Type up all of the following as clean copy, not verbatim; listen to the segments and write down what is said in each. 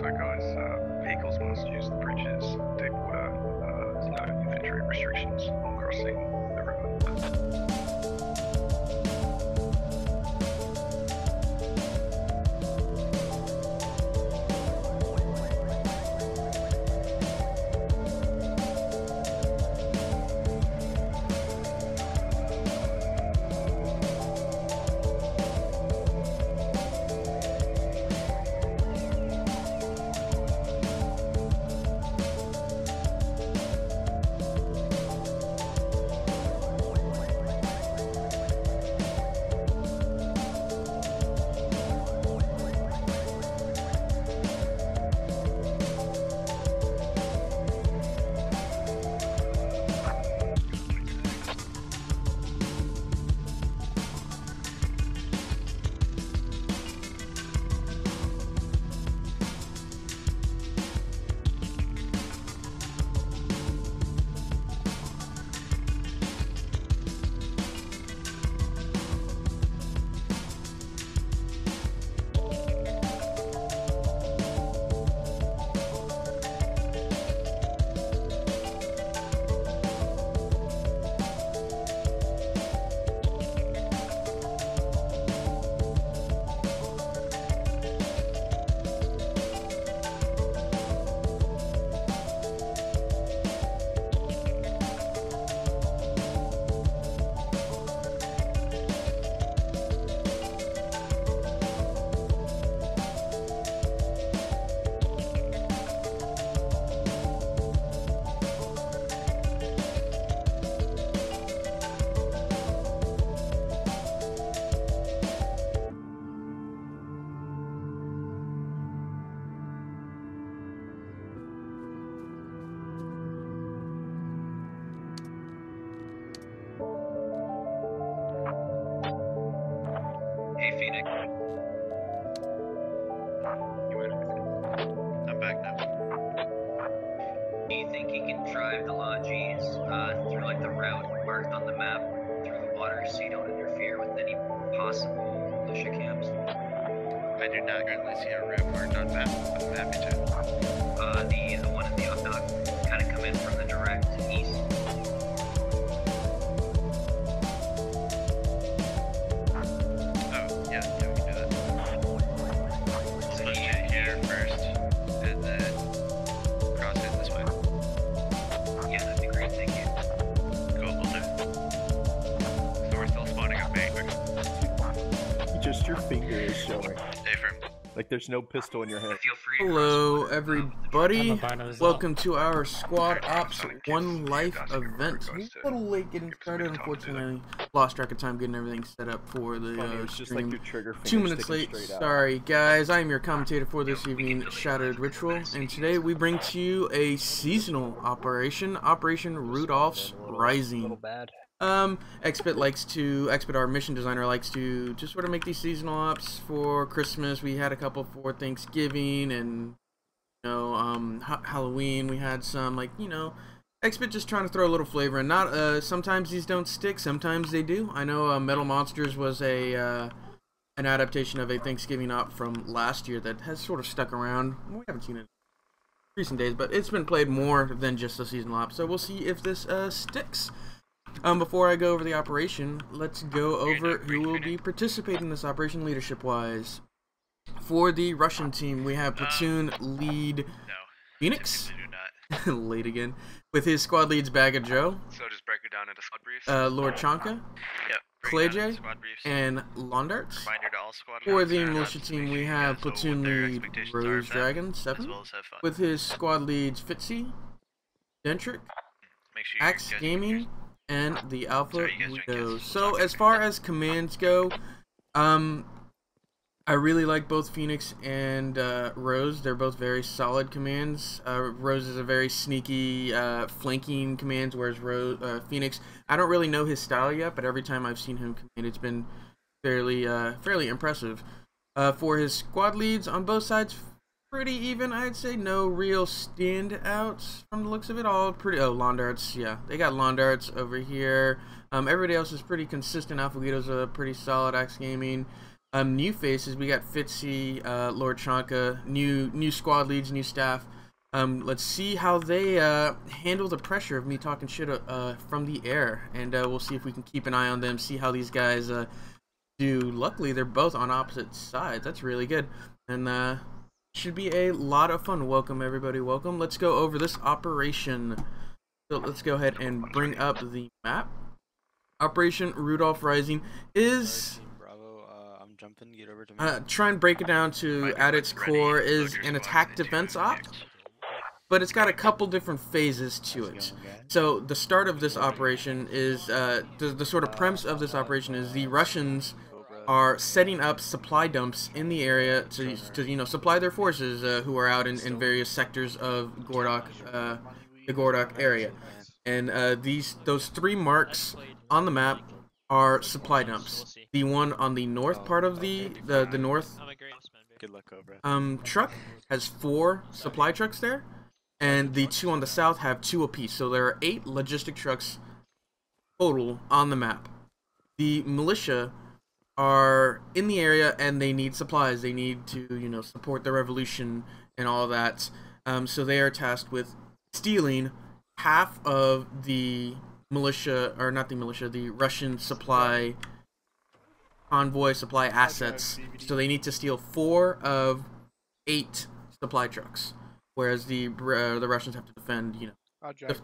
So guys, vehicles must use the bridges, deep water, there's no infantry restrictions on crossing the river. Hey, Phoenix. You went. I'm back now. Do you think you can drive the Longis through like the route marked on the map through the water so you don't interfere with any possible militia camps? I do not currently see a route marked on map, but I'm happy to. The one in the Updock kind of come in from the direct east. Oh, yeah, we can do that. So let's get here first, and then cross in this way. Yeah, that'd be great, thank you. Cool, we'll do. So we're still spawning up main. Just your finger is showing. Hey, firm. Like there's no pistol in your hand. Feel free to Hello, cross over everybody. Welcome to our Squad Ops One Life event. We're a little late getting started, unfortunately. Lost track of time getting everything set up for the It's just like stream. your trigger finger 2 minutes sticking late. straight out. Sorry, guys. I'm your commentator for this evening, ShadowedRitual, and today we bring to you a seasonal operation, Operation Rudolph's Rising. Expert, our mission designer, likes to just sort of make these seasonal ops for Christmas. We had a couple for Thanksgiving and, Halloween. We had some, Expert just trying to throw a little flavor in. Not, sometimes these don't stick, sometimes they do. I know Metal Monsters was an adaptation of a Thanksgiving op from last year that has sort of stuck around. We haven't seen it in recent days, but it's been played more than just a seasonal op, so we'll see if this sticks. Before I go over the operation, let's go over who will be participating in this operation leadership-wise. For the Russian team, we have platoon lead Phoenix, late again, with his squad leads Bag of Joe, So just break it down into squad briefs. Lord Chanka, Yep. Clay J, and Londarts. Reminder to all squad For members the that are not militia to team, make we sure you have guys know platoon what their lead expectations are Rose of them, Dragon 7, as well as have fun. with his squad leads Fitzy, Dentrick, Make sure you Axe guys Gaming, and the Alpha Sorry, you guys drink Widows. this. So as far as commands go, I really like both Phoenix and Rose. They're both very solid commands. Rose is a very sneaky flanking command, whereas Phoenix, I don't really know his style yet, but every time I've seen him command, it's been fairly impressive. For his squad leads on both sides, pretty even, I'd say. No real standouts from the looks of it. All pretty. Oh, Londarts, yeah, they got Londarts over here. Everybody else is pretty consistent. Alpha Guido's a pretty solid. Axe Gaming. New faces, we got Fitzy, Lord Chanka, new squad leads, new staff. Let's see how they handle the pressure of me talking shit from the air, and we'll see if we can keep an eye on them, see how these guys do. Luckily, they're both on opposite sides. That's really good, and should be a lot of fun. Welcome, everybody. Welcome. Let's go over this operation. So let's go ahead and bring up the map. Operation Rudolf Rising is... I'm jumping. Get over to me. Try and break it down to, at its core, is an attack defense op. But it's got a couple different phases to it. So the start of this operation is, the sort of premise of this operation is the Russians are setting up supply dumps in the area to you know, supply their forces who are out in various sectors of Gordok, the Gordok area. And those 3 marks on the map are supply dumps. The one on the north part of the north truck has 4 supply trucks there, and the 2 on the south have 2 apiece. So there are 8 logistic trucks total on the map. The militia are in the area and they need supplies. They need to, you know, support the revolution and all that. So they are tasked with stealing half of the militia, or not the militia, the Russian supply convoy, supply assets. So they need to steal 4 of 8 supply trucks, whereas the Russians have to defend, you know,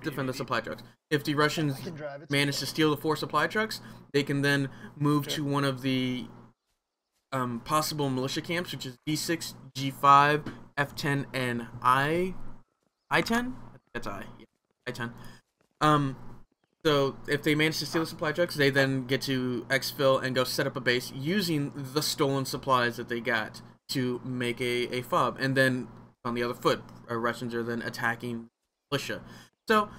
defend the supply trucks. If the Russians manage to steal the 4 supply trucks, they can then move to one of the possible militia camps, which is D6, G5, F10, and I10. I think that's I10. So if they manage to steal the supply trucks, they then get to exfil and go set up a base using the stolen supplies that they got to make a fob. And then on the other foot, Russians are then attacking militia. So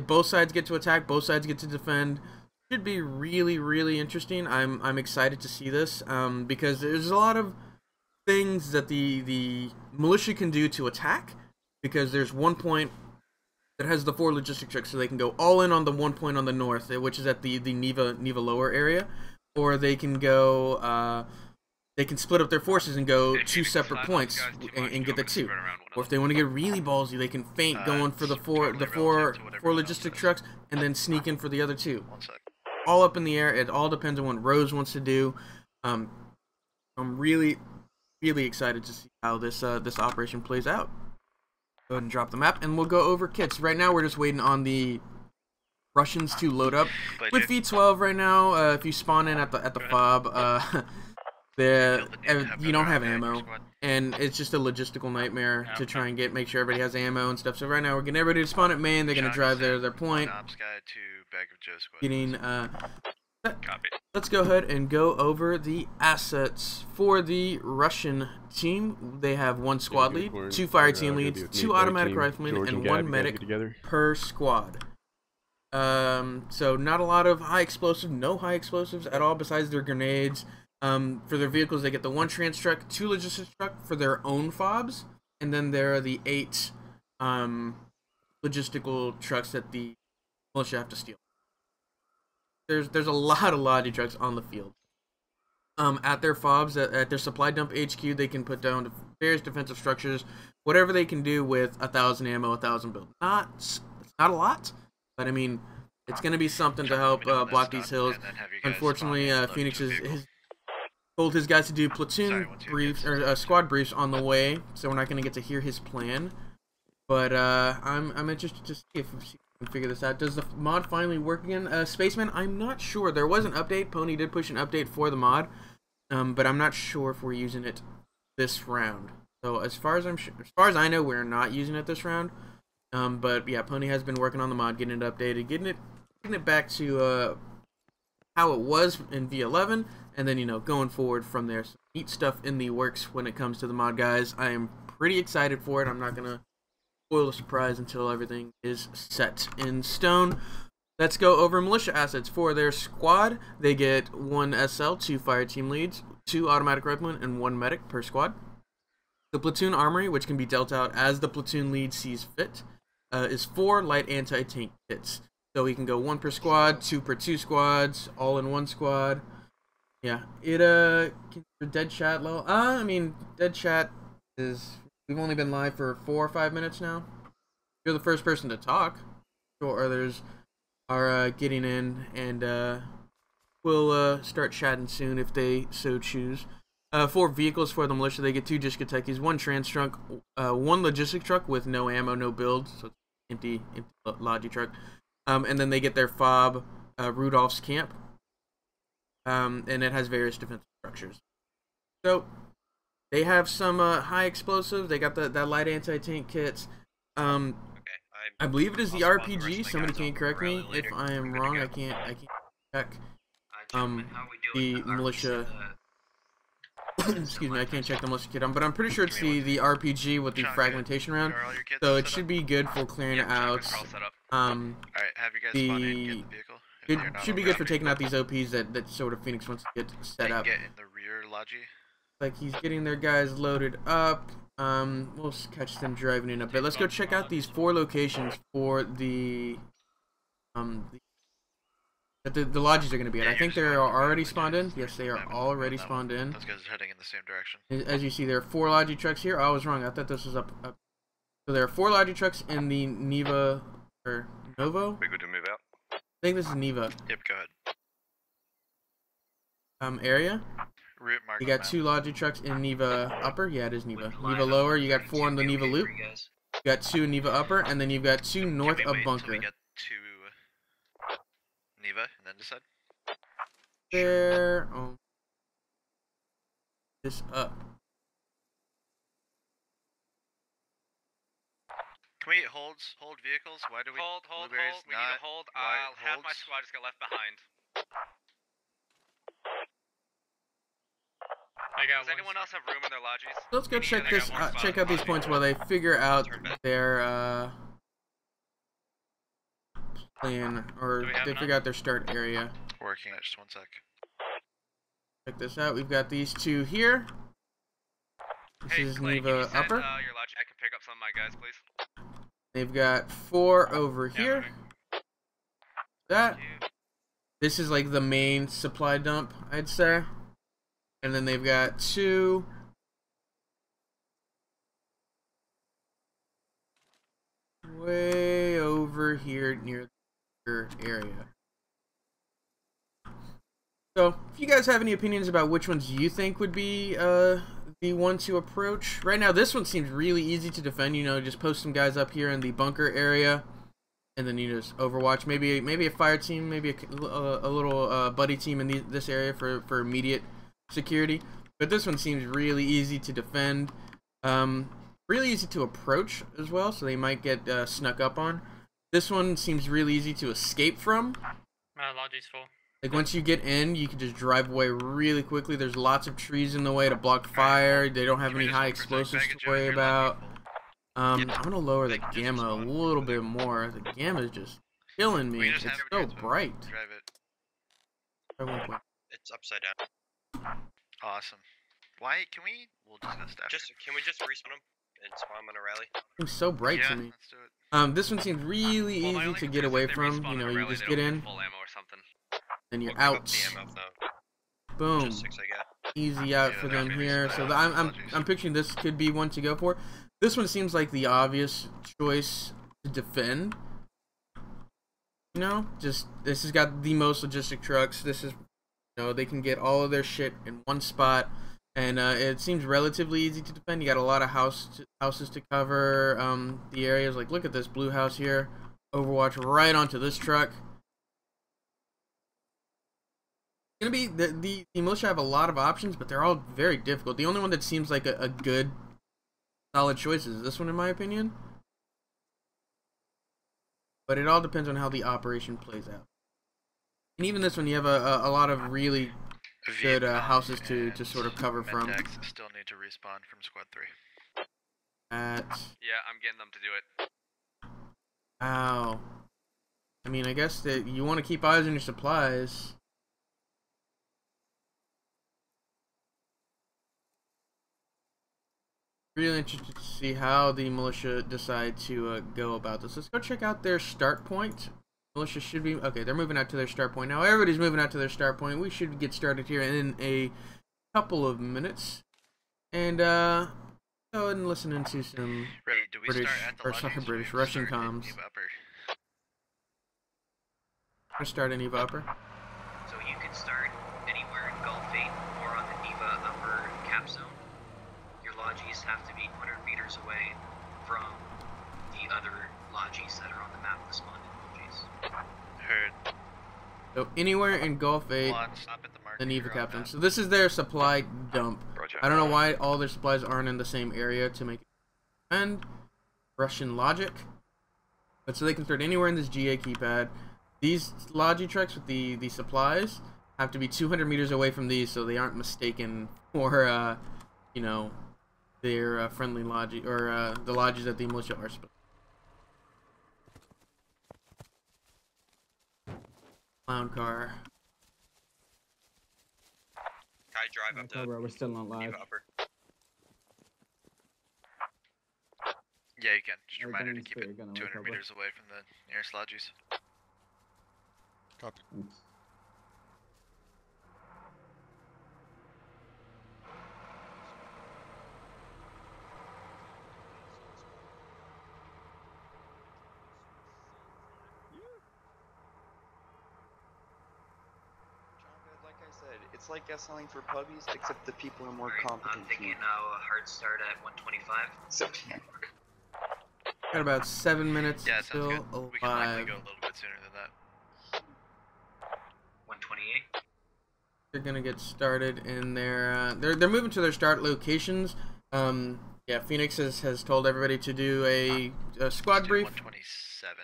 both sides get to attack, both sides get to defend. Should be really, really interesting. I'm excited to see this because there's a lot of things that the militia can do to attack, because there's one point that has the 4 logistic trucks, so they can go all in on the one point on the north, which is at the Neva lower area, or they can go they can split up their forces and go 2 separate points and get the 2. Or if they want to get really ballsy, they can feint going for the four logistic trucks and then sneak in for the other 2. All up in the air. It all depends on what Rose wants to do. I'm really, really excited to see how this operation plays out. Go ahead and drop the map, and we'll go over kits. Right now, we're just waiting on the Russians to load up with V12. Right now, if you spawn in at the fob, you don't have ammo, and it's just a logistical nightmare to try and make sure everybody has ammo and stuff. So right now, we're getting everybody to spawn at main. They're gonna drive their point. Getting let's go ahead and go over the assets for the Russian team. They have 1 squad lead, 2 fire team leads, 2 automatic riflemen, and 1 medic per squad. So not a lot of high explosive, no high explosives at all besides their grenades. For their vehicles, they get the 1 trans truck, 2 logistics truck for their own fobs, and then there are the 8 logistical trucks that the militia have to steal. There's a lot of lottie trucks on the field. At their fobs, at their supply dump HQ, they can put down various defensive structures, whatever they can do with 1,000 ammo, 1,000 build. It's not a lot, but I mean, it's going to be something to help block these hills. Unfortunately, Phoenix has told his guys to do platoon briefs, or squad briefs on the way, so we're not going to get to hear his plan. But I'm interested to see if we can figure this out. Does the mod finally work again? Spaceman, I'm not sure. There was an update. Pony did push an update for the mod, but I'm not sure if we're using it this round. So as far as I know, we're not using it this round. But yeah, Pony has been working on the mod, getting it updated, getting it back to how it was in V11, and then, you know, going forward from there. So neat stuff in the works when it comes to the mod, guys. I am pretty excited for it. I'm not gonna spoil the surprise until everything is set in stone. Let's go over militia assets for their squad. They get 1 SL, 2 fire team leads, 2 automatic riflemen, and 1 medic per squad. The platoon armory, which can be dealt out as the platoon lead sees fit, is 4 light anti-tank kits. So we can go 1 per squad, 2 per 2 squads, all in 1 squad. Yeah, it dead chat low. I mean, dead chat is. We've only been live for 4 or 5 minutes now. You're the first person to talk. Sure, others are getting in, and we'll start chatting soon if they so choose. 4 vehicles for the militia. They get 2 Discotekis, 1 trans trunk, 1 logistic truck with no ammo, no build, so it's empty logi truck. And then they get their fob, Rudolf's camp, and it has various defensive structures. So they have some high explosives. They got that light anti-tank kits. Okay, I believe it is the I'll spawn the rest RPG. of the Somebody guys can off correct me rally if later. I am We're good to wrong. go. I can't check. Gentlemen, how are we doing? The militia. Excuse me, I can't check the militia kit on, but I'm pretty sure it's Give me the RPG with the Sean, fragmentation round. Are all your kits So set it should up? be good for clearing Yep, out. chakras are all set up. Um, Alright, have you guys spawn in and get the vehicle. If it you're not should be on good for route, taking out these OPs that sort of Phoenix wants to get set they up. get in the rear logi. Like he's getting their guys loaded up. We'll catch them driving in a bit. Let's go check out these 4 locations for the the lodges are going to be at. Yeah, I think you're they're just fine. already spawned in. There's Yes, they no are map already on that spawned one. in. Those guys are heading in the same direction. As you see, there are 4 logi trucks here. Oh, I was wrong. I thought this was up. So there are 4 logi trucks in the Neva or Novo. We good to move out? I think this is Neva Yep, go ahead. area. Route mark You on got map. 2 logi trucks in Neva Upper. Yeah, it is Neva. Would line Neva up Lower. for You got 4 in the be Neva okay Loop. for you guys? You got 2 in Neva Upper, and then you've got 2 north Can we of wait Bunker. until we get to Neva and then decide? There. Oh. This up. Can we hold vehicles? Why do we Hold. blueberries We need not to hold. white Half my holds? squad just got left behind. Does anyone else have room in their lodges? Let's go check They got this. one spot. Check out these points while they figure out Turn back. their plan, or Do we have they enough? figure out their start area. Working at just 1 sec. Check this out. We've got these 2 here. This Hey, is Clay, can you Neva send Upper. your lodge? I can pick up some of my guys, please. They've got 4 over here. That. This is like the main supply dump, I'd say. And then they've got 2. Way over here near the area. So, if you guys have any opinions about which ones you think would be the one to approach, right now this one seems really easy to defend. You know, just post some guys up here in the bunker area, and then you just overwatch. Maybe a fire team, maybe a little buddy team in this area for immediate security. But this one seems really easy to defend, really easy to approach as well. So they might get snuck up on. This one seems really easy to escape from. My lodge's full. Like, once you get in, you can just drive away really quickly. There's lots of trees in the way to block fire. They don't have any high explosives to worry about. I'm gonna lower the gamma a little bit more. The gamma is just killing me. It's so bright. Drive it. It's upside down. Awesome. Why can we? We'll just go staff. Can we just respawn them and spawn them in a rally? It's so bright yeah, to me. let's do it. This one seems really easy to get away from. You know, you just get in, Full ammo or something. and you're out. Boom. Just 6 I got. Easy out for them here. So I'm picturing this could be one to go for. This one seems like the obvious choice to defend. You know, just this has got the most logistic trucks. This is, you know, they can get all of their shit in one spot, and it seems relatively easy to defend. You got a lot of houses to cover. The areas, like, look at this blue house here. Overwatch right onto this truck. Gonna be the militia have a lot of options, but they're all very difficult. The only one that seems like a good, solid choice is this one, in my opinion. But it all depends on how the operation plays out. And even this one, you have a lot of really good houses to sort of cover from. Mentex still need to respawn from squad 3. Yeah, I'm getting them to do it. Wow. I mean, I guess that you want to keep eyes on your supplies. Really interested to see how the militia decide to go about this. Let's go check out their start point Militia should be okay. They're moving out to their start point now. Everybody's moving out to their start point. We should get started here in a couple of minutes. And go ahead and listen into some British, or sorry, British, Russian comms. Gonna start in Eva Upper. So you can start anywhere in Gulf 8 or on the Eva Upper cap zone. Your lodges have to be 200 meters away from the other lodges that are on the map, the spawned lodges. Heard. So anywhere in Gulf 8, the Eva cap zone. So this is their supply dump. Roger. I don't know why all their supplies aren't in the same area to make it defend. Russian logic. But so they can start anywhere in this GA keypad. These logi trucks with the supplies have to be 200 meters away from these, so they aren't mistaken for, you know, their friendly logi, or the lodges that the militia are supposed to. Clown car. I drive up to Bro, we're still not live. Eva Upper. Yeah, you can. Just remind her to keep it 200 meters away from the nearest lodges. Copy. Thanks. Like I said, it's like selling for puppies, except the people are more Alright, competent. I'm thinking now a hard start at 125. Except Got about 7 minutes Yeah, still sounds good. We can likely alive. go a little bit sooner than that. 128. They're gonna get started in their they're moving to their start locations. Yeah, Phoenix has told everybody to do a squad brief. 127.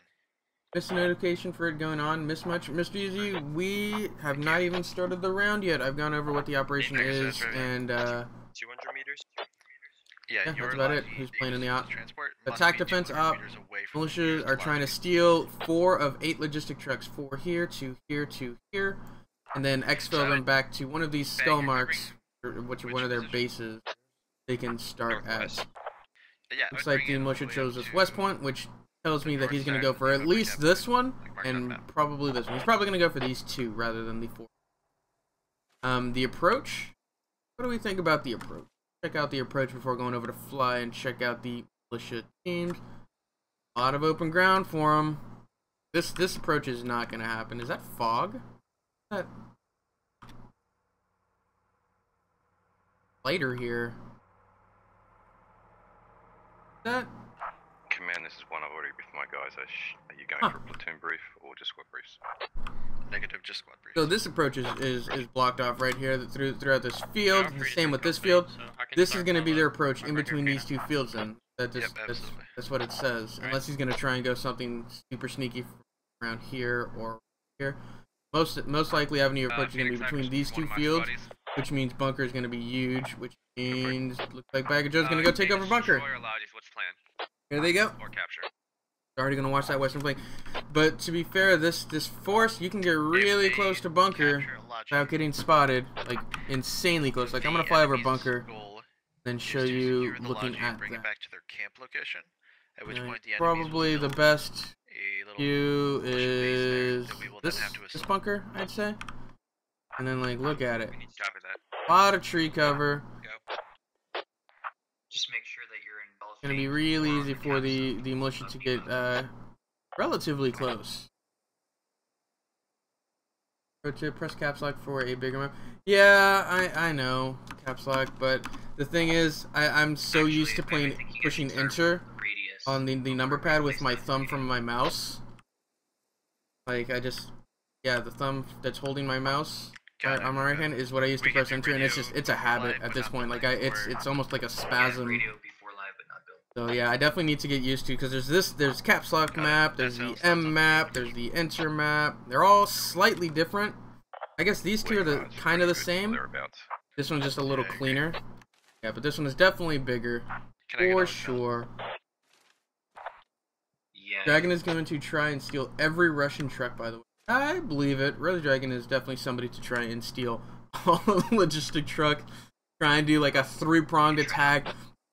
Missed a notification for it going on. Miss much, Mr. Easy? We have not even started the round yet. I've gone over what the operation is, and 200 meters. Yeah, yeah, your that's about it. lodge Who's playing in the op? transport must Attack be defense 200 op. meters away from the Militias nearest are trying to lodge. steal 4 of 8 logistic trucks. 4 here, 2 here, 2 here, and then exfil them back to one of these skull marks, which are one of their bases. They can start at. Yeah, Looks like the militia chose this West Point, which tells me that he's going to go for at least this one, and probably this one. He's probably going to go for these 2 rather than the 4. The approach. What do we think about the approach? Check out the approach before going over to fly and check out the militia teams. A lot of open ground for them. This approach is not going to happen. Is that fog? Is that lighter here? Is that Command, this is one I've already briefed my guys. Are you going for a platoon brief or just squad briefs? Negative, just squad brief. so? This approach is blocked off right here throughout this field. The same with this field. This is going to be their approach in between these 2 fields. Then that's what it says. Unless he's going to try and go something super sneaky around here or here. Most likely avenue of approach is going to be between these 2 fields, which means bunker is going to be huge. Which means looks like Bag of Joe's going to go take over bunker. What's planned? Here they go. Or capture. Already gonna watch that western flank, but to be fair, this force you can get really close to bunker without getting spotted, like insanely close. Like I'm gonna fly over bunker, then show you looking at bring it that. back to their camp location. At which point the Probably the best view is that we will this then have to this bunker, I'd say. And then like look at it, We need to copy that. a lot of tree cover. Go. Just make sure that you're in Gulf It's gonna be 8 really or easy the for cap the zone militia of to Eva. get relatively close. Go to press caps lock for a bigger map. Yeah, I know caps lock, but the thing is, I'm so used to Actually, I playing think you pushing can start enter radius on the number pad with my Radius. thumb from my mouse. Like yeah, the thumb that's holding my mouse Got it. on my right hand is what I used to We can press do enter, and it's radio a habit live, at but this not point. build Like or- it's almost like a Yeah, spasm. radio before live, but not build. So yeah, I definitely need to get used to, because there's caps lock Got it. map, That there's the sounds M something map, we there's can the enter map. They're all slightly different. I guess these 2 are the kind of the same. Thereabouts. This one's just a little Yeah, I agree. cleaner. Yeah, but this one is definitely bigger Can I get for on sure. Yeah. Dragon is going to try and steal every Russian truck, by the way. I believe it. Rudolf Dragon is definitely somebody to try and steal all the logistic truck. Try and do like a 3-pronged attack,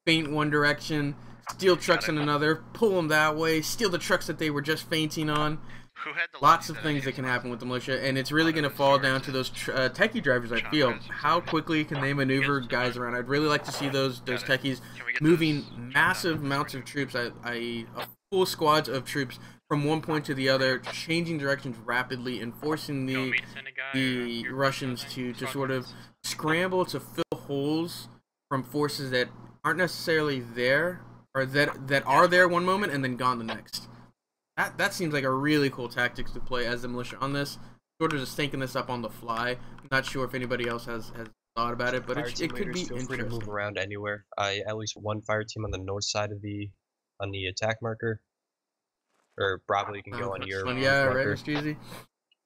feint one direction, steal trucks in another, pull them that way, steal the trucks that they were just feinting on. Who had the Lots lobbies of that things actually that can was- happen with the militia, and it's really going to fall down to those techie drivers, I feel. How quickly can they maneuver guys around? I'd really like to see those techies Can we get moving those massive amounts of troops, full squads of troops from one point to the other, changing directions rapidly and forcing the Russians to sort of scramble to fill holes from forces that aren't necessarily there, or that are there one moment and then gone the next. That seems like a really cool tactic to play as the militia on this. Sort of just thinking this up on the fly. I'm not sure if anybody else has thought about it, but it could be feel free to move interesting. around anywhere. At least one fire team on the north side of the attack marker. Or Bravo, you can go on your Yeah, right, marker. Mr. Easy.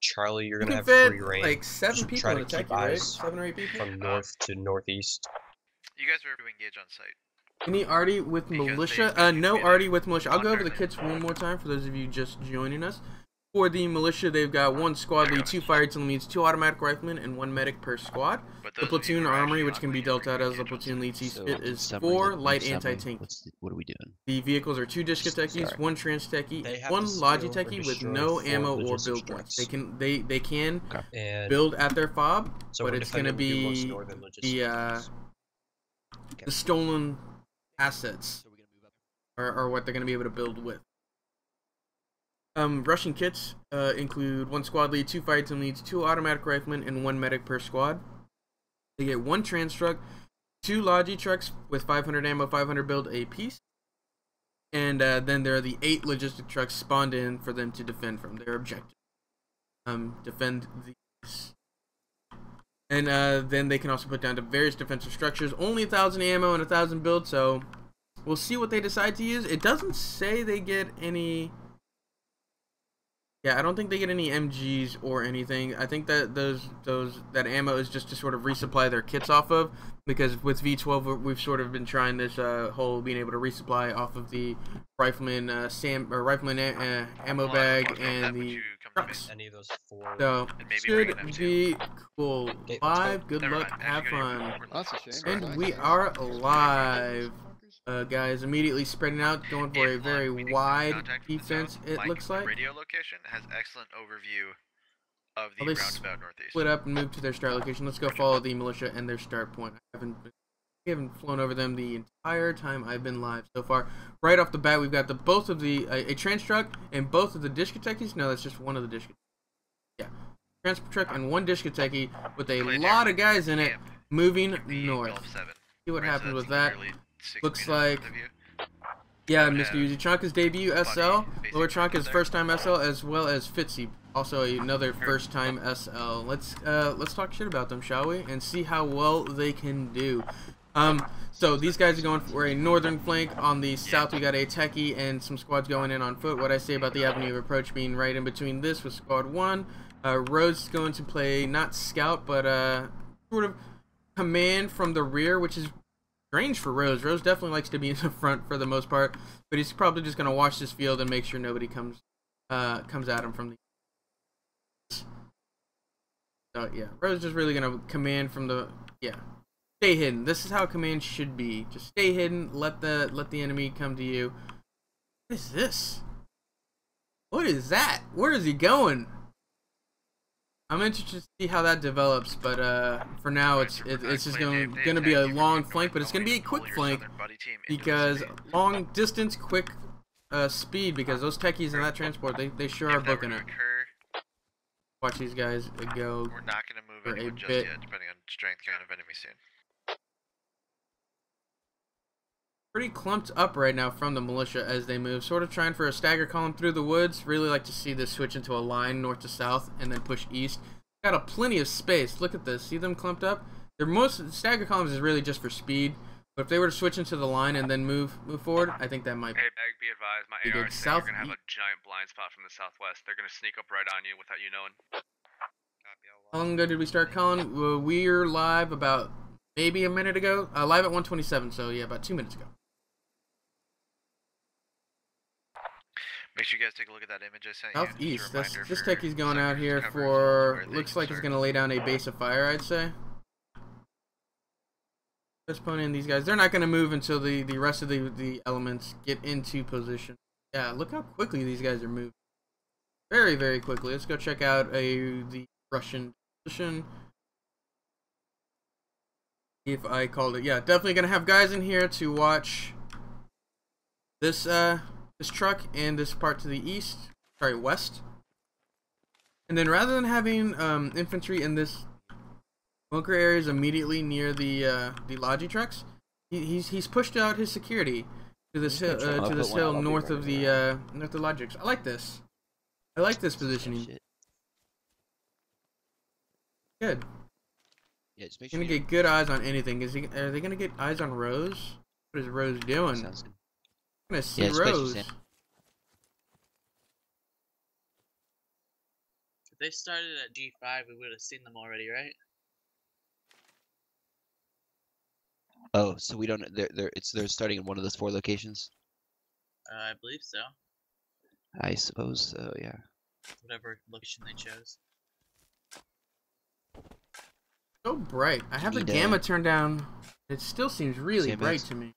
Charlie, you're You gonna can have fit free reign. like 7 Just people try in to a keep techie, right? eyes 7 or 8 people? from north to northeast. You guys are to engage on site. Any arty with Because militia? they No be arty with militia. I'll go over under the kits one more time for those of you just joining us. For the militia, they've got 1 squad lead, 2 fire team leads, 2 automatic riflemen, and 1 medic per squad. But The those of you platoon who are armory, actually which can be on dealt out as the engage on platoon site. lead sees So, fit, is summary, 4 like, light summary, anti-tank. what are we doing? The vehicles are 2 Disca techies, Sorry. 1 trans techie, They have 1 to logi steal or techie with destroy no 4 ammo or logistics build points. trucks. They can And build at their fob, so but we're it's gonna defending most be northern logistics. the stolen assets So we're gonna move up. are what they're gonna be able to build with. Russian kits include 1 squad lead, 2 fire team leads, 2 automatic riflemen, and 1 medic per squad. They get 1 trans truck, 2 logi trucks with 500 ammo, 500 build a piece, and then there are the 8 logistic trucks spawned in for them to defend from their objective. Defend these. And then they can also put down to various defensive structures. Only 1,000 ammo and 1,000 build, so we'll see what they decide to use. It doesn't say they get any. Yeah, I don't think they get any MGs or anything. I think that that ammo is just to sort of resupply their kits off of, because with V12 we've sort of been trying this whole being able to resupply off of the rifleman ammo bag and the trucks. Any of those 4. So And maybe should bring an M2. be cool. Okay, let's Live, go. good Never luck, mind. have Actually, fun. we're That's a shame. And we are live. Guys, immediately spreading out, going for a If very live, meaning wide contact from the defense, south, it Mike, looks the like. radio location has excellent overview of the Well, they roundabout northeast. Split up and move to their start location. Let's go follow the militia and their start point. We haven't flown over them the entire time I've been live so far. Right off the bat, we've got both of the a trans truck and both of the Discotechies. No, that's just one of the Discotechies. Yeah, transport truck and 1 Discotechi with a lot of guys in it moving north. See what happens with that. Looks like. Yeah, Mr. Uzi Chonka's debut SL, Lower Chonka's first time SL, as well as Fitzy, also another first time SL. Let's talk shit about them, shall we? And see how well they can do. So these guys are going for a northern flank. On the south, we got a techie and some squads going in on foot. What I say about the avenue of approach being right in between this with squad 1. Rose is going to play not scout, but sort of command from the rear, which is strange for Rose. Rose definitely likes to be in the front for the most part, but he's probably just going to watch this field and make sure nobody comes at him from the. So yeah, Rose is just really going to command from the stay hidden. This is how command should be. Just stay hidden. Let the enemy come to you. What is this? What is that? Where is he going? I'm interested to see how that develops, but for now it's just going to be a long flank, but it's going to be a quick flank because long distance, quick speed, because those techies in that transport, they sure are booking it. Watch these guys go. We're not going to move for a anyone just bit. yet, depending on strength count of enemy soon. Pretty clumped up right now from the militia as they move, sort of trying for a stagger column through the woods. Really like to see this switch into a line north to south and then push east. Got a plenty of space. Look at this. See them clumped up? Their most stagger columns is really just for speed, but if they were to switch into the line and then move forward, I think that might Hey, Bag, be advised, my be AR good. is saying we're gonna have South- a giant blind spot from the southwest. They're gonna sneak up right on you without you knowing. How long ago did we start calling? We're live about maybe a minute ago. Live at 1:27, so yeah, about 2 minutes ago. Make sure you guys take a look at that image I sent you. Southeast. Just a This reminder techie's for going out suckers here to cover as well as for. where they Looks can like he's start. going to lay down a base of fire, I'd say. Let's put in these guys. They're not going to move until the rest of the elements get into position. Yeah, look how quickly these guys are moving. very, very quickly. Let's go check out the Russian position. If I called it, yeah, definitely gonna have guys in here to watch this this truck and this part to the east, sorry, west. And then rather than having infantry in this bunker areas immediately near the Logi trucks, he's pushed out his security to this hill north of the Logi trucks. I like this. I like this positioning. Good. Yeah, just make Gonna sure you get good eyes on anything. Are they gonna get eyes on Rose? What is Rose doing? sounds good. I'm gonna see Yeah, especially Rose. Sam. If they started at G5, we would have seen them already, right? Oh, so we don't. They're starting in one of those 4 locations. I believe so. I suppose so. Yeah. Whatever location they chose. So bright. I have the need, gamma turned down. It still seems really bright sandbags? to me.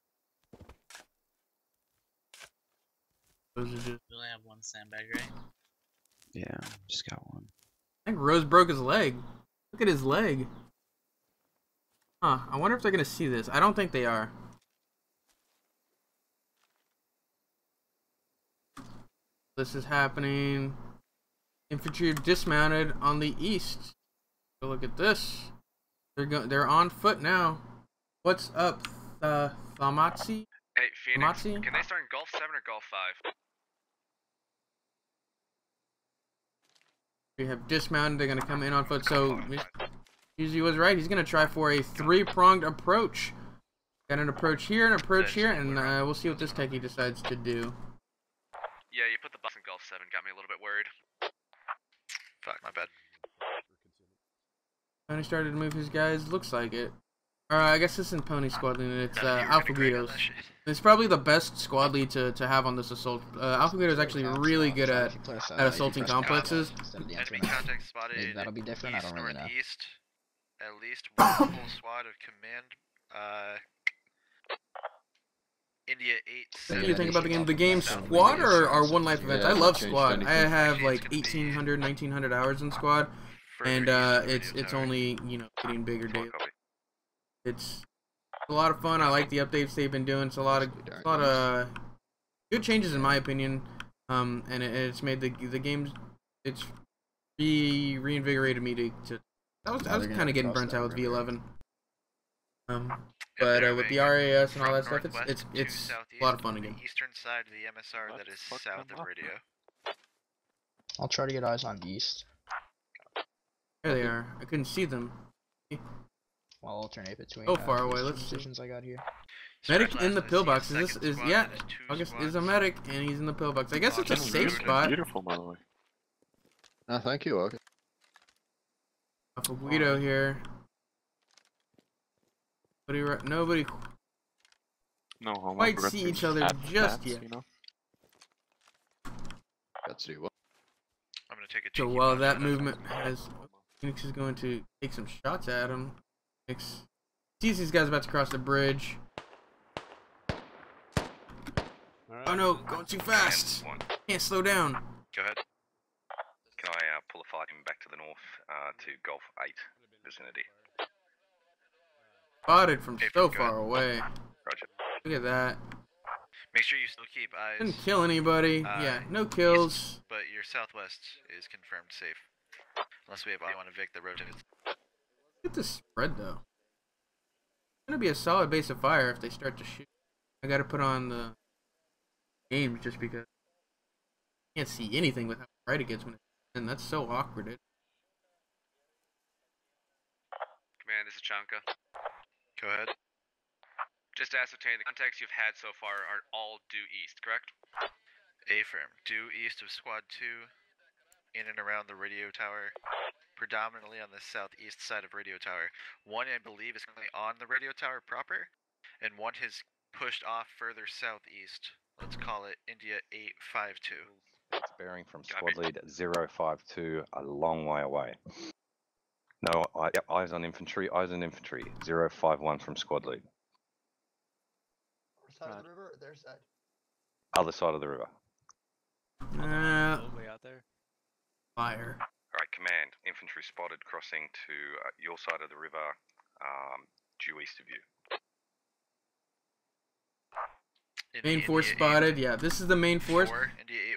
Those are just... We only have one sandbag, right? Yeah, just got one. I think Rose broke his leg. Look at his leg. Huh. I wonder if they're gonna see this. I don't think they are. This is happening. Infantry dismounted on the east. So look at this. They're on foot now. What's up, Thamatsi? Hey, Phoenix, Matzi? can they start in Gulf 7 or Gulf 5? We have dismounted. They're gonna come in on foot. So Uzi was right. He's gonna try for a 3-pronged approach. Got an approach here, an approach here, and we'll see what this techie decides to do. Yeah, you put the bus in Gulf 7, got me a little bit worried. Fuck, my bad. Pony started to move his guys. Looks like it. I guess this isn't Pony squad lead. It's Alpha Guidos. It's probably the best squad lead to have on this assault. Alpha Guido is actually really good at assaulting complexes. Enemy contact spotted. That'll be different. I don't really know. Northeast. At least one full squad of command. India 8. What do you think about the game? The game squad or our one life events? I love squad. I have like 1,800, 1,900 hours in squad, and it's only, you know, getting bigger daily. It's a lot of fun. I like the updates they've been doing. It's a lot of good changes in my opinion. And it's made the games. It's reinvigorated me to. I was kind of getting burnt out with V11. But with the RAS and all that stuff, it's a lot of fun again. The eastern side of the MSR that is south of radio. I'll try to get eyes on the east. There they are. I couldn't see them. I'll alternate between. Oh, far away. Let's see. Positions I got here. Medic in the pillbox. Yeah. August is a medic, and he's in the pillbox. I guess it's a safe spot. Beautiful, by the way. No, thank you. Okay. Alpha Guido here. Nobody quite see each other just yet. You know? Let's do what? I'm gonna take a So while that movement has, Phoenix is going to take some shots at him. Phoenix sees these guys about to cross the bridge. Oh no, going too fast. Can't slow down. Go ahead. Can I pull a fighting back to the north to Gulf 8 vicinity? Spotted from so far away. Roger. Look at that. Make sure you still keep eyes. Didn't kill anybody. Yeah, no kills. East, but your southwest is confirmed safe. Unless we want to evict the road. Look at this spread though. It's gonna be a solid base of fire if they start to shoot. I gotta put on the game just because I can't see anything with how bright it gets when it's and that's so awkward. Command, this is Chanka. Go ahead. Just to ascertain, the contacts you've had so far are all due east, correct? Affirm. Due east of Squad 2, in and around the radio tower, predominantly on the southeast side of radio tower. One, I believe, is currently on the radio tower proper, and one has pushed off further southeast. Let's call it India 852. It's bearing from squad lead 052, a long way away. No, eyes on infantry, 051 from squad lead. Side of the river or their side? Other side of the river. Way out there. fire. Alright, command. Infantry spotted crossing to your side of the river, due east of you. Main force spotted. Yeah, this is the main force.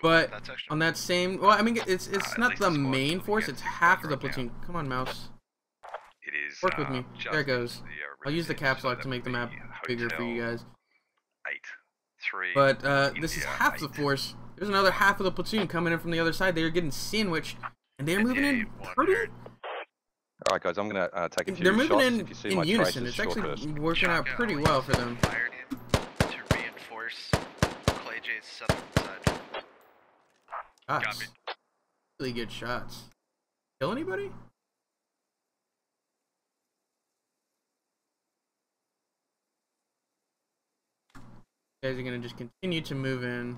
But on that same, well, I mean, it's not the main force. It's half of the platoon. Come on, mouse. It is. Work with me. There it goes. I'll use the caps lock to make the map bigger for you guys. 8-3. But this is half the force. There's another half of the platoon coming in from the other side. They're getting sandwiched, and they're moving in pretty. Alright, guys, I'm gonna take a few They're moving shots. in If you see in my unison. traces, It's actually short working out pretty well for them. To reinforce Clay J's southern side. Shots. Really good shots. Kill anybody? Guys are gonna just continue to move in.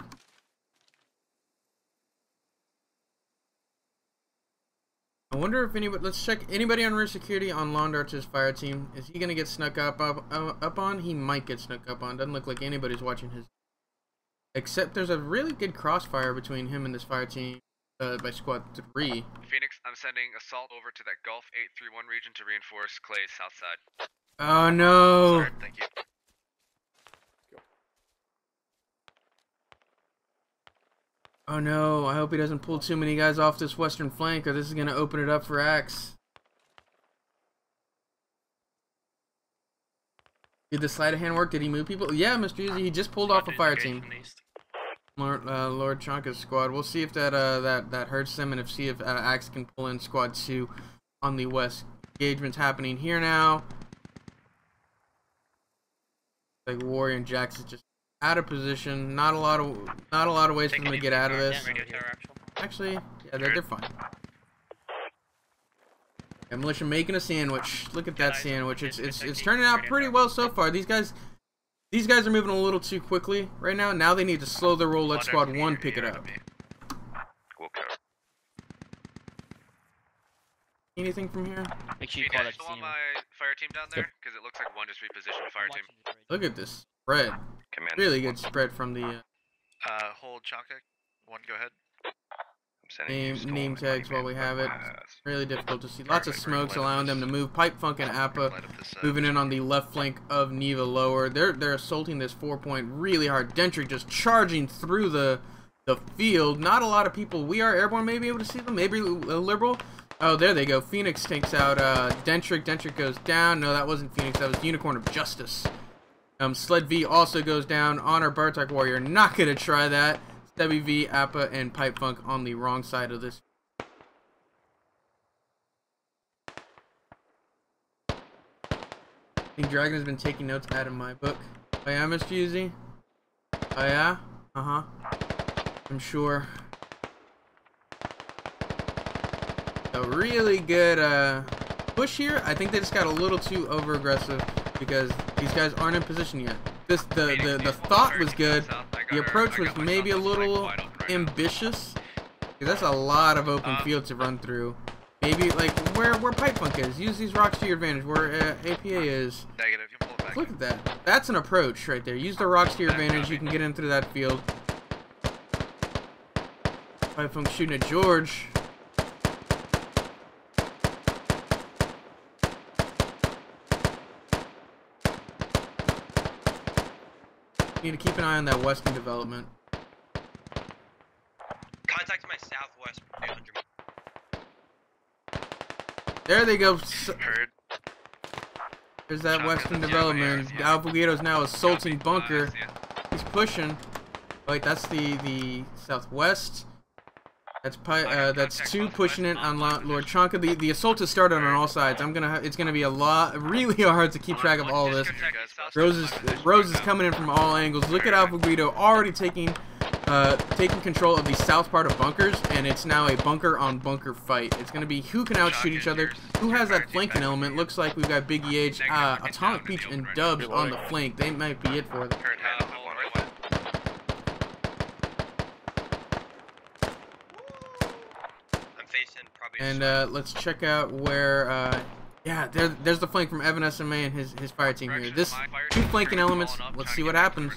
I wonder if anybody. Let's check anybody on rear security on Lawn Darts' fire team. Is he gonna get snuck up on? He might get snuck up on. Doesn't look like anybody's watching his. Except there's a really good crossfire between him and this fire team by squad 3. Phoenix, I'm sending assault over to that Gulf 831 region to reinforce Clay's south side. Oh no! Sorry, thank you. Oh no, I hope he doesn't pull too many guys off this western flank, or this is going to open it up for Axe. Did the sleight of hand work? Did he move people? Yeah, Mr. Easy, he just pulled off a fire team. Lord Chonka's squad. We'll see if that hurts them, and see if Axe can pull in squad 2 on the west. Engagement's happening here now. Like Warrior and Jax is just out of position. Not a lot of ways for them to get out of this. Actually, yeah, they're fine. Yeah, militia making a sandwich. Look at that sandwich. It's turning out pretty well so far. These guys are moving a little too quickly right now. Now they need to slow their roll. Let squad 1 pick it up. Anything from here? Make sure you call that team. My fire team down there, because it looks like one just repositioned fire team. Look at this spread. Really good spread from the. Hold Chonka. 1, go ahead. Name tags while we have it. It's really difficult to see. Lots of smokes allowing them to move. Pipe Funk and Appa moving in on the left flank of Neva lower. They're assaulting this 4-point really hard. Dentry just charging through the field. Not a lot of people. We are airborne. Maybe able to see them. Maybe a liberal. Oh, there they go. Phoenix takes out Dentrick. Dentrick goes down. No, that wasn't Phoenix. That was Unicorn of Justice. Sled V also goes down. Honor Bartok Warrior. Not gonna try that. Stubby V, Appa, and Pipe Funk on the wrong side of this. I think Dragon has been taking notes out of my book. Oh yeah, Mr. Uzi? Oh yeah? Uh-huh. I'm sure. A really good push here. I think they just got a little too over-aggressive because these guys aren't in position yet. The thought was good. The approach was maybe a little ambitious. That's a lot of open field to run through. Maybe like where Pipe Funk is. Use these rocks to your advantage. Where APA is. Negative. You pull it back. Look at that. That's an approach right there. Use the rocks to your advantage. You can get in through that field. Pipe Funk shooting at George. Need to keep an eye on that western development. Contact my southwest 300. There they go. Heard. There's that western development. Alpha Guido's now assaulting bunker. He's pushing. Wait, that's the southwest. That's 2 pushing it on Lord Chonka. The assault has started on all sides. It's gonna be really hard to keep track of all this. Rose is coming in from all angles. Look at Alpha Guido already taking control of the south part of bunkers, and it's now a bunker on bunker fight. It's gonna be who can outshoot each other, who has that flanking element. Looks like we've got Big EH, Atomic Peach, and Dubs on the flank. They might be it for them. And let's check out where, yeah, there's the flank from Evan SMA and his fire team here. This 2 flanking elements. Let's see what happens.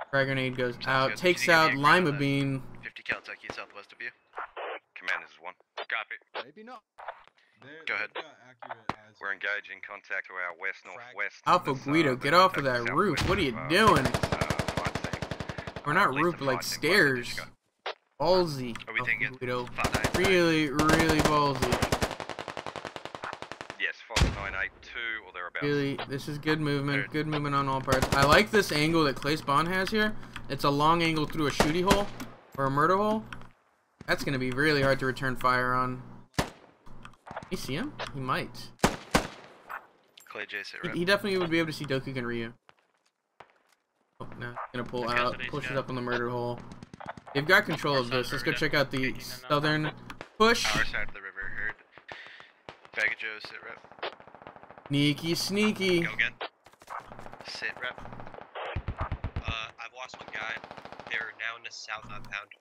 Frag grenade goes out, takes out Lima Bean. 50 cal Tucky southwest of you. Command, this is 1. Copy. Maybe not. Go ahead. We're engaging contact to our west-northwest. Alpha Guido, get off of that roof. What are you doing? We're not roof, like stairs. Ballsy. Are we thinking Guido. Really, really ballsy. Yes, Fox 982 or thereabouts. Really, this is good movement. Good movement on all parts. I like this angle that Clay Spawn has here. It's a long angle through a shooty hole or a murder hole. That's going to be really hard to return fire on. You see him? He might. Clay J, sit rep. He definitely would be able to see Dokugan and Ryu. Oh, no. He's going to pull out. Push it up on the murder hole. They've got control of this. Let's go check out the southern push. Our side of the river, heard. Bag of Joe, sit rep. Sneaky, sneaky. Go again. Sit rep. I've lost one guy. They're now in the south outbound.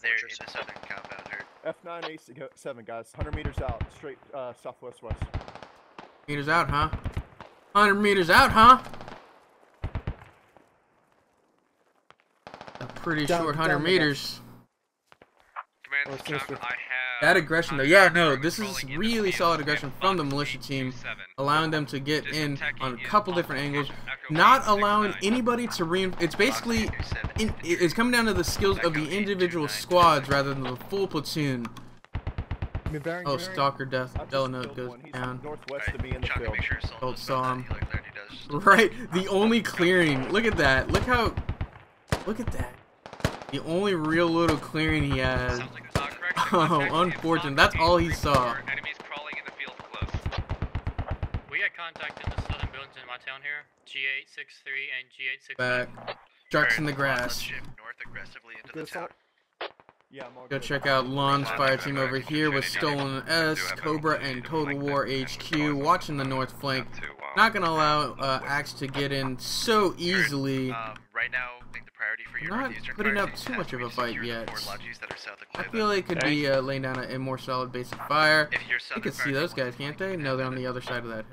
They're in the southern compound, heard. F987, guys. 100 meters out, straight southwest west. Meters out, huh? 100 meters out, huh? A pretty short 100 meters. Command, this is Chonka. I have... That aggression, though. Yeah, no, this is really solid aggression from the militia team, allowing them to get in on a couple different angles, not allowing anybody to it's basically, it's coming down to the skills of the individual squads rather than the full platoon. Oh, Stalker Death, Delanote goes down. Northwest of me in the field. Don't saw him. Right, the only clearing, look at that, look at that. The only real little clearing he has. Oh, unfortunate. That's all he saw. Enemies crawling in the field close. We got contact in the southern buildings in my town here. G863 and G865. Back. Trucks in the grass. North aggressively into the town. Yeah, Go check out Lon's fire team over here with Stolen S, Cobra, and Total War HQ watching the north flank. Not gonna allow Axe to get in so easily. Right now, I think the priority for your Not northeastern putting fire up team too is much of a fight yet. I I feel they could be laying down a more solid base of fire. You can see those guys, can't they? No, they're on the other side of that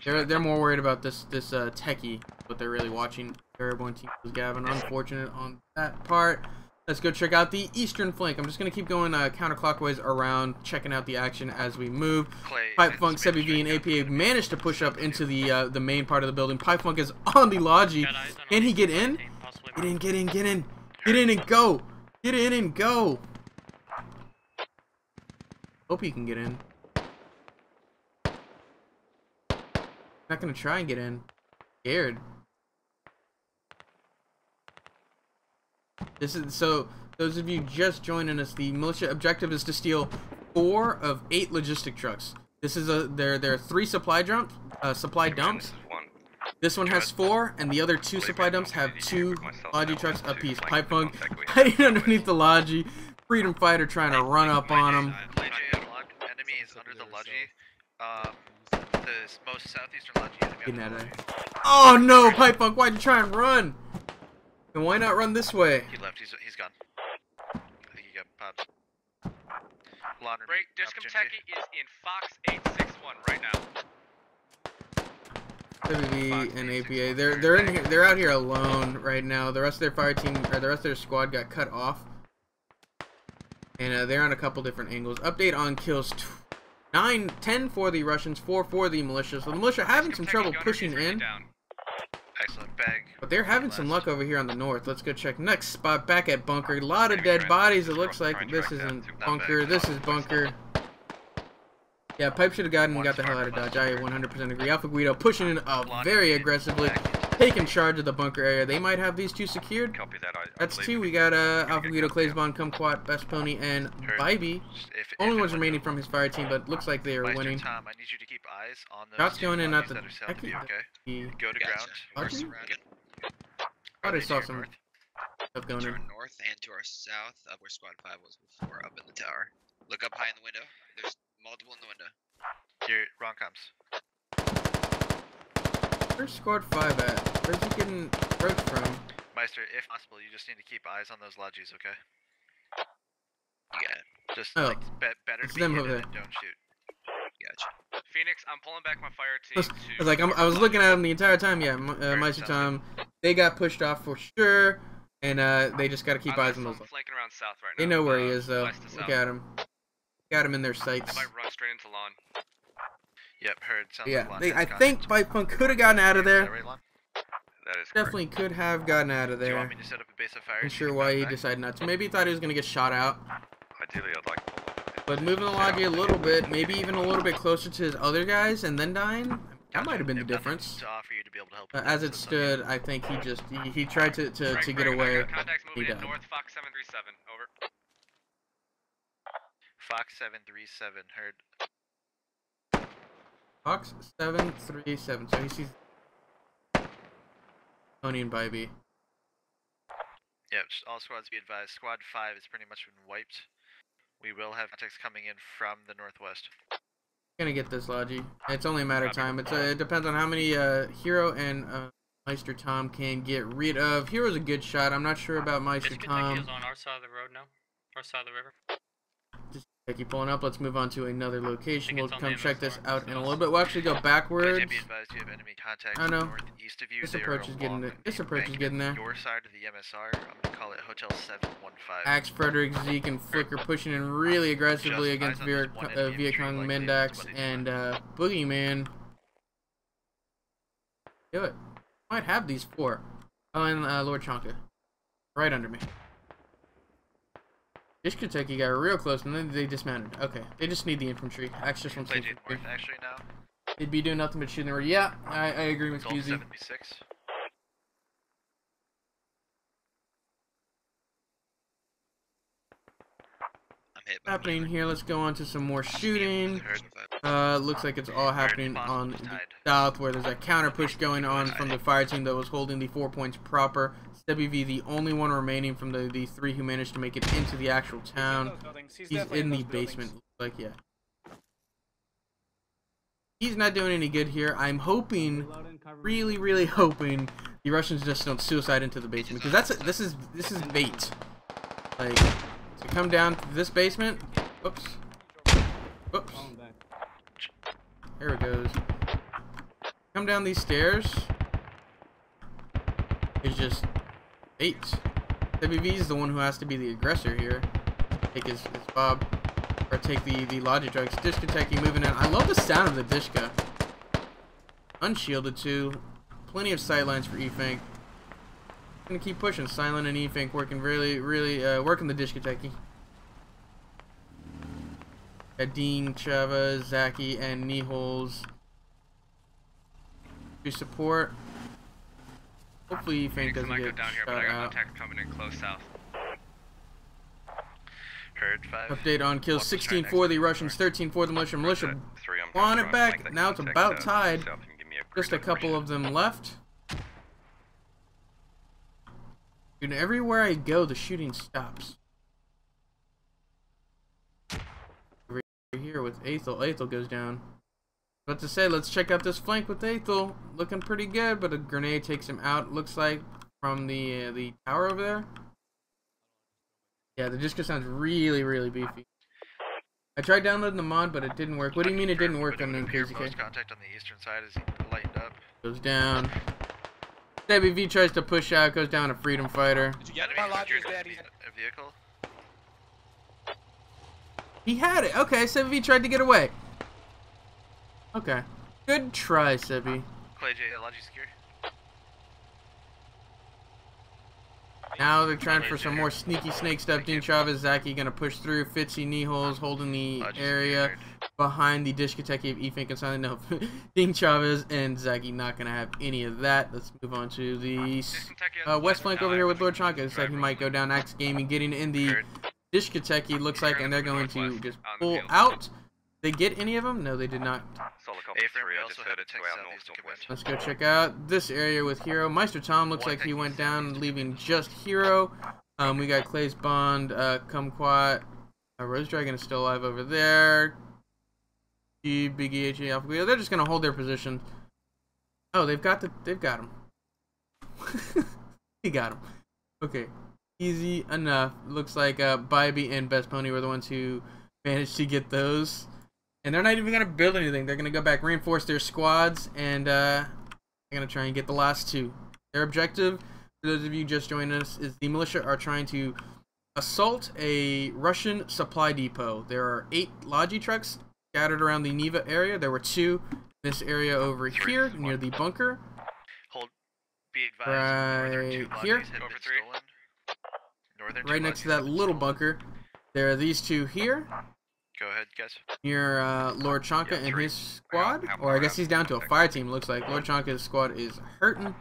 hill. They're more worried about this techie, but they're really watching. Their airborne team was Gavin. Unfortunate on that part. Let's go check out the eastern flank. I'm just going to keep going counterclockwise around, checking out the action as we move. Pipe Funk, Sebi V, and APA managed to push up into the main part of the building. Pipe Funk is on the Logi. Can he get in? Get in, get in, get in. Get in and go. Get in and go. Hope he can get in. Not going to try and get in. Scared. This is so. Those of you just joining us, the militia objective is to steal 4 of 8 logistic trucks. This is there are 3 supply dumps. This one has 4, and the other 2 supply dumps have 2 Logi trucks apiece. Pipe Funk hiding underneath the Logi. Freedom Fighter trying to run up on him. Enemy is under the Logi. The most southeastern Logi. Oh no, Pipe Funk! Why'd you try and run? And why not run this way? He left. He's gone. I think he got popped. Break. Discom Techie is in Fox 861 right now. WV and APA. They're in here. They're out here alone right now. The rest of their fire team or the rest of their squad got cut off, and they're on a couple different angles. Update on kills: 9, 10 for the Russians, 4 for the militia. So the militia having some trouble pushing in. Excellent bag. But they're having some luck over here on the north. Let's go check next spot. Back at bunker. A lot of dead bodies. It looks like this isn't bunker. This is bunker. Yeah, Pipe should have gotten and got the hell out of Dodge. I 100% agree. Alpha Guido pushing in very aggressively, taking charge of the bunker area. They might have these 2 secured. That's 2. We got Alpha Guido, Claysbon, Kumquat, Best Pony, and Bybee. Only one's remaining from his fire team, but looks like they are winning. Tom, I need you to keep eyes on those Shots going in at the. Go to ground. I thought I saw some stuff going in. North and to our south of where Squad 5 was before, up in the tower. Look up high in the window. There's multiple in the window. You're wrong comms. Where's Squad 5 at? Where's he getting broke from? Meister, if possible, you just need to keep eyes on those Lodgies, okay? Yeah. Just like better to be them hidden over there. and don't shoot. Gotcha. Phoenix, I'm pulling back my fire team. I was like, I was looking at him the entire time. Yeah, Meister Tom. They got pushed off for sure, and they just got to keep eyes on those. Flanking around south right now. They know where he is, though. West to Look south. at him. Got him in their sights. They might run straight into lawn. Yep, heard. Sounds Yeah, like I think Bipunk could have gotten out of there. That is Definitely could have gotten out of Do you there. want me to set up a base of fire? I'm sure why he decided not to. Maybe he thought he was going to get shot out. Ideally, I'd like. But moving the Logi a little bit, maybe even a little bit closer to his other guys, and then dying, that might have been the difference. To offer you to be able to help As it stood, I think he just he tried to get away. Contacts He moving in died. north, Fox 737. Over. Fox 737, heard. Fox 737. So he sees Tony and Bybee. Yep, all squads be advised. Squad 5 has pretty much been wiped. We will have contacts coming in from the northwest. Gonna get this, Logi. It's only a matter of time. It depends on how many Hero and Meister Tom can get rid of. Hero's a good shot. I'm not sure about Meister Tom. Is on our side of the road now. Our side of the river. Just keep pulling up. Let's move on to another location. We'll it's on come the check this MSR, out in a little bit. We'll actually go backwards. Be advised you have enemy contacts I know. northeast of you. This They approach are is getting along there. This approach is embankment getting there. Your side of the MSR. I'm gonna call it Hotel 715. Axe, Frederick, Zeke, and Flicker pushing in really aggressively Just against eyes on this one enemy Viet Cong, infantry, likely Mendax, is what and Boogeyman. Do it. Might have these four. Oh, and Lord Chonka. Right under me. This Kentucky got real close, and then they dismounted. Okay, they just need the infantry. Axe just wants the Play J infantry. north actually now. They'd be doing nothing but shooting the road. Yeah, I agree with Gold Fusey. 76. Happening here. Let's go on to some more shooting. Looks like it's all happening on the south, where there's a counter push going on from the fire team that was holding the 4 points proper. WV, the only one remaining from the three who managed to make it into the actual town. He's in the basement. Like, yeah. He's not doing any good here. I'm hoping, really hoping, the Russians just don't suicide into the basement, because this is bait. Like, to come down to this basement. Whoops. Whoops. There it goes. Come down these stairs. It's just bait. WV is the one who has to be the aggressor here. Take his fob. Or take the logic drugs. Dishka moving in. I love the sound of the Dishka. Unshielded too. Plenty of sightlines for E-Fink. Gonna keep pushing. Silent and E-Fink working really working the Dishka. Dean, Chava, Zaki, and Nihols to support. Hopefully E-Fink doesn't get down here, but shot I got out. contact coming in close south. Heard 5. Update on kills: 16 for the Russians, 13 for the militia. Militia won it back. Now it's about tied. Just a couple of them left. Dude, everywhere I go, the shooting stops. Over here with Aethel. Aethel goes down. But to say, let's check out this flank with Aethel. Looking pretty good, but a grenade takes him out. Looks like from the tower over there. Yeah, the Disco sounds really beefy. I tried downloading the mod, but it didn't work. What do you mean it didn't work on Crazy K? Close contact on the eastern side as he lightened up. Goes down. WV tries to push out, goes down a Freedom Fighter. Did you get my logic a vehicle? He had it. Okay, Sebi tried to get away. Okay. Good try, Sebi. Clay J, logic secure. Now they're trying for some more sneaky snake stuff. Dean Chavez, Zaki gonna push through. Fitzy, Nihols holding the area behind the Dishkateki of E-Fink and Silent. No, Dean Chavez and Zaki not gonna have any of that. Let's move on to the west flank over here with Lord Chonka. Looks like he might go down Axe Gaming, getting in the Dishkateki. Looks like, and they're going to just pull out. They get any of them? No, they did not. Let's go check out this area with Hero. Meister Tom looks like he went down, leaving just Hero. We got Clay's Bond, Kumquat. Rose Dragon is still alive over there. Big EHE Alpha Guido. They're just gonna hold their position. Oh, they've got him. He got him. Okay, easy enough. Looks like Bybee and Best Pony were the ones who managed to get those. And they're not even going to build anything. They're going to go back, reinforce their squads, and they're going to try and get the last two. Their objective, for those of you just joining us, is the militia are trying to assault a Russian supply depot. There are 8 Logi trucks scattered around the Neva area. There were 2 in this area over here near the bunker. Hold. Be advised. Right here. Over 3. Northern Right next to that little bunker. There are these 2 here. Go ahead, guys. Near Lord Chanka and his squad. Or I guess he's down to a fire team, looks like. Lord Chanka's squad is hurting.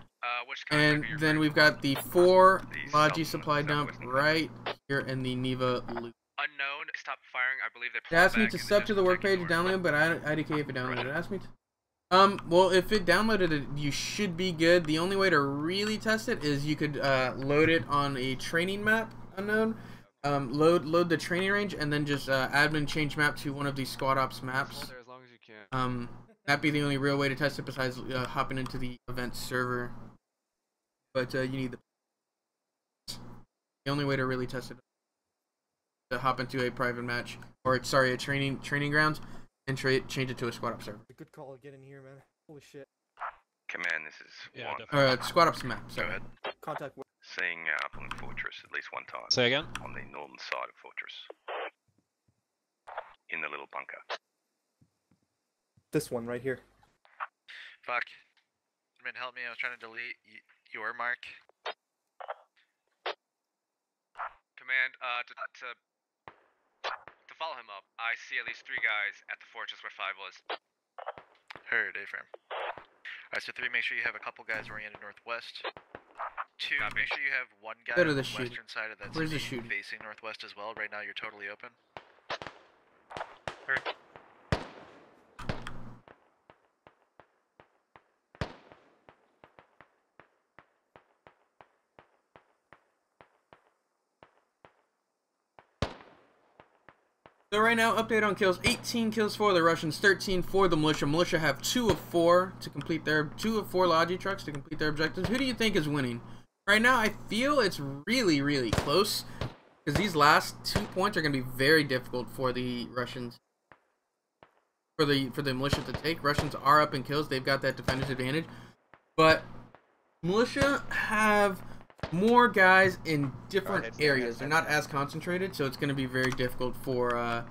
And then we've got the 4 Logi supply dump right here in the Neva loop. Unknown, stop firing. I believe they It asked me to sub to the work page and download, but IDK if it downloaded. It asked me to. Well, if it downloaded it, you should be good. The only way to really test it is you could load it on a training map, unknown. Load the training range and then just admin change map to one of these squad ops maps. That'd be the only real way to test it besides hopping into the event server. But you need the only way to really test it is to hop into a private match, or sorry, a training grounds, and change it to a squad ops server. A good call to get in here, man. Holy shit. Command, this is one. Squad ops map. Sorry. Go ahead. Contact. Seeing Upland Fortress at least one time. Say again? On the northern side of Fortress. In the little bunker. This one right here. Fuck. Man, help me. I was trying to delete your mark. Command, to follow him up, I see at least 3 guys at the fortress where 5 was. Heard, A-frame. Alright, so 3, make sure you have a couple guys oriented northwest. 2, make sure you have 1 guy on the western side of that city facing northwest as well. Right now you're totally open. Heard. So right now, update on kills: 18 kills for the Russians, 13 for the militia. Militia have 2 of 4 to complete their 2 of 4 Logi trucks to complete their objectives. Who do you think is winning? Right now, I feel it's really, really close because these last 2 points are going to be very difficult for the Russians. For the militia to take. Russians are up in kills; they've got that defender's advantage, but militia have more guys in different areas. They're not as concentrated, so it's going to be very difficult for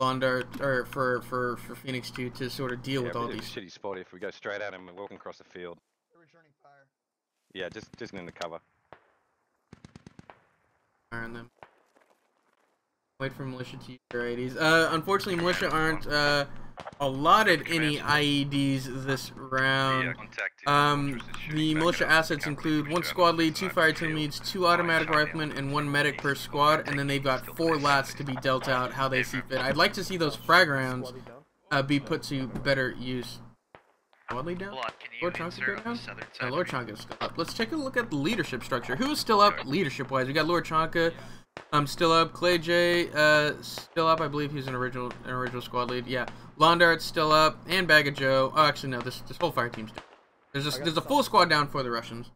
Londar or for Phoenix 2 to sort of deal with all these. Shitty spot if we go straight at him and walking across the field. Returning fire. Yeah, just in the cover. Firing them. Wait for militia to use their IEDs. Unfortunately, militia aren't allotted any IEDs this round. The militia assets include 1 squad lead, 2 fire team leads, 2 automatic riflemen, and 1 medic per squad, and then they've got 4 lats to be dealt out how they see fit. I'd like to see those frag rounds be put to better use. Squad lead down? Lord Chanka go down? No, Lord Chanka is still up. Let's take a look at the leadership structure. Who's still up leadership-wise? We got Lord Chanka. Still up. Clay J, still up. I believe he's an original squad lead. Yeah. Londart's still up, and Bag of Joe. Oh, actually no. This whole fire team's down. There's a full squad down for the Russians.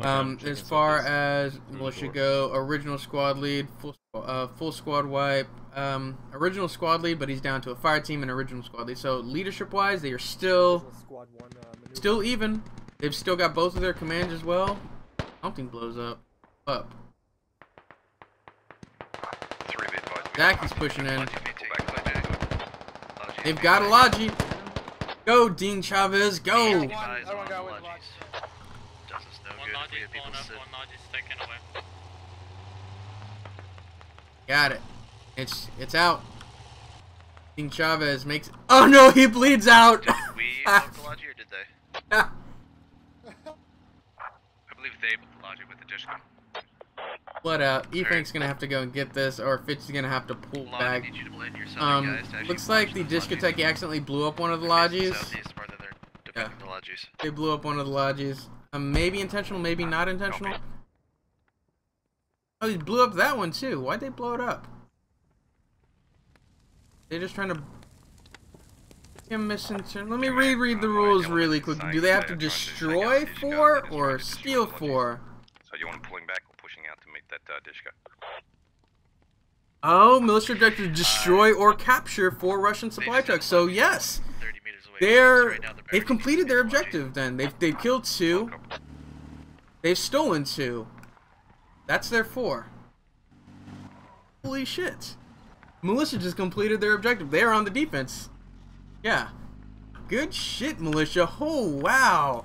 As far as militia go, original squad lead, full squad wipe. Original squad lead, but he's down to a fire team and original squad lead. So leadership wise, they are still even. They've still got both of their commands as well. Something blows up. Zach is pushing in. They've got a Logi. Go, Dean Chavez, go! Got it. It's out. Dean Chavez makes. Oh no, he bleeds out. Did we book the Logi or did they? I believe they booked the Logi with the Dishka. Blood out. E-Frank's gonna have to go and get this, or Fitch is gonna have to pull back. Looks like the Discotheque accidentally blew up one of the Logis. Yeah. They blew up one of the Logis. Maybe intentional, maybe not intentional. Oh, he blew up that one too. Why'd they blow it up? They're just trying to. Let me reread the rules really quick. Do they have to destroy 4 or steal 4? So you want them pulling back or pushing out to meet that Dishka? Oh, militia objective: destroy or capture 4 Russian supply trucks. So yes, they've completed their objective. Then they've killed 2. They've stolen 2. That's their 4. Holy shit. Militia just completed their objective. They are on the defense. Yeah. Good shit, Militia. Oh, wow.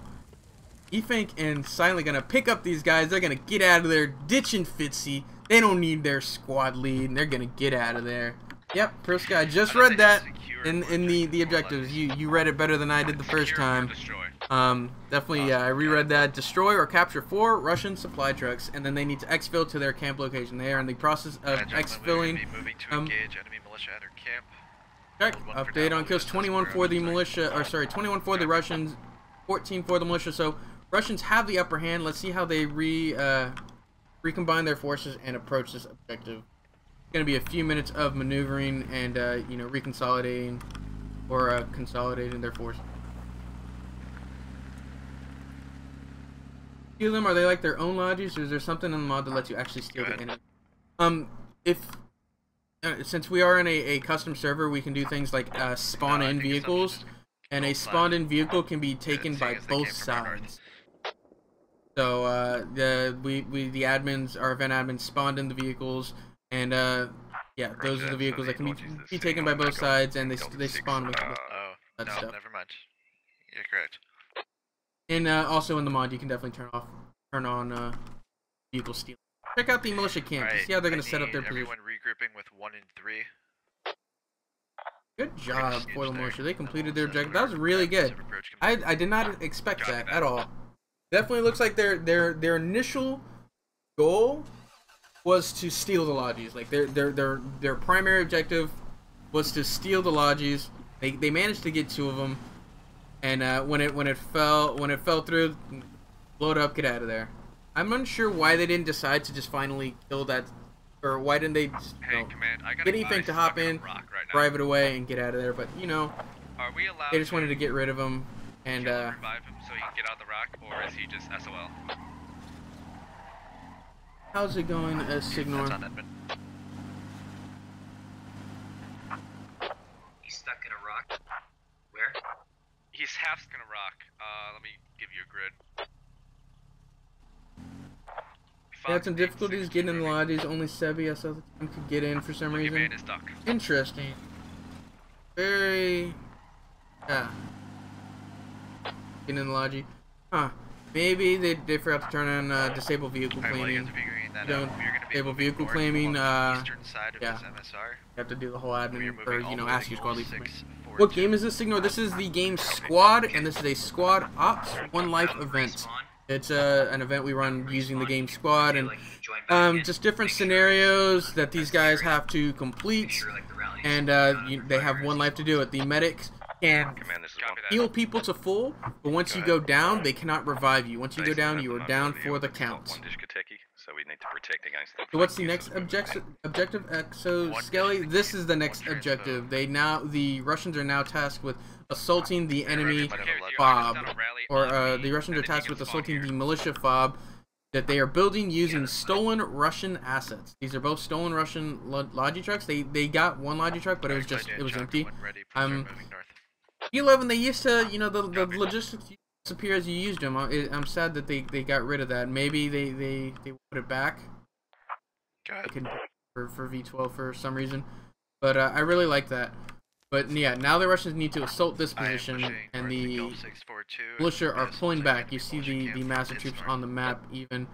E-Fank and Silent gonna pick up these guys. They're gonna get out of there, ditching Fitzy. They don't need their squad lead. They're gonna get out of there. Yep, Pro Sky just read that in the objectives. You read it better than I did the first time. Definitely, yeah, I reread that. Destroy or capture 4 Russian supply trucks, and then they need to exfil to their camp location. They are in the process of exfilling. Check. Update on kills. 21 for the militia, or sorry, 21 for the Russians, 14 for the militia. So Russians have the upper hand. Let's see how they recombine their forces and approach this objective. It's gonna be a few minutes of maneuvering and you know, reconsolidating or consolidating their forces. Steal them? Are they like their own lodges, or is there something in the mod that lets you actually steal the enemy? Since we are in a custom server, we can do things like spawn in vehicles, and a spawned in vehicle can be taken by both sides. So the admins, our event admins, spawned in the vehicles, and yeah, those are the vehicles that can be taken by both sides, and they spawn with that stuff. Never mind. You're correct. And also in the mod, you can definitely turn on vehicle stealing. Check out the militia camp. See how they're gonna set up their position. Everyone regrouping with 1 and 3. Good job, Foil Militia. They completed their objective. That was really good. I did not expect that at all. Definitely looks like their initial goal was to steal the lodges. Like their primary objective was to steal the lodges. They managed to get 2 of them, and when it fell through, blow it up, get out of there. I'm unsure why they didn't decide to just finally kill that, or why didn't they just, get E-Fank to hop in, drive it away, and get out of there. But you know, they just wanted to get rid of him and revive him so he can get out of the rock, or is he just SOL? How's it going, Signor? He's stuck in a rock. Where? He's half stuck in a rock. Let me give you a grid. They had some difficulties getting in the lodges. Only Sebi, I saw the team could get in for some reason. Interesting. Very... yeah. Getting in the lodge. Huh. Maybe they forgot to turn on disable vehicle claiming. Don't disable vehicle claiming. Yeah. You have to do the whole admin, or you know, ask your squad lead. What game is this, Signor? This is the game Squad, and this is a Squad Ops 1 Life event. It's an event we run using the game Squad, and just different scenarios that these guys have to complete, and they have 1 life to do it. The medics can heal people to full, but once you go down, they cannot revive you. Once you go down, you are down for the count. So we need to protect against them. So what's the next objective? Exo Skelly. This is the next objective. The Russians are now tasked with assaulting the enemy fob, or the Russians are tasked with assaulting the militia fob that they are building using stolen Russian assets. These are both stolen Russian Logi trucks. They got 1 Logi truck, but it was empty. E11, they used to, you know, the logistics disappear as you used them. I'm sad that they got rid of that. Maybe they put it back. For V12 for some reason, but I really like that. But yeah, now the Russians need to assault this position, and the militia are pulling back. You see the massive troops on the map. Even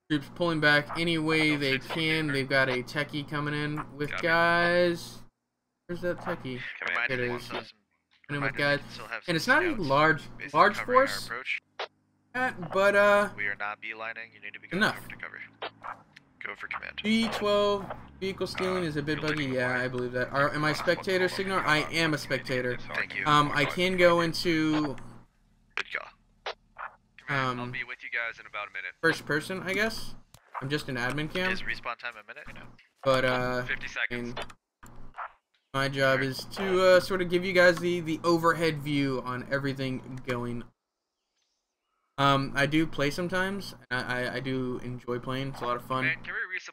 troops pulling back any way they can. They've got a techie coming in with guys. Where's that techie? It is. Coming in with guys, and it's not a large force. But we are not beelining. You need to be enough. To cover. Go for command. G12 vehicle stealing is a bit buggy. Yeah, I believe that. Am I a spectator, Signor? I am a spectator. Thank you. I can go into. I'll be with you guys in about a minute. First person, I guess. I'm just an admin cam. Is respawn time a minute? No. But 50 seconds. My job is to sort of give you guys the overhead view on everything going on. I do play sometimes. I do enjoy playing. It's a lot of fun.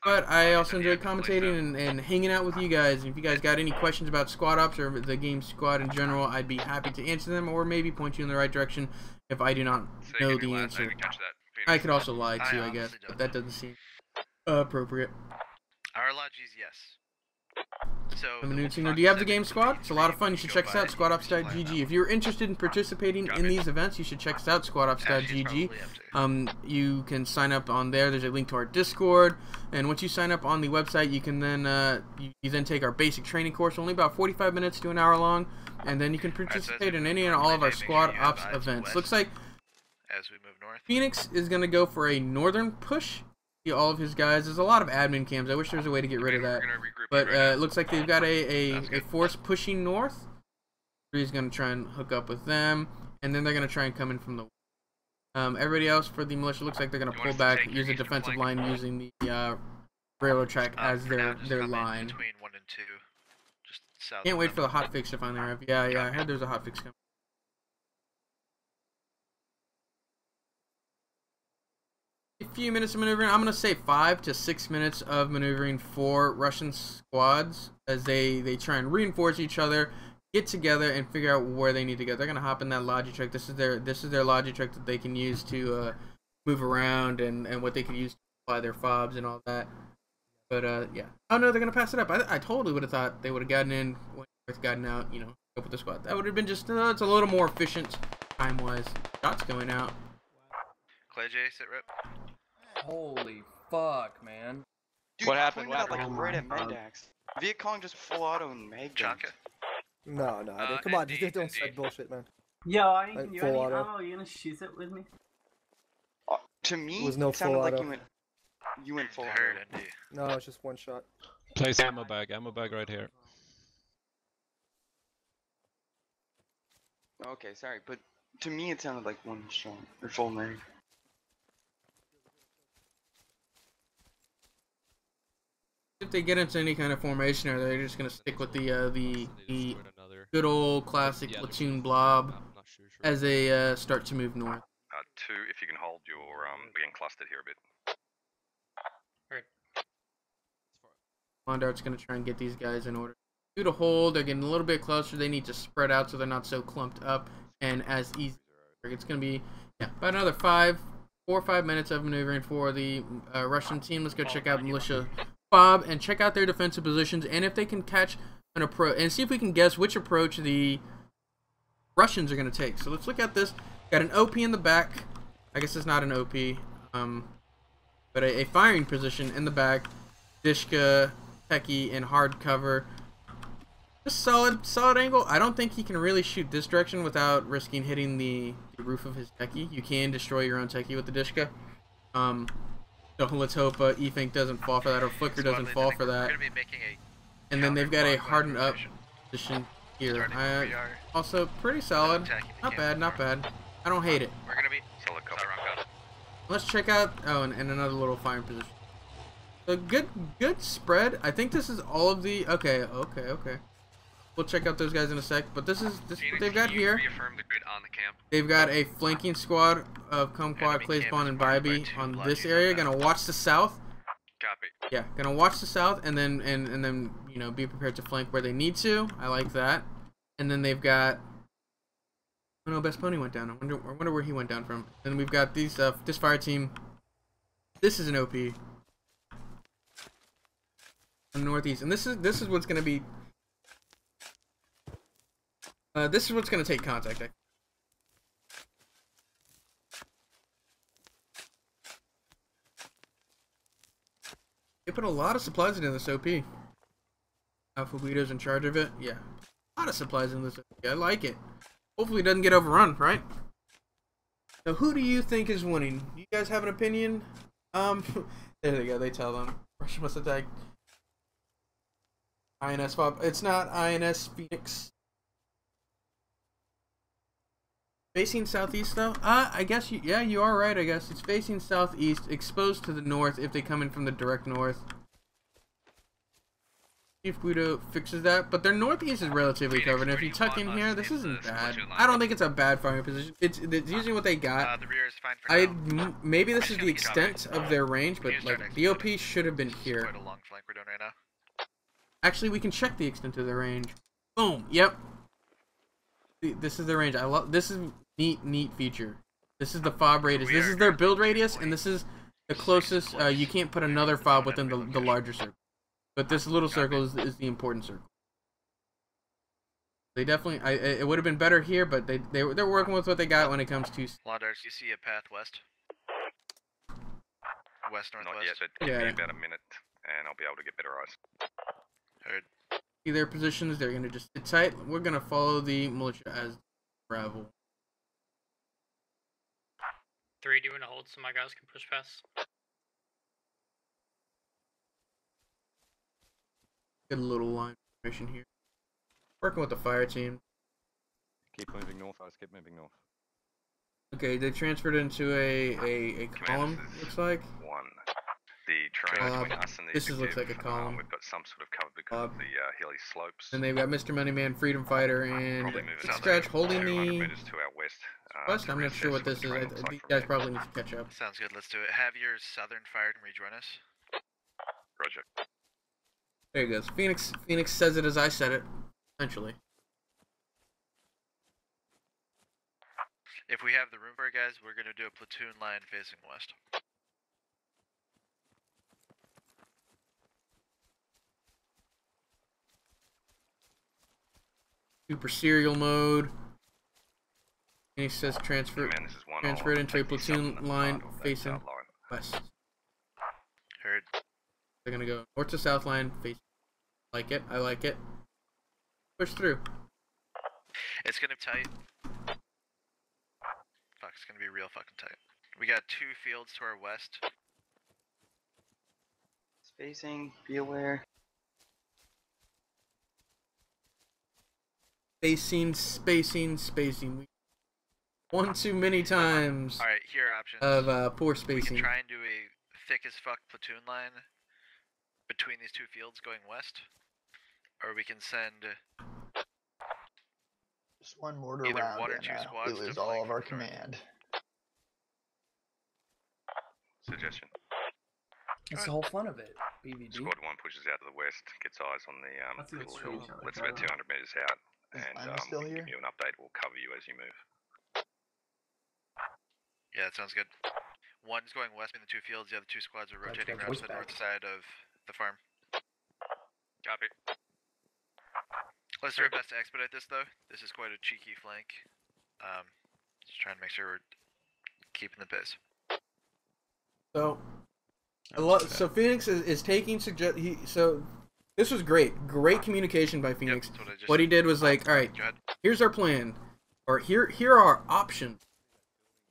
But I also enjoy commentating and hanging out with you guys. And if you guys got any questions about Squad Ops or the game Squad in general, I'd be happy to answer them, or maybe point you in the right direction if I do not know the answer. I could also lie too, I guess, but that doesn't seem appropriate. Our lodges, yes. So, do you have the game, Squad? It's a lot of fun. You should check us out, squadops.gg. If you're interested in participating in these events, you should check us out, squadops.gg. You can sign up on there. There's a link to our Discord, and once you sign up on the website, you can then you then take our basic training course, only about 45 minutes to an hour long, and then you can participate in any and all of our Squad Ops events. Looks like as we move north, Phoenix is going to go for a northern push. All of his guys. There's a lot of admin cams. I wish there was a way to get rid of that. But it looks like they've got a force pushing north. He's going to try and hook up with them, and then they're going to try and come in from the everybody else for the militia looks like they're going to pull back, use a defensive line using the railroad track as their line. Between 1 and 2. Just south. Can't wait for the hotfix to finally arrive. Yeah, I heard there's a hotfix coming. A few minutes of maneuvering. I'm going to say 5 to 6 minutes of maneuvering for Russian squads as they try and reinforce each other, get together, and figure out where they need to go. They're going to hop in that logi truck. This is their logi truck that they can use to move around and what they can use to apply their fobs and all that. But yeah. Oh no, they're going to pass it up. I totally would have thought they would have gotten in, gotten out, you know, go with the squad. That would have been just it's a little more efficient time-wise. Shots going out. Clay J, sit rip. Holy fuck, man. Dude, what happened? What happened? Like right at Magdax. Viet Cong just full auto and Mag. No, come on, just don't say bullshit, man. Yo, I ain't Like, you full any auto. ammo? You gonna shoot it with me? To me, Was no it sounded full like auto. you went full Heard, auto. Indy. No, it's just one shot. Place ammo bag right here. Okay, sorry, but to me it sounded like one shot or full mag. If they get into any kind of formation, or they're just gonna stick with the good old classic platoon blob as they start to move north. 2, if you can hold your, we're getting clustered here a bit. Mondart's gonna try and get these guys in order. 2 to hold. They're getting a little bit closer. They need to spread out so they're not so clumped up and as easy. It's gonna be about another 4 or 5 minutes of maneuvering for the Russian team. Let's go check out militia Bob and check out their defensive positions, and if they can catch an approach, and see if we can guess which approach the Russians are going to take. So let's look at this. Got an OP in the back. I guess it's not an OP, but a firing position in the back. Dishka, Techie, and hard cover. Just solid angle. I don't think he can really shoot this direction without risking hitting the roof of his Techie. You can destroy your own Techie with the Dishka. So let's hope E-Fink doesn't fall for that, or Flicker doesn't fall for that. And then they've got a hardened up position here. Also pretty solid. Not bad, not bad. I don't hate it. We're gonna be solid cover. Let's check out and another little firing position. So good spread. I think this is all of the okay. We'll check out those guys in a sec, but this is what they've got here. Reaffirm the grid on the camp. They've got a flanking squad of Kumquat, Clayspawn, and Bybee on this area. Gonna watch the south. Copy. Yeah, gonna watch the south, and then you know, be prepared to flank where they need to. I like that. And then they've got. Oh no, Best Pony went down. I wonder where he went down from. And we've got these this fire team. This is an OP. In the northeast, and this is what's gonna be. This is what's going to take contact. They put a lot of supplies into this OP. Alpha Guido's in charge of it. Yeah. A lot of supplies in this OP. I like it. Hopefully it doesn't get overrun, right? So who do you think is winning? Do you guys have an opinion? There they go. They tell them. Russia must attack INS FOB. It's not INS Phoenix. Facing southeast though? I guess you are right, I guess. It's facing southeast, exposed to the north if they come in from the direct north. See if Guido fixes that, but their northeast is relatively covered, and if you tuck in here, this isn't bad. I don't think it's a bad firing position. It's using what they got. The rear is fine for now. Maybe this is the extent of their range, but like the OP should have been here. Quite a long flank we're doing right now. Actually, we can check the extent of their range. Boom. Yep. This is their range. I love this. Is neat feature. This is the fob radius. This is their build radius, and this is the closest. You can't put another fob within the larger circle. But this little circle is the important circle. They definitely, it would have been better here, but they're working with what they got when it comes to. Launders, you see a path west? West, northwest? Not yet, but give me about a minute, and I'll be able to get better eyes. Heard. See their positions, they're going to just sit tight. We're going to follow the militia as they travel. 3, do you want to hold so my guys can push past? Get a little line formation here. Working with the fire team. Keep moving north, guys. Keep moving north. Okay, they transferred into a column, looks like. One. The terrain between us and the this looks like a column. We've got some sort of cover because of the hilly slopes. And they've got Mr. Moneyman, Freedom Fighter, and Scratch holding the meters to our west. I'm not sure what this is. These guys probably need to catch up. Sounds good. Let's do it. Have your southern fired and rejoin us. Roger. There he goes. Phoenix says it as I said it, essentially. If we have the room for it, guys, we're going to do a platoon line facing west. Super serial mode. And he says transfer it into a platoon line facing west. Heard. They're gonna go north to south line facing. Like it. I like it. Push through. It's gonna be tight. Fuck, it's gonna be real fucking tight. We got 2 fields to our west. Spacing, be aware. Spacing. One too many times. Alright, here are options. Of poor spacing. We can try and do a thick as fuck platoon line between these 2 fields going west. Or we can send just one mortar either round 1 or 2 squads. We lose all of our command. Suggestion. That's the whole fun of it. BVD. Squad 1 pushes out to the west, gets eyes on the little hill. It's about 200 meters out, and still we here? can give you an update. We'll cover you as you move. Yeah, that sounds good. 1's going west in the 2 fields, the other 2 squads are rotating around to the north side of the farm. Copy. Let's do our best to expedite this, though. This is quite a cheeky flank. Just trying to make sure we're keeping the pace. So, so Phoenix is taking so this was great communication by Phoenix. Yep, what he did was like, all right, here's our plan, or here are our options.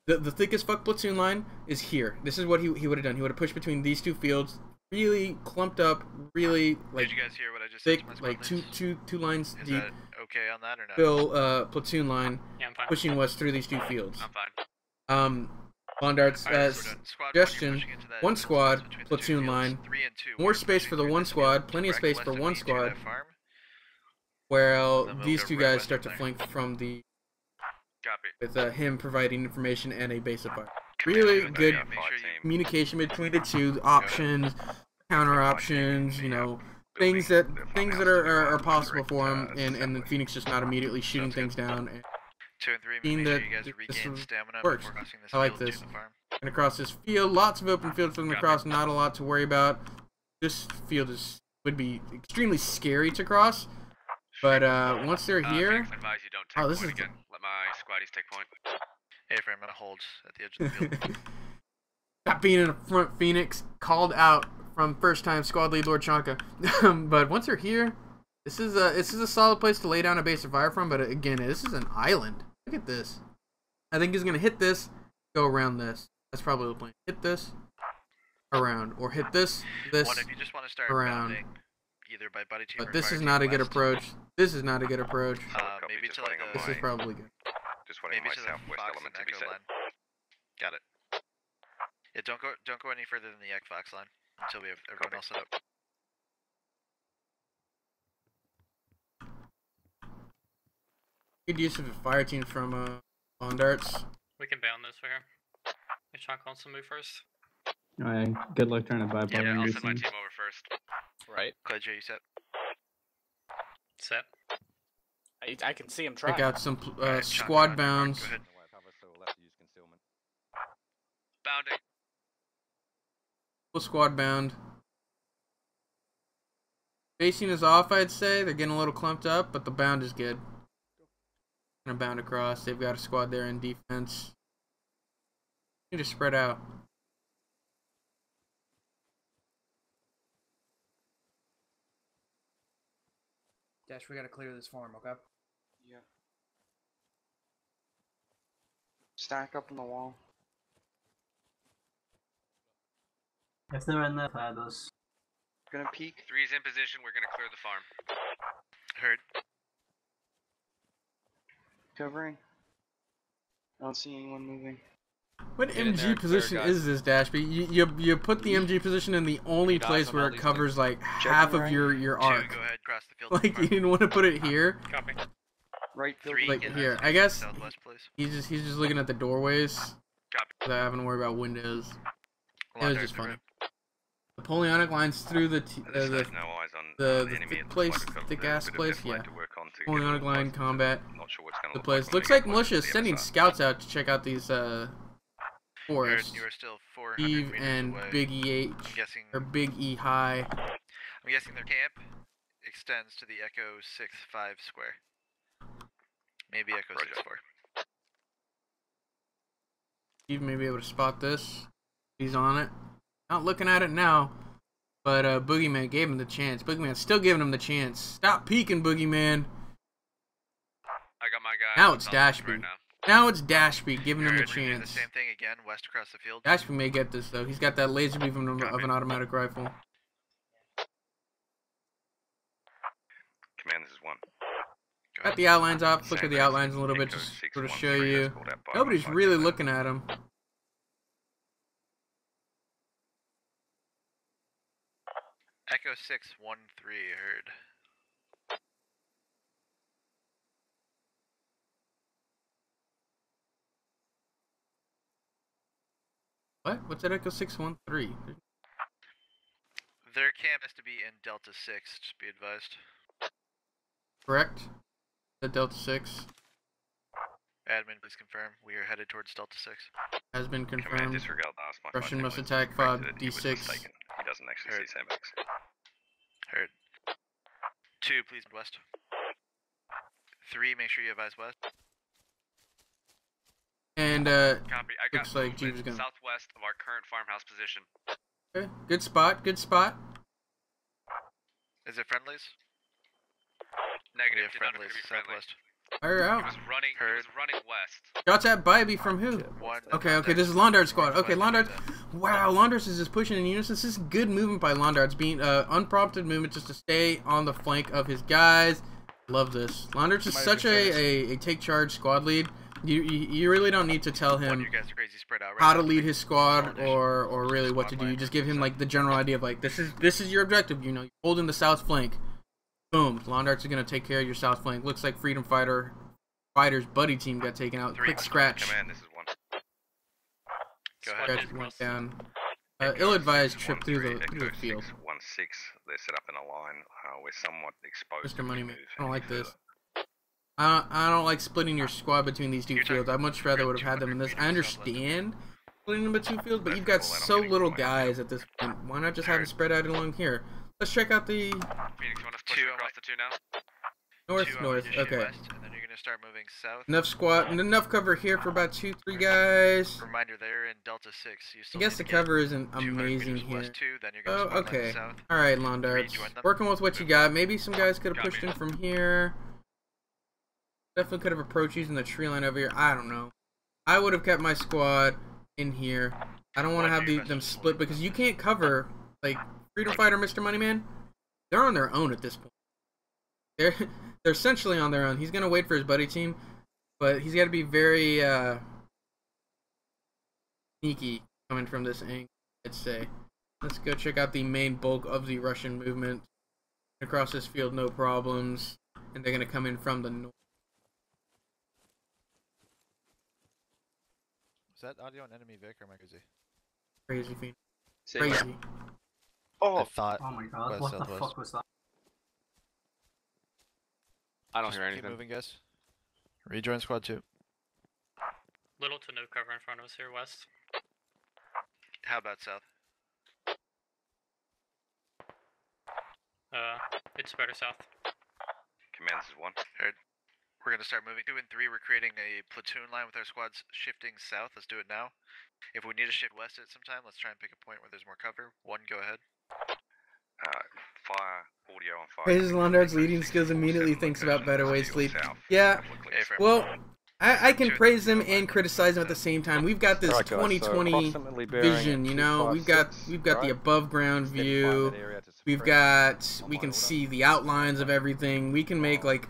The thickest fuck platoon line is here. This is what he would have done. He would have pushed between these 2 fields, really clumped up, really like did you guys hear what I just thick, said to my like two lines is deep. That okay on that or not? Fill platoon line, yeah, I'm fine. pushing west through these 2 fields. I'm fine. Bondart's suggestion: 1 squad, platoon line, more space for the 1 squad, plenty of space for 1 squad. Where these 2 guys start to flank from the. With him providing information and a base of fire. Really good communication between the 2 options, counter options, you know, things that are possible for him, and then Phoenix just not immediately shooting things down. And 2 and 3, seeing that this works. I like this. And across this field, lots of open field for them to cross, not a lot to worry about. This field would be extremely scary to cross, but once they're here, oh, this is. Let my squaddies take point. Hey, Frame, I'm gonna hold at the edge of the field. Stop being in the front, Phoenix. Called out from first time squad lead Lord Chanka. But once they're here, this is a solid place to lay down a base of fire from. But again, this is an island. Look at this. I think he's gonna hit this, go around this. That's probably the plan. Hit this, around, or hit this, One, if you just want to start around. Either by buddy team But or this fire is team not a good west. approach. This is not a good approach. Maybe to like This is probably good. Just waiting on maybe my to the southwest Fox element and to be Echo set. line. Got it. Yeah, don't go any further than the Egg Fox line until we have everyone else set up. Good use of the fire team from Bondarts. We can bound this right here. If Chunk wants to move first. Alright, good luck trying to buy Yeah, I'll these send my things. team over first. Right. Clay J, you set? Set. I can see him trying. Check out some squad bounds. Bounding. Full squad bound. Spacing is off, I'd say. They're getting a little clumped up, but the bound is good. Gonna bound across. They've got a squad there in defense. Need to spread out. Dash, we gotta clear this farm, okay? Yeah. Stack up on the wall. If they're in there, fire us. Gonna peek. 3's in position. We're gonna clear the farm. Heard. Covering. I don't see anyone moving. What MG position is this, Dashby? You put the MG position in the only place where it covers like half of your arc. Go ahead, cross the field. Like you didn't want to put it here. Copy. Right, like here. I guess Southwest, please. he's just looking at the doorways. Copy. Without having to worry about windows. It was just funny. Napoleonic lines through the place, the gas place, yeah. Napoleonic line combat. The place looks like militia is sending scouts out to check out these forests. You are still 400 Steve meters and away. Big EH or Big E High. I'm guessing their camp extends to the Echo 6-5 square. Maybe Echo 6-4. Steve may be able to spot this. He's on it. Not looking at it now, but Boogeyman gave him the chance. Boogeyman's still giving him the chance. Stop peeking, Boogeyman. I got my guy. Now it's Dashby. Now it's Dashby giving him the chance. The same thing again, west across the field. Dashby may get this though. He's got that laser beam of an automatic rifle. Command, this is 1. Got the outlines up. Look at the outlines a little bit, just sort of show you. Nobody's really looking at him. Echo 6-1-3 heard. What? What's that Echo 613? Their camp has to be in Delta 6, just be advised. Correct. The Delta 6. Admin, please confirm. We are headed towards Delta 6. Has been confirmed. Command, disregard last. Russian must attack 5 D6. He doesn't actually see sandbags. Heard. 2, please, west. 3, make sure you advise west. And, Copy. I got looks like Jeeves is gonna... southwest of our current farmhouse position. Okay, good spot, good spot. Is it friendlies? Negative, did not appear to be southwest. Fire out. He was running west. Shots at Bybee from who? Okay, this is Londard squad. Okay, Londard. Wow, Londard is just pushing in unison. This is good movement by Londard. It's being unprompted movement just to stay on the flank of his guys. Love this. Londard is such a take charge squad lead. You really don't need to tell him how to lead his squad or really what to do. You just give him like the general idea of like this is your objective. You know, you're holding the south flank. Boom. Londarts is gonna take care of your south flank. Looks like Freedom Fighter's buddy team got taken out. Quick scratch. Command, this is 1. Go ahead. Scratch went down. Ill-advised trip through the field. 1-6. They're set up in a line. We're somewhat exposed. Mr. Moneyman, I don't like this. I don't like splitting your squad between these two fields. I much rather would have had them in this. I understand splitting them between two fields, but you've got so little guys at this point. Why not just have them spread out along here? Let's check out the Phoenix, you want to push across the 2 now? north. Okay. West, and then you're gonna start moving south. Enough squad, enough cover here for about 2-3 guys. Reminder, they're in Delta 6. You still I guess the cover isn't amazing here. West 2, then you're gonna okay. All right, Londarts. Working with what you got. Maybe some guys could have pushed in from here. Definitely could have approached using the tree line over here. I don't know. I would have kept my squad in here. I don't want to have them split because you can't cover like Freedom Fighter, Mr. Moneyman. They're on their own at this point. They're essentially on their own. He's gonna wait for his buddy team, but he's got to be very sneaky coming from this angle, I'd say. Let's go check out the main bulk of the Russian movement across this field. No problems, and they're gonna come in from the north. Is that audio on enemy Vic or am I crazy? Crazy fiend. Crazy. Oh, oh my god, what the fuck was that? I don't Just hear keep anything. moving, guys. Rejoin squad 2. Little to no cover in front of us here, west. How about south? It's better south. Command, this is 1. Heard. We're gonna start moving. 2 and 3, we're creating a platoon line with our squads shifting south. Let's do it now. If we need to shift west at some time, let's try and pick a point where there's more cover. 1, go ahead. Fire, audio on fire. Praises Londart's leading skills, immediately thinks about better ways to lead. Yeah, well, I can praise him and criticize him at the same time. We've got this 2020 vision, you know. We've got the above ground view. We can see the outlines of everything. We can make like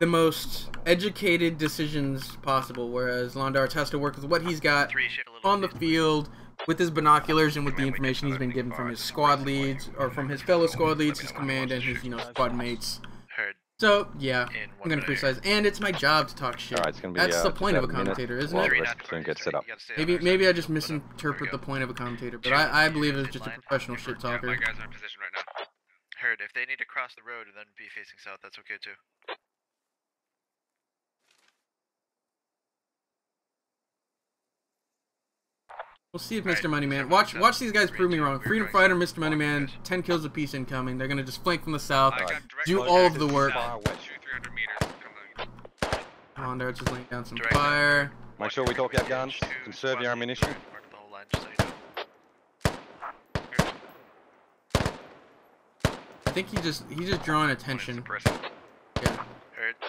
the most educated decisions possible, whereas Londarts has to work with what he's got on the field, with his binoculars and with the information he's been given from his squad leads, or from his fellow squad leads, his command, and his, squad mates. So, yeah, I'm gonna criticize, and it's my job to talk shit. It's gonna be, that's the point of a commentator, isn't it? Gets set up. Maybe I just misinterpret the point of a commentator, but I believe it's just a professional shit talker. My guys are in position right now. Heard. If they need to cross the road and then be facing south, that's okay too. We'll see if Mr. Moneyman. Watch these guys prove me wrong. Freedom Fighter, Mr. Moneyman, 10 kills apiece incoming. They're gonna just flank from the south, do all of the work. Londarts is laying down some fire. Make sure we talk our guns. Conserve your ammunition. I think he's just drawing attention. Yeah.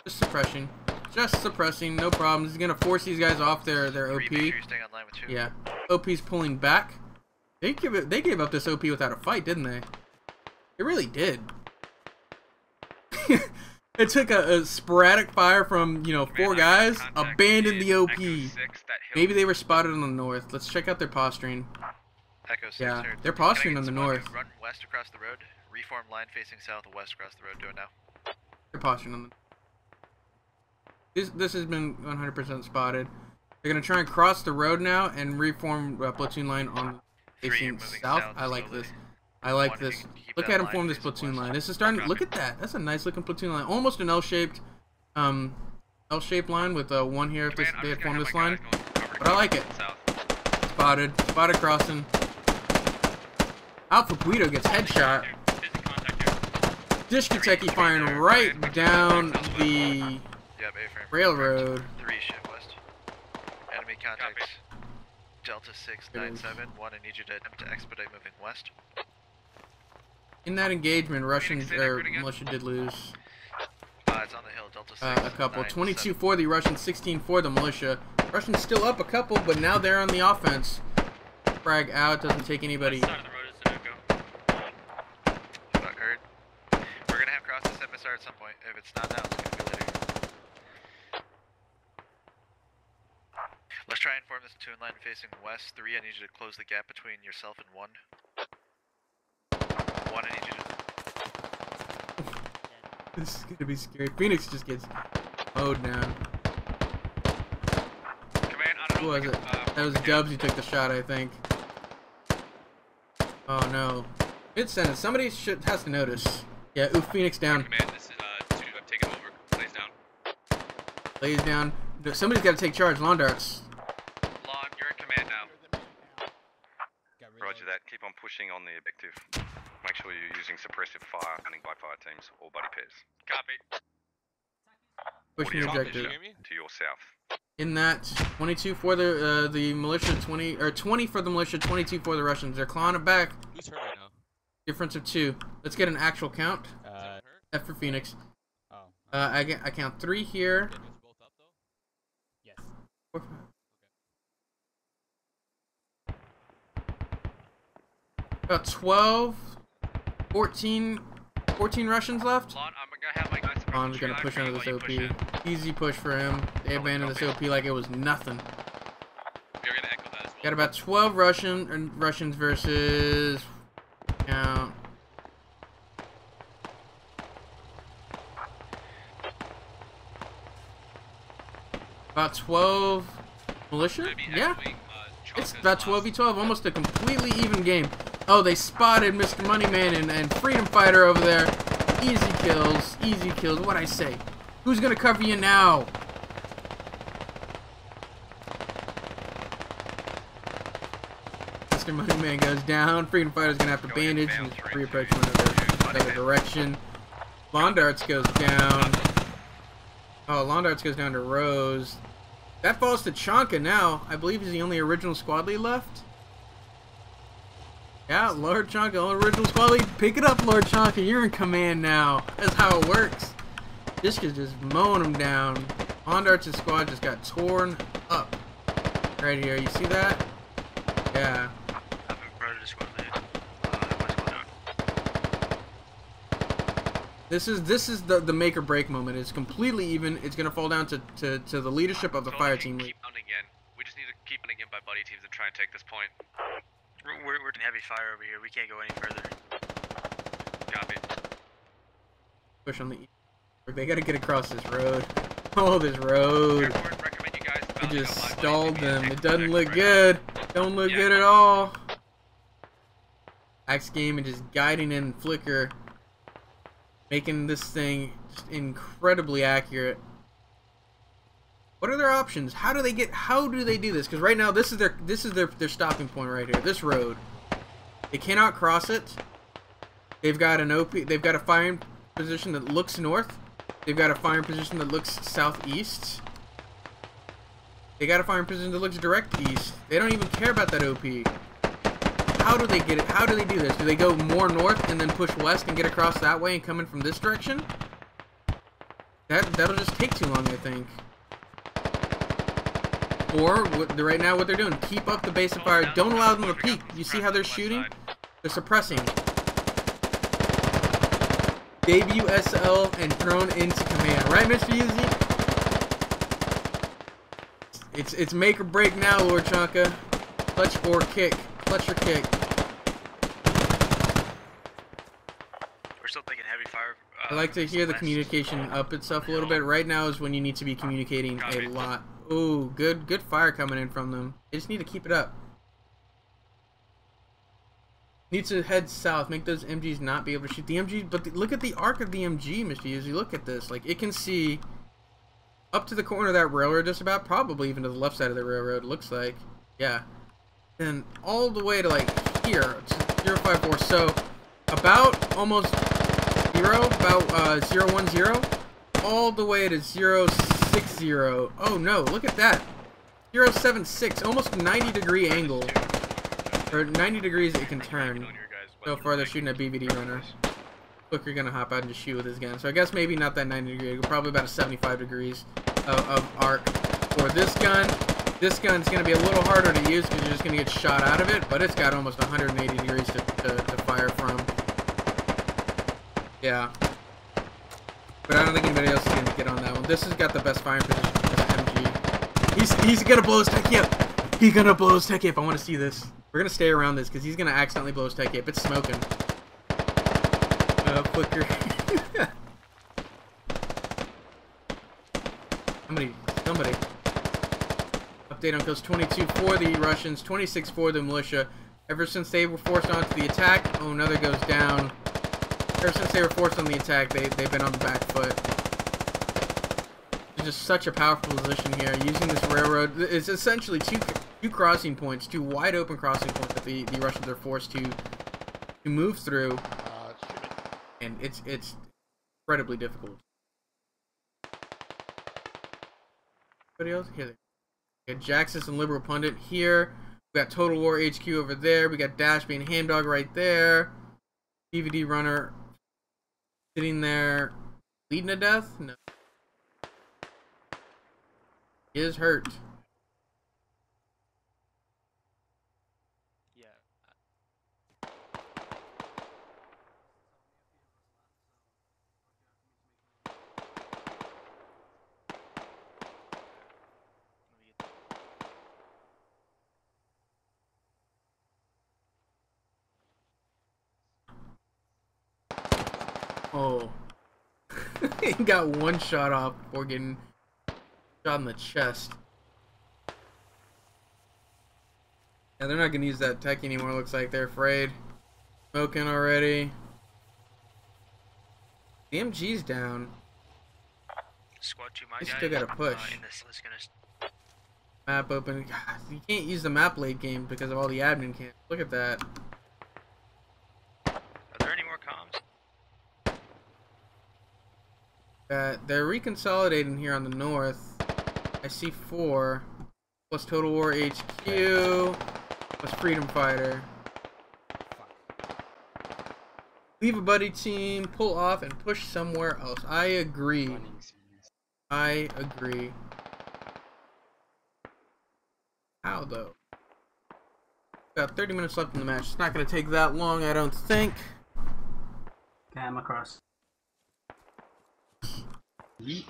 Just suppression. Just suppressing, no problems. He's gonna force these guys off their OP. Yeah. OP's pulling back. They gave up this OP without a fight, didn't they? They really did. It took a sporadic fire from 4 guys, abandoned the OP. Maybe they were spotted on the north. Let's check out their posturing. Yeah, they're posturing on the north. Run west across the road. Reform line facing south, west across the road. Do it now. They're posturing on the. This has been 100% spotted. They're gonna try and cross the road now and reform platoon line on facing south. I like this. I like this. Look at him form this platoon line. This is starting. Look at that. That's a nice looking platoon line. Almost an L-shaped line with 1 here if they had formed this line. But I like it. Spotted crossing. Alpha Guido gets headshot. Discoteki firing right down the railroad. 3 shift west. Enemy contacts. Delta 697. 1, I need you to attempt to expedite moving west. In that engagement, Russians or militia did lose it's on the hill. Delta 6, a couple. 22 for the Russians, 16 for the militia. Russians still up a couple, but now they're on the offense. Frag out, doesn't take anybody. Not heard. We're gonna have cross this MSR at some point. If it's not now, it's gonna be later. Let's try and form this platoon line facing west. 3, I need you to close the gap between yourself and 1. 1, I need you to... This is gonna be scary. Phoenix just gets mowed down. Who was it? That was Dubs who took the shot, I think. Oh no. It's sentence. Somebody has to notice. Yeah, ooh, Phoenix down. Command, this is 2, I've taken over. Lays down. Lays down. Somebody's gotta take charge. Londarts. Lon, you're in command now. Roger that. Keep on pushing on the objective. Make sure you're using suppressive fire, hunting by fire teams, or buddy pairs. Copy. Pushing the objective. To your south. In that, 22 for the militia, 20 for the militia, 22 for the Russians. They're clawing it back. Who's hurt right now? Difference of 2. Let's get an actual count. F for Phoenix. I count 3 here. Yes. 4, 5. About 12, 14 Russians left. Lon, I'm gonna have my guys. Lon's gonna push under this OP. Easy push for him. They abandoned this OP like it was nothing. You're gonna echo that as well. Got about 12 Russians versus count. About 12 militia? Yeah. It's about 12v12, almost a completely even game. Oh, they spotted Mr. Moneyman and Freedom Fighter over there. Easy kills, easy kills. What'd I say? Who's gonna cover you now? Mr. Moneyman goes down. Freedom Fighter's gonna have to bandage and reapproach him in another direction. Lawn Darts goes down. Oh, Lawn Darts goes down to Rose. That falls to Chonka now. I believe he's the only original squad lead left. Yeah, Lord Chonka, only original squad lead. Pick it up, Lord Chonka. You're in command now. That's how it works. Dishka's just mowing him down. Lawn Darts' squad just got torn up. Right here. You see that? Yeah. This is the make or break moment. It's completely even. It's gonna fall down to the leadership of the fire team. Keep hunting in. We just need to keep hunting in by buddy teams and try and take this point. We're in heavy fire over here. We can't go any further. Copy. Push on the east. They gotta get across this road. Oh, this road. It just stalled them. It doesn't look good. Don't look good at all. Axe game and just guiding in Flicker. Making this thing just incredibly accurate. What are their options? How do they do this? Because right now this is their stopping point right here. This road. They cannot cross it. They've got an OP. They've got a firing position that looks north. They've got a firing position that looks southeast. They got a firing position that looks direct east. They don't even care about that OP. How do they get it? How do they do this? Do they go more north and then push west and get across that way and come in from this direction? That'll just take too long, I think. Or right now what they're doing, keep up the base of fire. Don't allow them to peek. You see how they're shooting? They're suppressing. Debut SL and thrown into command. Right, Mr. Yuzi? It's make or break now, Lord Chonka. Clutch or kick. Clutch or kick. We're still thinking heavy fire. I like to hear the communication up itself a little bit. Right now is when you need to be communicating a lot. Ooh, good fire coming in from them. They just need to keep it up. Need to head south. Make those MGs not be able to shoot the MGs. But look at the arc of the MG, Mr. Yuzi. Look at this. Like, it can see up to the corner of that railroad just about. Probably even to the left side of the railroad, looks like. Yeah. And all the way to, like, here. It's 054. So, about almost 0. About 010. All the way to 060. Oh, no. Look at that. 076. Almost 90-degree angle. Or 90 degrees it can turn. So far they're shooting a BVD runner. Flicker gonna hop out and just shoot with his gun. So I guess maybe not that 90 degree, probably about a 75 degrees of arc for this gun. This gun's gonna be a little harder to use because you're just gonna get shot out of it, but it's got almost 180 degrees to fire from. Yeah. But I don't think anybody else is gonna get on that one. This has got the best firing position for this MG. He's gonna blow his techie up. He's gonna blow his techie up. I wanna see this. We're gonna stay around this because he's gonna accidentally blow his techie up. It's smoking. Flicker. Somebody. Update on kills 22 for the Russians, 26 for the militia. Ever since they were forced onto the attack, oh, another goes down. Ever since they were forced on the attack, they've been on the back foot. It's just such a powerful position here. Using this railroad, it's essentially two crossing points, two wide open crossing points that the Russians are forced to move through, and it's incredibly difficult. Anybody else? Here, we got Jaxus and Liberal Pundit here. We got Total War HQ over there. We got Dash being Hamdog right there. DVD Runner sitting there, bleeding to death. No, he is hurt. Oh. He got one shot off before getting shot in the chest. Yeah, they're not gonna use that tech anymore, looks like they're afraid. Smoking already. The MG's down. Squad 2, my They guy. still gotta push. Map open. God, you can't use the map late game because of all the admin camps. Look at that. Are there any more comms? They're reconsolidating here on the north. I see 4 plus Total War HQ plus Freedom Fighter. Leave a buddy team, pull off, and push somewhere else. I agree. I agree. How though? Got 30 minutes left in the match. It's not going to take that long, I don't think. Okay, I'm across. They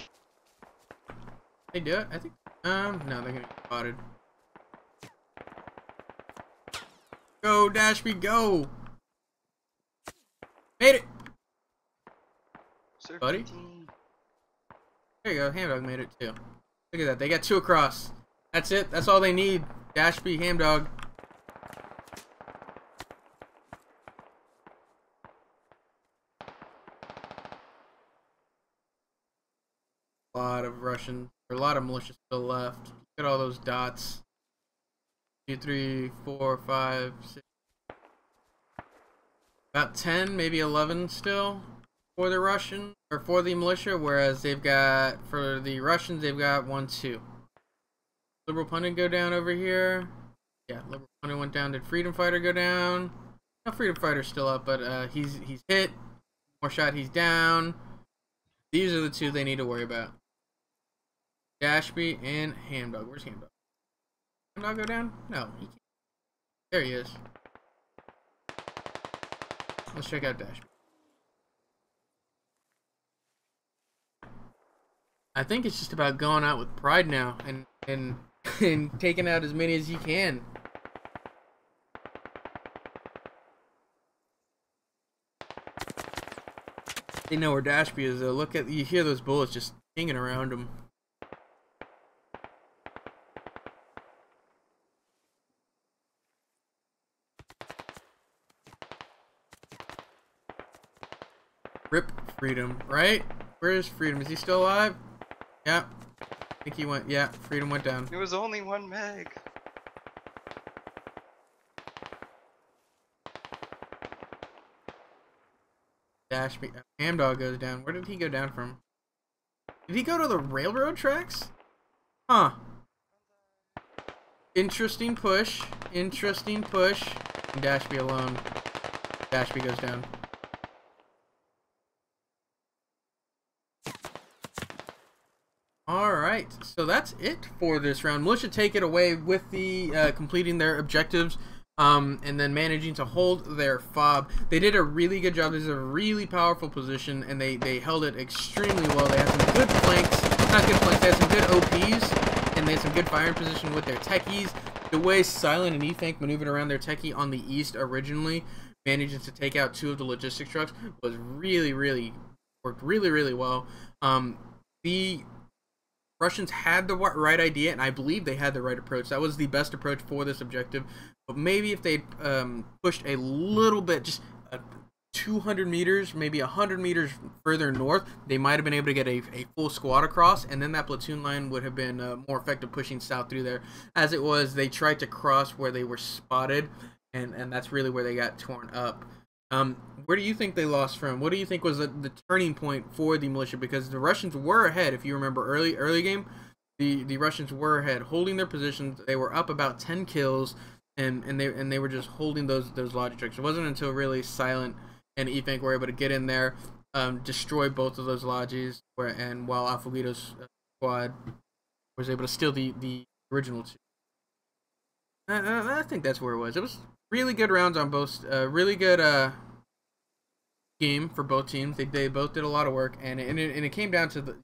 do it? I think. No, they're going to get spotted. Go, Dashby, go! Made it! Buddy? There you go, Hamdog made it too. Look at that, they got 2 across. That's it, that's all they need. Dashby, Hamdog. A lot of Russian, or a lot of militia still left. Look at all those dots. 2, 3, 4, 5, 6. About 10, maybe 11 still for the Russian, or for the militia, whereas they've got, for the Russians, they've got 1, 2. Liberal Pundit go down over here. Yeah, Liberal Pundit went down. Did Freedom Fighter go down? No, Freedom Fighter's still up, but he's hit. More shot, he's down. These are the 2 they need to worry about. Dashby and Hamdog. Where's Hamdog? Hamdog go down? No, he can't. There he is. Let's check out Dashby. I think it's just about going out with pride now and taking out as many as you can. They know where Dashby is though. Look at, you hear those bullets just hanging around him. Rip Freedom, right? Where is Freedom? Is he still alive? Yeah. I think he went, yeah, Freedom went down. It was only 1 meg. Dashby, Hamdog goes down. Where did he go down from? Did he go to the railroad tracks? Huh. Interesting push. Interesting push. And Dashby alone. Dashby goes down. Alright, so that's it for this round. Militia take it away with the completing their objectives and then managing to hold their fob. They did a really good job. This is a really powerful position and they held it extremely well. They had some good flanks, not good flanks, they had some good OPs and they had some good firing position with their techies. The way Silent and E-Tank maneuvered around their techie on the east originally, managing to take out 2 of the logistic trucks, was worked really well. The Russians had the right idea, and I believe they had the right approach. That was the best approach for this objective. But maybe if they pushed a little bit, just 200 meters, maybe 100 meters further north, they might have been able to get a full squad across, and then that platoon line would have been more effective pushing south through there. As it was, they tried to cross where they were spotted, and that's really where they got torn up. Where do you think they lost from? What do you think was the turning point for the militia? Because the Russians were ahead, if you remember early game, the Russians were ahead, holding their positions. They were up about 10 kills, and they were just holding those logic tricks. It wasn't until really Silent and E-Tank were able to get in there, destroy both of those lodges, and while Alphalito's squad was able to steal the original 2. I think that's where it was. It was really good rounds on both. Really good game for both teams. They both did a lot of work, and it came down to the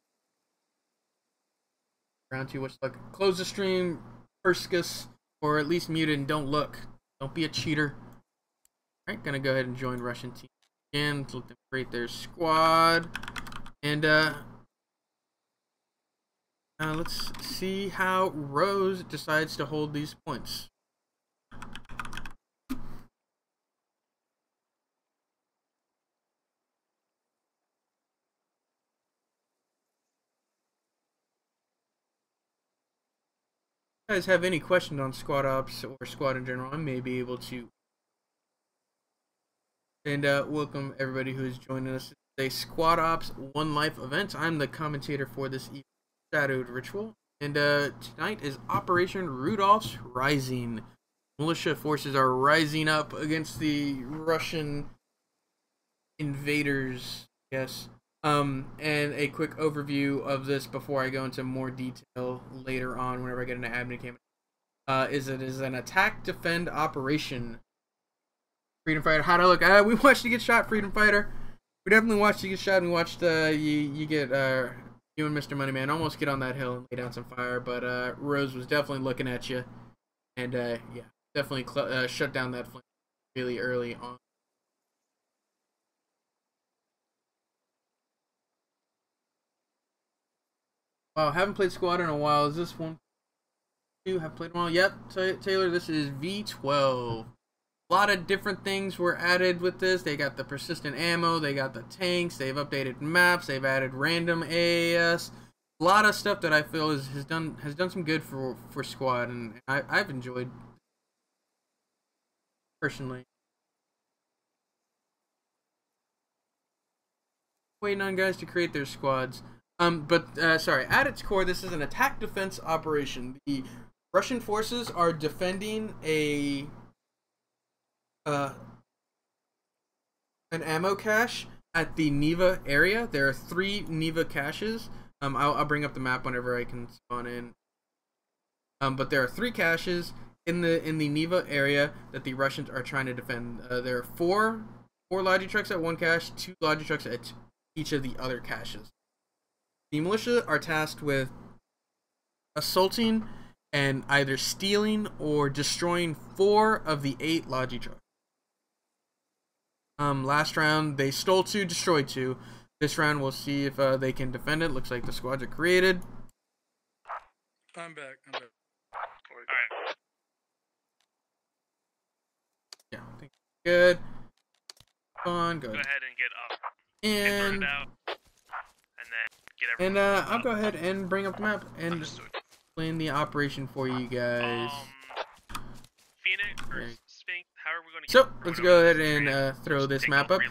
round 2, which like close the stream, Perscus, or at least mute it and don't look. Don't be a cheater. All right, gonna go ahead and join Russian team again to let them create their squad, and let's see how Rose decides to hold these points. If you guys have any questions on squad ops or squad in general, I may be able to. And welcome everybody who is joining us a Squad Ops 1 Life event. I'm the commentator for this Shadowed Ritual. And tonight is Operation Rudolph's Rising. Militia forces are rising up against the Russian invaders, yes. And a quick overview of this before I go into more detail later on whenever I get into admin camp. It is an attack defend operation. Freedom Fighter, how'd I look? We watched you get shot, Freedom Fighter. We definitely watched you get shot, and we watched you get you and Mr. Moneyman almost get on that hill and lay down some fire, but Rose was definitely looking at you, and yeah, definitely shut down that flame really early on. Wow, haven't played Squad in a while. Is this one? You have played one? Yep, Taylor. This is V12. A lot of different things were added with this. They got the persistent ammo. They got the tanks. They've updated maps. They've added random AAS. A lot of stuff that I feel has done some good for Squad, and I've enjoyed personally. Waiting on guys to create their squads. Sorry, at its core, this is an attack defense operation. The Russian forces are defending an ammo cache at the Neva area. There are 3 Neva caches. I'll bring up the map whenever I can spawn in. But there are 3 caches in the Neva area that the Russians are trying to defend. There are 4 Logi trucks at one cache, 2 Logi trucks at each of the other caches. The militia are tasked with assaulting and either stealing or destroying 4 of the 8 Logi trucks. Last round they stole 2, destroyed 2. This round we'll see if they can defend it. Looks like the squads are created. I'm back. Alright. Yeah, I think good. Fun, good. Go ahead and get up. And get out. And then get everyone. And I'll go ahead and bring up the map and explain the operation for you guys. Phoenix or Sphinx, how are we going to So let's go ahead and throw this map up.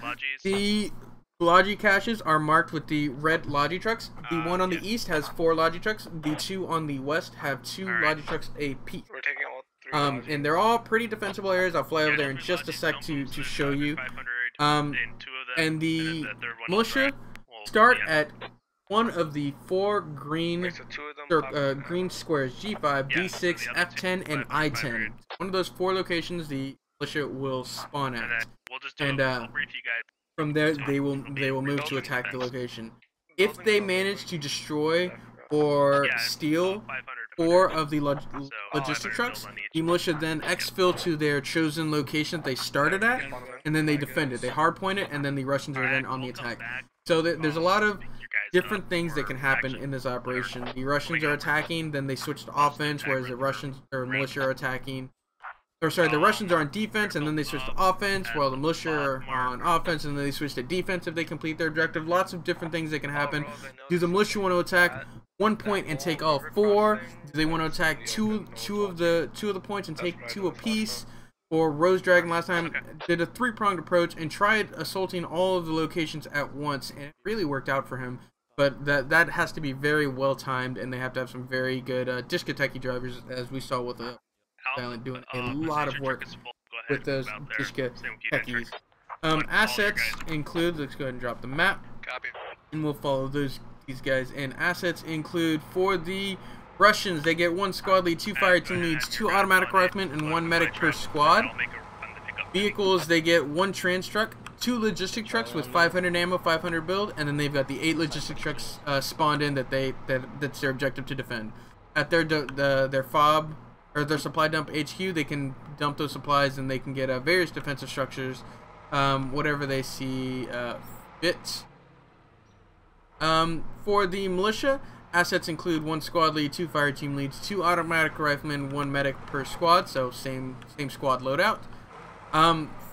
The Logi caches are marked with the red Logi trucks. The one on the east has 4 Logi trucks. The 2 on the west have 2 Logi trucks apiece. We're taking all 3 and they're all pretty defensible areas. I'll fly over there in just a sec to show you. And the militia start at one of the 4 green green squares: G5, D6, F10, and I10. One of those 4 locations the militia will spawn at. And from there they will move to attack the location. If they manage to destroy or steal 4 of the logistic trucks, the militia then exfil to their chosen location that they started at, and then they defend it. They hardpoint it, and then the Russians are then on the attack. So there's a lot of different things that can happen in this operation. The Russians are attacking, then they switch to offense, whereas the militia are attacking. Or sorry, the Russians are on defense, and then they switch to offense, while the militia are on offense, and then they switch to defense if they complete their objective. Lots of different things that can happen. Do the militia want to attack 1 point and take all 4? Do they want to attack two of the points and take 2 apiece? Or Rose Dragon last time did a 3-pronged approach and tried assaulting all of the locations at once, and it really worked out for him. But that has to be very well timed, and they have to have some very good discotechie drivers, as we saw with the Silent doing a lot of work with those discotechies. Assets include, let's go ahead and drop the map, and we'll follow these guys. And assets include, for the Russians, they get 1 squad lead, 2 fire team leads, 2 automatic riflemen, and 1 medic per squad. Vehicles, they get 1 trans truck, 2 logistic trucks with 500 ammo, 500 build, and then they've got the 8 logistic trucks spawned in that's their objective to defend. At their FOB, or their supply dump HQ, they can dump those supplies, and they can get various defensive structures, whatever they see fit. For the militia, assets include 1 squad lead, 2 fire team leads, 2 automatic riflemen, 1 medic per squad, so same squad loadout.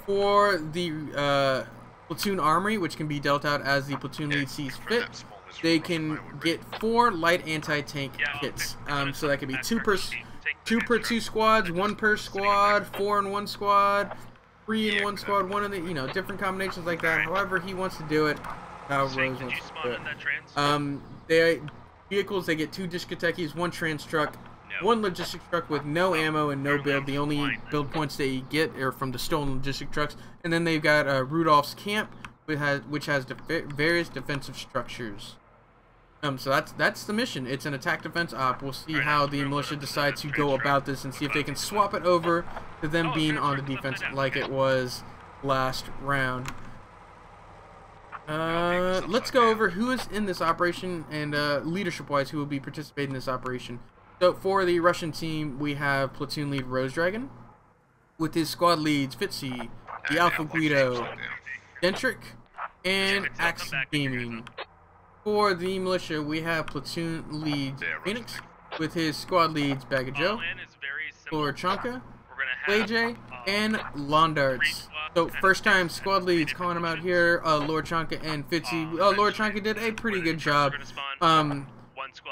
For the platoon armory, which can be dealt out as the platoon lead sees fit, they can get 4 light anti-tank kits. So that could be 2 per 2 squads, 1 per squad, 4 in 1 squad, 3 in 1 squad, 1 in the, different combinations like that. However he wants to do it. How Sink, Rose did you wants to spawn do in that trans? it. Vehicles, they get 2 Discotekis, 1 trans truck, 1 logistics truck with no ammo and no build. The only build points they get are from the stolen logistic trucks. And then they've got Rudolf's camp, which has various defensive structures. So that's the mission. It's an attack defense op. We'll see how the militia decide to go about this and see if they can swap it over to them being on the defense like it was last round. Let's go over who is in this operation and leadership-wise who will be participating in this operation. So for the Russian team, we have platoon lead Rose Dragon, with his squad leads Fitzy, the Alpha Guido, Dentrick, and Axe Gaming. For the militia, we have platoon leads Phoenix, with his squad leads Bag of Joe, Lorchanka, J, and Londarts. So first time squad leads calling them out here, Lorchanka and Fitzy. Lorchanka did a pretty good job.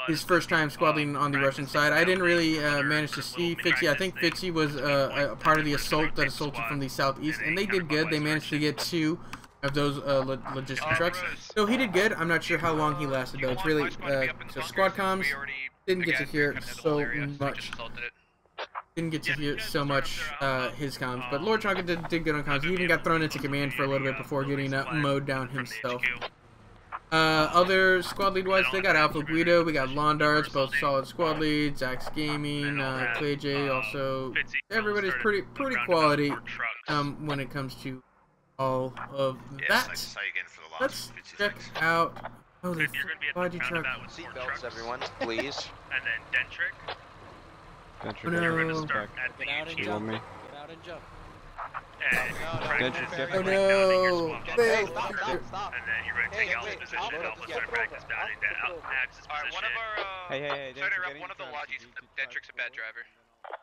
His first time squad leading on the Russian side. I didn't really manage to see Fitzy. I think Fitzy was a part of the assault that assaulted from the southeast, and they did good. They managed to get 2 of those logistic trucks. So he did good. I'm not sure how long he lasted though. It's really so squad comms didn't get to hear so much. Didn't get to hear so much his comms, but Lord Chonka did good on comms. He even got thrown into command for a little bit before getting mowed down himself. Other squad lead wise, they got Alpha Guido, we got Londarts, both solid squad leads, Axe Gaming, J also. Everybody's pretty quality when it comes to all of that. Let's check out. Oh, the Fudgy truck. Seatbelts, everyone, please. And then Dentrick. Oh, no. You're gonna start at the HQ. You want me? Get out and jump. Oh no! Stop. And then you're going to take Alpha's position and Alpha start practice down into Axe's position. One of our, Hey, one of the lodges, Dentrick's a bad driver.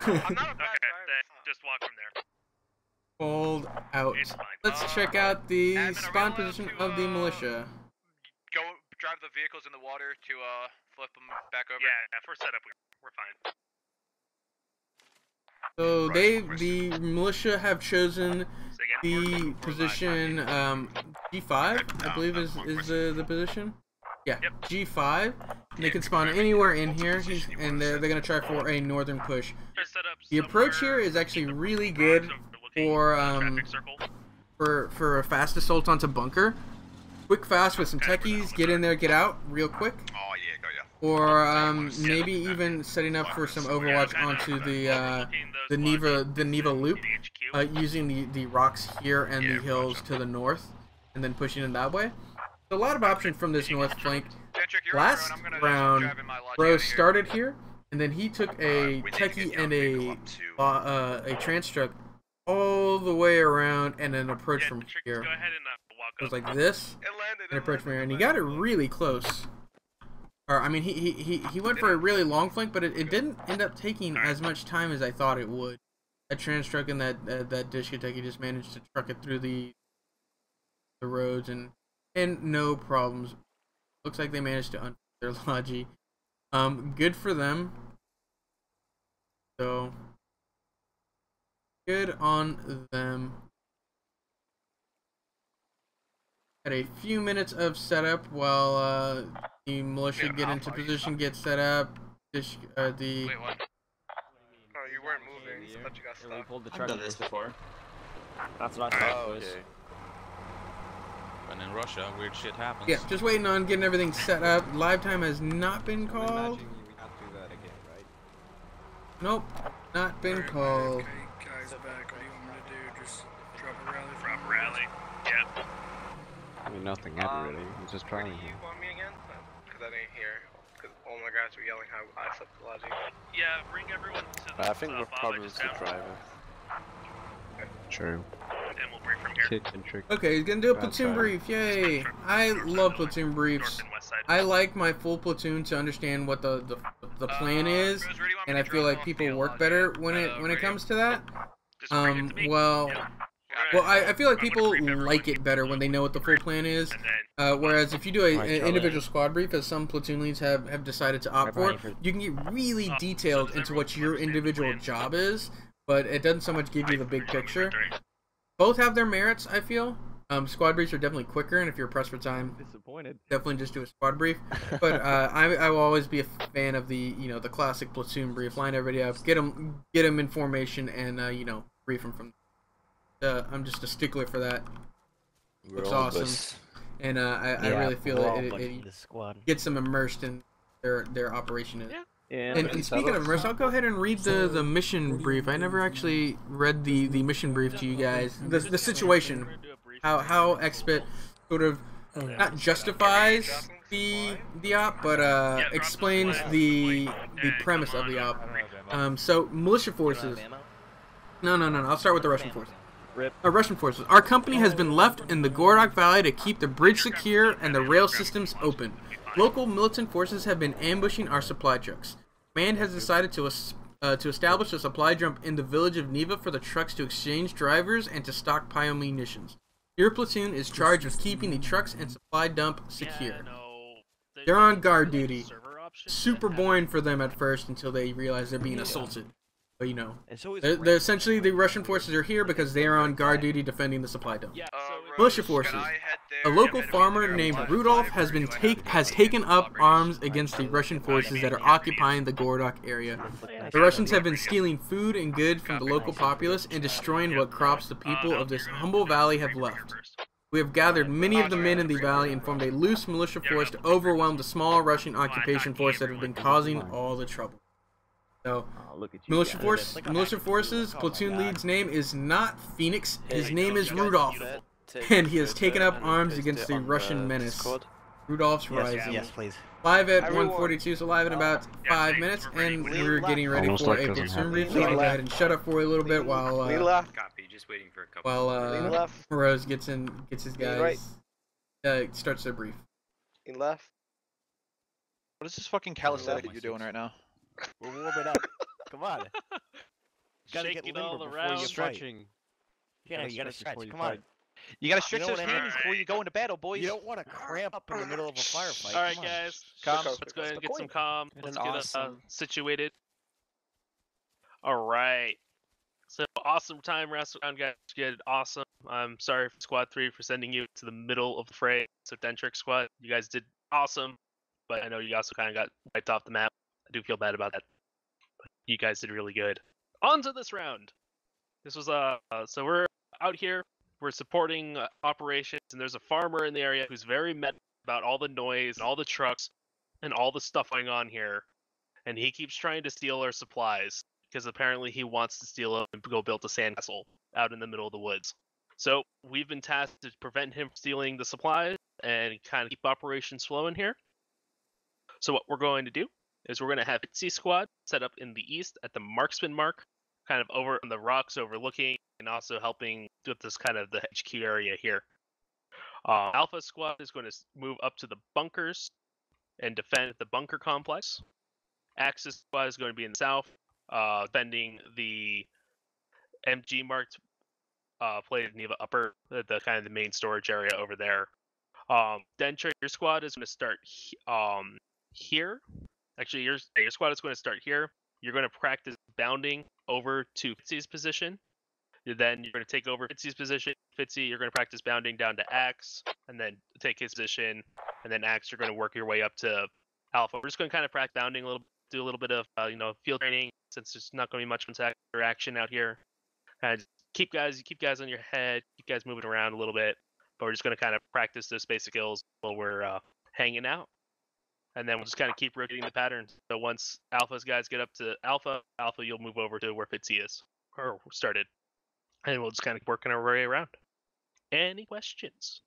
I'm not a bad driver. Then just walk from there. Hold out. Let's check out the spawn position of the militia. Go drive the vehicles in the water to flip them back over. Yeah, for setup we're fine. So the militia have chosen the position G5, I believe is the position. Yeah, G5. They can spawn anywhere in here, and they're gonna try for a northern push. The approach here is actually really good for a fast assault onto bunker. Quick, fast with some techies, get in there, get out, real quick. Oh yeah, got ya. Or maybe even setting up for some Overwatch onto the Neva loop, using the rocks here and the hills to the north, and then pushing in that way. So a lot of options from this north flank. Last round, Rose started here, and then he took a techie and a trans truck all the way around, and then approach from here. It was like this, and approach from here, and he got it really close. Or I mean, he went for a really long flank, but it didn't end up taking as much time as I thought it would. That trans truck and that discotheque, he just managed to truck it through the roads and no problems. Looks like they managed to unfix their logi. Good for them. So good on them. Had a few minutes of setup while the militia get into position, get set up. Wait, what? Oh, you weren't moving. I thought you got stuck. We pulled the truck. I've done this before. That's what I thought it was. Okay. And in Russia, weird shit happens. Yeah, just waiting on getting everything set up. Live time has not been called. Imagine we have to do that again, right? Nope, not been called. Okay, guys, back. What do you want me to do? Just drop a rally? Drop a rally. Yep. I mean, nothing heavy, really. I'm just trying here. You want me again? Because I didn't hear. Because all my guys were yelling how I flipped the logic. Yeah, bring everyone to the I think we're probably the driver. True. And we'll brief from here. Okay, he's gonna do a platoon brief. Yay! I love platoon briefs. I like my full platoon to understand what the plan is, and I feel like people work better when it comes to that. Well, I feel like people like it better when they know what the full plan is. Whereas if you do an individual squad brief, as some platoon leads have decided to opt for, you can get really detailed into what your individual job is, but it doesn't so much give you the big picture. Both have their merits, I feel. Squad briefs are definitely quicker, and if you're pressed for time, disappointed. Definitely just do a squad brief. But I will always be a fan of the the classic platoon brief. Line everybody up, get them in formation, and brief them from. I'm just a stickler for that. Looks awesome, and I really feel it gets them immersed in their operation. Yeah, and speaking of immersed, I'll go ahead and read the mission brief. I never actually read the mission brief to you guys. The situation, how Expit sort of not justifies the op, but explains the premise of the op. So militia forces. No. I'll start with the Russian forces. Russian forces. Our company has been left in the Gorodok Valley to keep the bridge secure and the rail systems open. Local militant forces have been ambushing our supply trucks. Command has decided to establish a supply dump in the village of Neva for the trucks to exchange drivers and to stockpile munitions. Your platoon is charged with keeping the trucks and supply dump secure. They're on guard duty. Super boring for them at first until they realize they're being assaulted. But they're essentially the Russian forces are here because they are on guard duty defending the supply dump. Militia forces. A local farmer named Rudolf has taken up arms against the Russian forces that are occupying the Gorodok area. The Russians have been stealing food and goods from the local populace and destroying what crops the people of this humble valley have left. We have gathered many of the men in the valley and formed a loose militia force to overwhelm the small Russian occupation force that have been causing all the trouble. So, militia forces, platoon lead's name is not Phoenix, his name is Rudolf, and he has taken up arms against the Russian menace. Rudolph's Rising. Yes, please. Live at 1:42, so live in about 5 minutes, and we're getting ready for a platoon brief, so I'll go ahead and shut up for a little bit while Rose gets his guys, starts their brief. He left. What is this fucking calisthenic you're doing right now? We're warming up. Come on. Shaking all around. Stretching. Yeah, you gotta stretch. Come on. You gotta stretch those hands before you go into battle, boys. You don't want to cramp up in the middle of a firefight. Alright, guys. Let's go ahead and get some calm. Let's get us situated. Alright. So, awesome time wrestle around, guys. You did awesome. I'm sorry for Squad 3 for sending you to the middle of the fray. So, Dentric Squad, you guys did awesome. But I know you also kind of got wiped off the map. I do feel bad about that. But you guys did really good. On to this round. This was so we're out here. We're supporting operations, and there's a farmer in the area who's very mad about all the noise and all the trucks and all the stuff going on here. And he keeps trying to steal our supplies because apparently he wants to steal them and go build a sandcastle out in the middle of the woods. So we've been tasked to prevent him from stealing the supplies and kind of keep operations flowing here. So what we're going to do is we're going to have Itzy Squad set up in the east at the marksman mark, kind of over on the rocks overlooking and also helping with this kind of the HQ area here. Alpha Squad is going to move up to the bunkers and defend the bunker complex. Axis Squad is going to be in the south, defending the MG marked plated Neva upper, the kind of the main storage area over there. Dentra, your squad is going to start here. Actually, your squad is going to start here. You're going to practice bounding over to Fitzy's position. Then you're going to take over Fitzy's position. Fitzy, you're going to practice bounding down to Axe, and then take his position. And then Axe, you're going to work your way up to Alpha. We're just going to kind of practice bounding a little, do a little bit of field training, since there's not going to be much contact or action out here. And keep guys on your head, keep guys moving around a little bit. But we're just going to kind of practice those basic skills while we're hanging out. And then we'll just kind of keep rotating the patterns. So once Alpha's guys get up to Alpha, You'll move over to where Fitzy is, or started. And we'll just kind of keep working our way around. Any questions?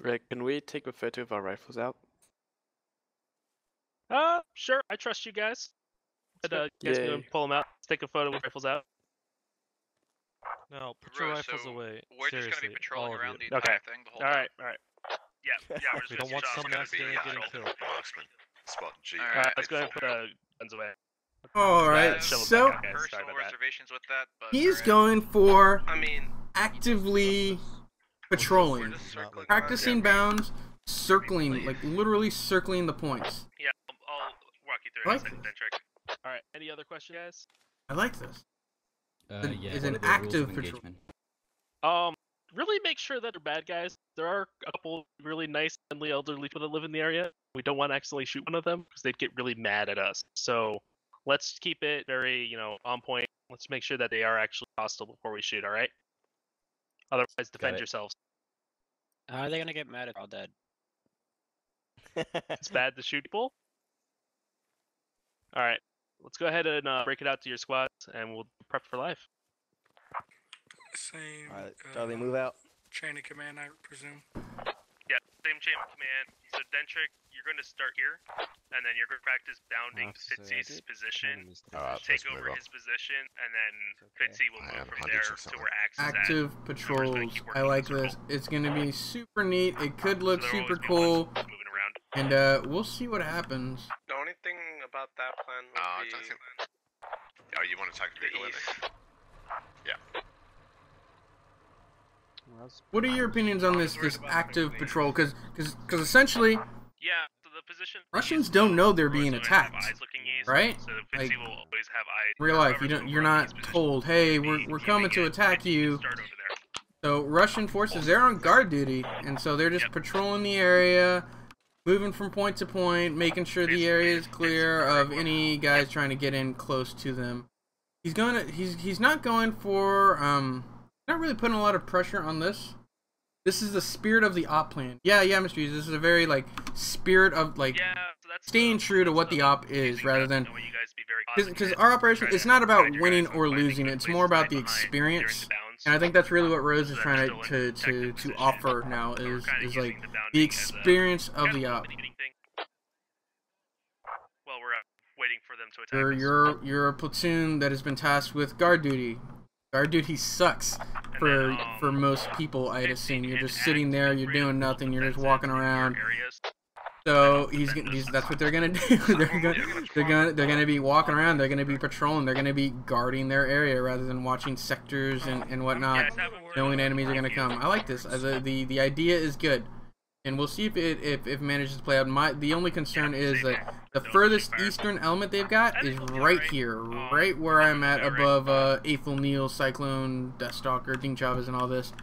Rick, can we take a photo of our rifles out? Sure. I trust you guys. But, you guys can pull them out. Let's take a photo with rifles out. No, put your rifles away. We're Seriously, just gonna be patrolling all around the Okay. entire thing the whole time. Alright. Yeah, we're just We don't want someone else there getting killed. Spot G. Alright, let's go ahead and put guns away. Alright, so Personal reservations with that, but he's going for actively patrolling, practicing bounds, circling, like literally circling the points. Yeah, I'll walk you through it in a second, Dentric. Alright, any other questions, guys? I like this. Yeah. Is What an are the rules of active patrol. engagement? Really make sure that they're bad guys. There are a couple really nice, friendly, elderly people that live in the area. We don't want to accidentally shoot one of them because they'd get really mad at us. So let's keep it very, on point. Let's make sure that they are actually hostile before we shoot, all right? Otherwise, defend yourselves. How are they gonna get mad if we're all dead? It's bad to shoot people. All right, let's go ahead and break it out to your squads, and we'll prep for life. Same. Alright, Charlie, move out. Chain of command, I presume. Yeah, same chain of command. So Dentrick, you're going to start here, and then you're going to practice bounding Fitzy's position, take over his position, and then Fitzy will move from there to where Axe is at. Active patrols. I like this. It's going to be super neat. It could look super cool. And we'll see what happens. The only thing about that plan would be... Oh, you want to talk to the east. Yeah. What are your opinions on this active patrol? Because essentially, yeah, so the position Russians don't know they're being attacked, right? Like real life, you're not told, hey, we're coming to attack you. So Russian forces, they're on guard duty, and so they're just patrolling the area, moving from point to point, making sure the area is clear of any guys trying to get in close to them. He's not going for not really putting a lot of pressure on this. This is the spirit of the op plan. Yeah, Mr. Hughes, this is a very spirit of staying true to what the op is, rather than because our operation, it's not about winning or losing. It's more about the experience, and I think that's really what Rose is trying to offer now is like the experience of the op. Well, we're waiting for them to attack. You're a platoon that has been tasked with guard duty. Guard duty sucks for most people, I'd assume. You're just sitting there, you're doing nothing, you're just walking around. So that's what they're gonna do. they're gonna be walking around. They're gonna be patrolling. They're gonna be guarding their area rather than watching sectors and whatnot, knowing enemies are gonna come. I like this. The idea is good, and we'll see if it manages to play out. The only concern is that the furthest eastern element they've got is right here, right where I'm at above Eighth O'Neill, Cyclone, Deathstalker, Ding Chavez, and all this.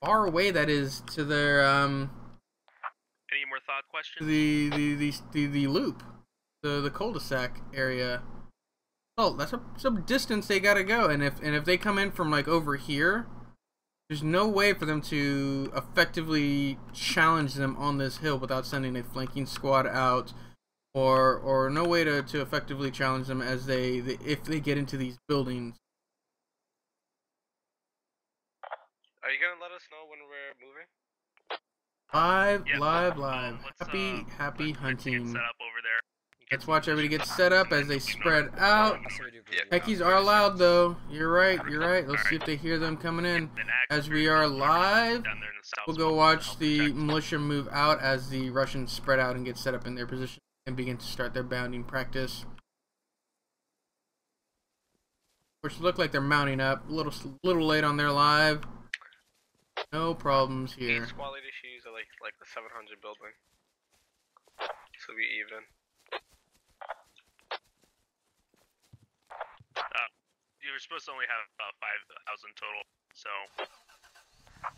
Far away that is to their Any more thought questions? the loop, the cul-de-sac area. Oh, that's some distance they gotta go, and if they come in from over here, there's no way for them to effectively challenge them on this hill without sending a flanking squad out, or no way to effectively challenge them as if they get into these buildings. Are you gonna let us know when we're moving? Live. Happy hunting. Let's watch everybody get set up as they spread out. Techies are allowed though. You're right. Let's see if they hear them coming in. As we are live, we'll go watch the militia move out as the Russians spread out and get set up in their position and begin to start their bounding practice. Which look like they're mounting up. A little late on their live. No problems here. Squad leader shoes are like the 700 building. So we even. You were supposed to only have about 5,000 total, so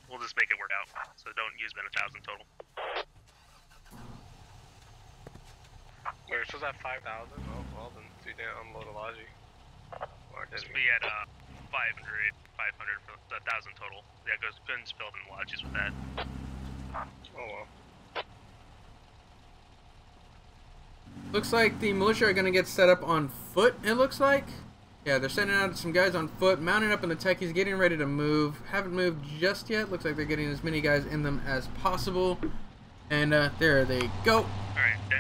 we'll just make it work out. So don't use them 1,000 total. Wait, we're supposed to have 5,000? Oh, well then we didn't unload a logi. Just be at 500 for 1,000 total. Yeah, couldn't spill in lodges with that. Oh well. Looks like the militia are gonna get set up on foot, it looks like. Yeah, they're sending out some guys on foot, mounting up in the techies, getting ready to move. Haven't moved just yet. Looks like they're getting as many guys in them as possible. And there they go.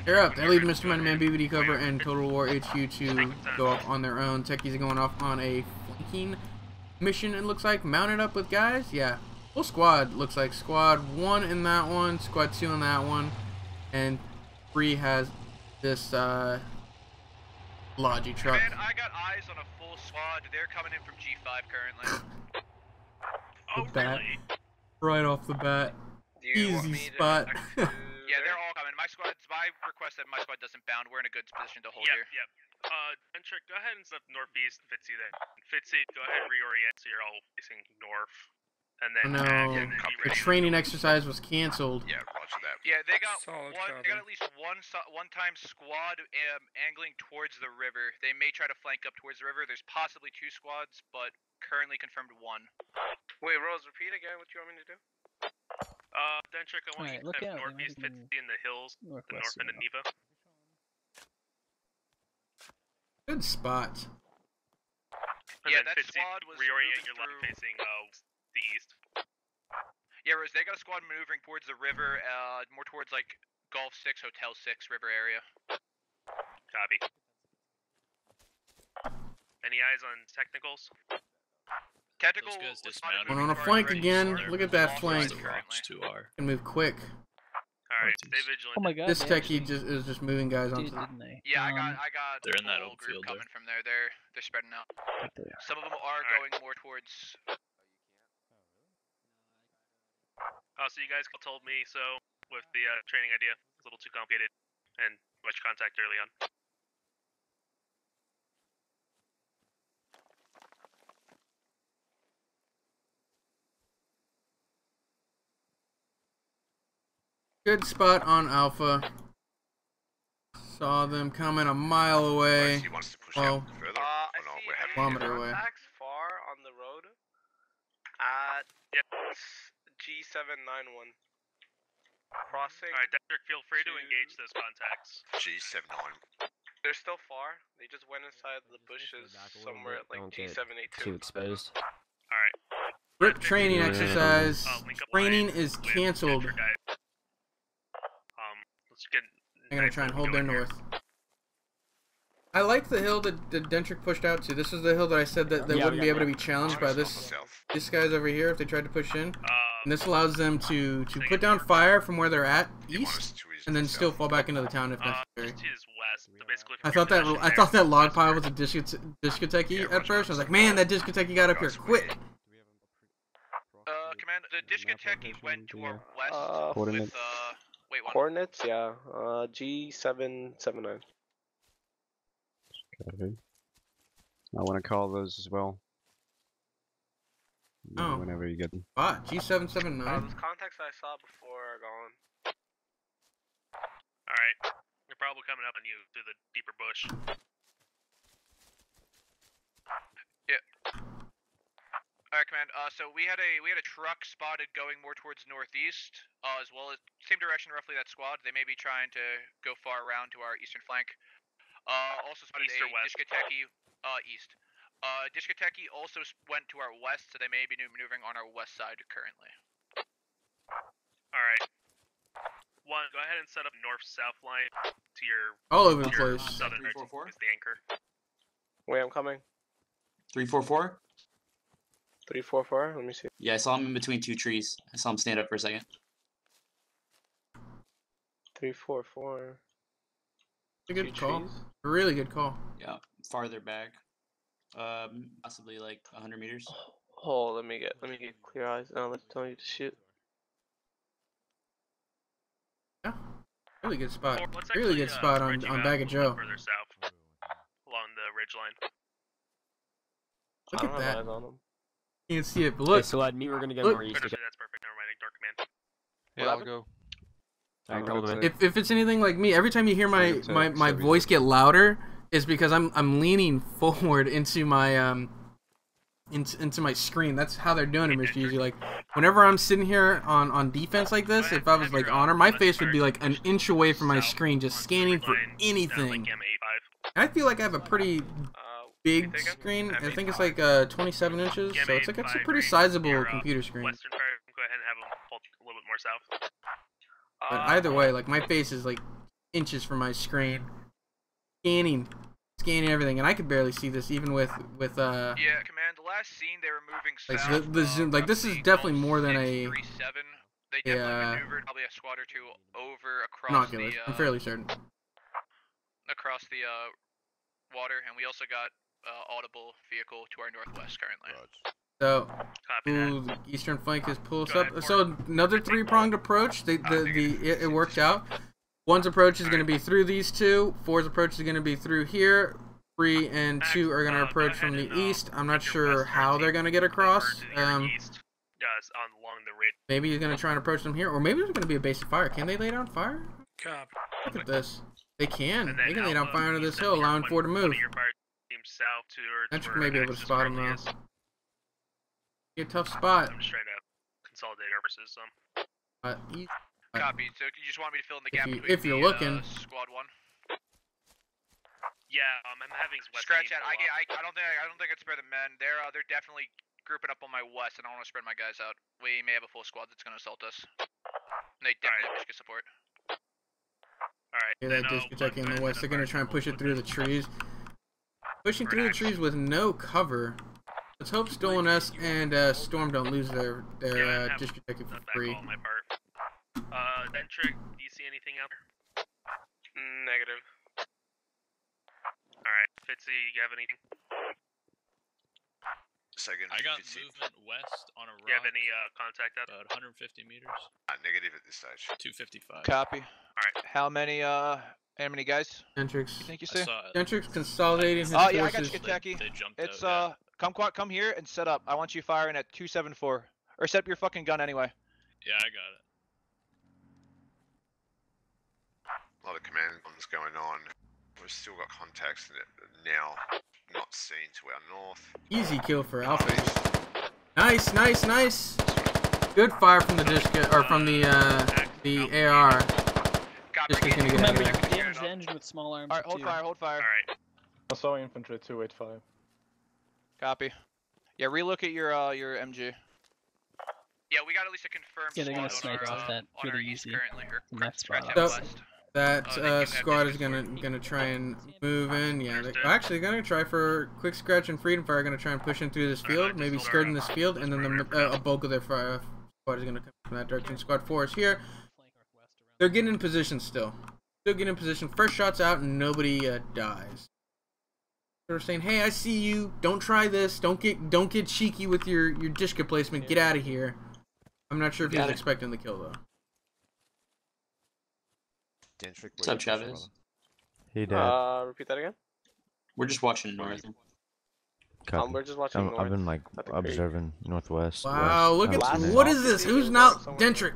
They're up. They leave Mr. Moneyman, BBD cover, and Total War HQ to go up on their own. Techies are going off on a flanking mission, it looks like. Mounted up with guys. Yeah. Full squad, looks like. Squad 1 in that one, Squad 2 in that one. And 3 has this Logi truck. Man, I got eyes on a full squad. They're coming in from G5 currently. Really? Right off the bat. Easy spot. Yeah, they're all coming. My request that my squad doesn't bound. We're in a good position to hold here. Yep. Dentrick, go ahead and step northeast. Fitzy then. Fitzy, go ahead and reorient so you're all facing north. And then the training exercise was canceled. Yeah, roger that. Yeah, they got They got at least one-time squad angling towards the river. They may try to flank up towards the river. There's possibly 2 squads, but currently confirmed 1. Wait, Rose, repeat again what you want me to do. Dentrick, I want you to step northeast, Fitzy in the hills, the north end of Neva. Good spot. And then Fitzy, reorient your left facing the east. Yeah, Rose, they got a squad maneuvering towards the river, more towards like Gulf 6, Hotel 6 river area. Copy. Any eyes on technicals? Tactical Went on a flank again. Look at that flank. Can move quick. Alright, stay vigilant. Oh my god. This techie is just moving guys onto the... Yeah, I got they're in that whole open group field coming from there. They're spreading out. Some of them are going more towards... Oh, so you guys told me so with the training idea. It's a little too complicated and much contact early on. Good spot on Alpha. Saw them coming a mile away. He wants to push out further. Kilometer away. Far on the road at G791. Crossing. Alright, Dentrick, feel free to engage those contacts. G79. They're still far. They just went inside the bushes somewhere at like G782. Too exposed. Alright. Rip training exercise. Training is canceled. I'm gonna try and hold their north. I like the hill that Dentrick pushed out to. This is the hill that I said that they wouldn't be able to be challenged by this guys over here if they tried to push in. And this allows them to put down fire from where they're at east, and then still fall back into the town if necessary. I thought that log pile was a discotheque at first. I was like, man, that discotheque got up here quick. Command, the discotheque went to our west Coordinates. with wait, what? Coordinates, yeah. G779. Okay. I want to call those as well. Oh. Whenever you get them. G779. Those contacts I saw before are gone. Alright. They're probably coming up on you through the deeper bush. Yeah. Alright, command. So we had a truck spotted going more towards northeast, as well as same direction roughly that squad. They may be trying to go far around to our eastern flank. Also spotted East or a west? discotheque east. Discotheque also went to our west, so they may be maneuvering on our west side currently. Alright. One, go ahead and set up north-south line to your... All over the place. Southern 344? is the anchor. Wait, I'm coming. 344? 344, let me see. Yeah, I saw him in between 2 trees. I saw him stand up for a second. 344. A good call. A really good call. Yeah, farther back. Possibly like 100 meters. Oh, let me get clear eyes. Now let's tell you to shoot. Yeah, really good spot. Really good spot on Bag of Joe. Further south, along the ridge line. Look at that. Eyes on them. You can see it, but look. Okay, so me, we're gonna go look. more east. That's perfect. Never mind. Ignore command. Yeah, I'll go. If it's anything like me, every time you hear my voice get louder, is because I'm leaning forward into my into my screen. That's how they're doing it, Mr. Easy. Like whenever I'm sitting here on defense like this, if I was like honor, my face would be like an inch away from my screen, just scanning for anything. And I feel like I have a pretty big screen. I think it's like 27 inches, so it's a pretty sizable computer screen. Western fire, go ahead and have them pull a little bit more south. But either way, like my face is like inches from my screen, scanning everything, and I could barely see this even with Yeah, command. The last scene they were moving like south. the zoom, like this is definitely more than a. 37. They definitely maneuvered probably a squad or two over across binoculars. the. I'm fairly certain. Across the water, and we also got audible vehicle to our northwest currently. So, the eastern flank is pulled up. So another 3-pronged approach. It worked out. One's approach is going to be through these two. 4's approach is going to be through here. 3 and 2 are gonna approach from the east. I'm not sure how they're gonna get across. Along the ridge. Maybe he's gonna try and approach them here, or maybe there's gonna be a base of fire. Can they lay down fire? Copy. Look at this. They can. They can lay down fire under this hill, allowing 4 to move. Dentrick may be able to spot him though. Be a tough spot. I'm just trying to consolidate our forces some. Copy. So you just want me to fill in the gap If you're looking. Squad 1? Yeah, I'm having scratch out. I don't think I'd spare the men. They're definitely grouping up on my west, and I don't want to spread my guys out. We may have a full squad that's going to assault us. They definitely have support. Alright. Yeah, that discotheque in the west. They're going to try and push it through the trees. Pushing through the trees with no cover. Let's hope Stolen S and Storm don't lose their discotheque for free. Dentrick, do you see anything out there? Negative. Alright, Fitzy, you have anything? Second. I got Fitzy. movement west on a rock. Do you have any contact out? About 150 meters. Negative at this stage. 255. Copy. Alright. How many guys? Dentrick's. You think you say? Dentrick's consolidating his forces. Yeah, I got you, Kentucky. It's come here and set up. I want you firing at 274, or set up your fucking gun anyway. Yeah, I got it. A lot of command guns going on. We've still got contacts now not seen to our north. Easy kill for Alpha. Nice, nice, nice. Good fire from the disc or from the AR. Just gonna get Remember, out of there. damage the engine with small arms. Alright, hold fire, hold fire. Alright. I saw infantry 285. Copy. Yeah, relook at your MG. Yeah, we got at least a confirmed Yeah, they're gonna squad snipe off that on our pretty east easy. currently. From that spot. That squad is gonna try and move in. Yeah, they're actually gonna try for quick scratch and freedom fire. Gonna try and push in through this field, maybe skirting this field, and then a bulk of their fire squad is gonna come from that direction. Squad 4 is here. They're getting in position still. Still getting in position. First shot's out, and nobody dies. They're saying, "Hey, I see you. Don't try this. Don't get cheeky with your dishka placement. Get out of here." I'm not sure if he's expecting the kill though. What's up, Chavez? He did. Repeat that again? We're just watching north. We're just watching north. I've been like observing northwest. Wow, look at west. what is this? Who's not Dentrick?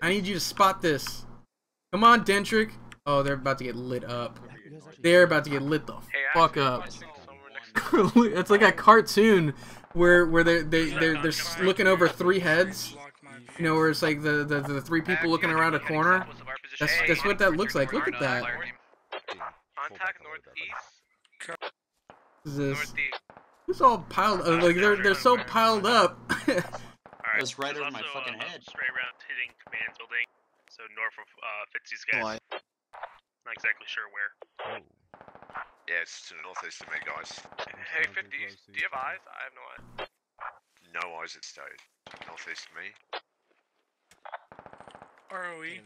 I need you to spot this. Come on, Dentrick. Oh, they're about to get lit up. They're about to get lit the fuck up. It's like a cartoon where they're looking over 3 heads. You know, where it's like the 3 people looking around a corner. That's what that looks like. Look at that. Contact northeast. Is this? It's all piled. Like they're so piled up. Alright, that's right over my fucking head. Stray round hitting command building, so north of Fitzy's guys. Not exactly sure where. Yeah, it's to the northeast of me, guys. Hey, 50s, do you have eyes? I have no eyes. No eyes at stage. Northeast of me. ROE.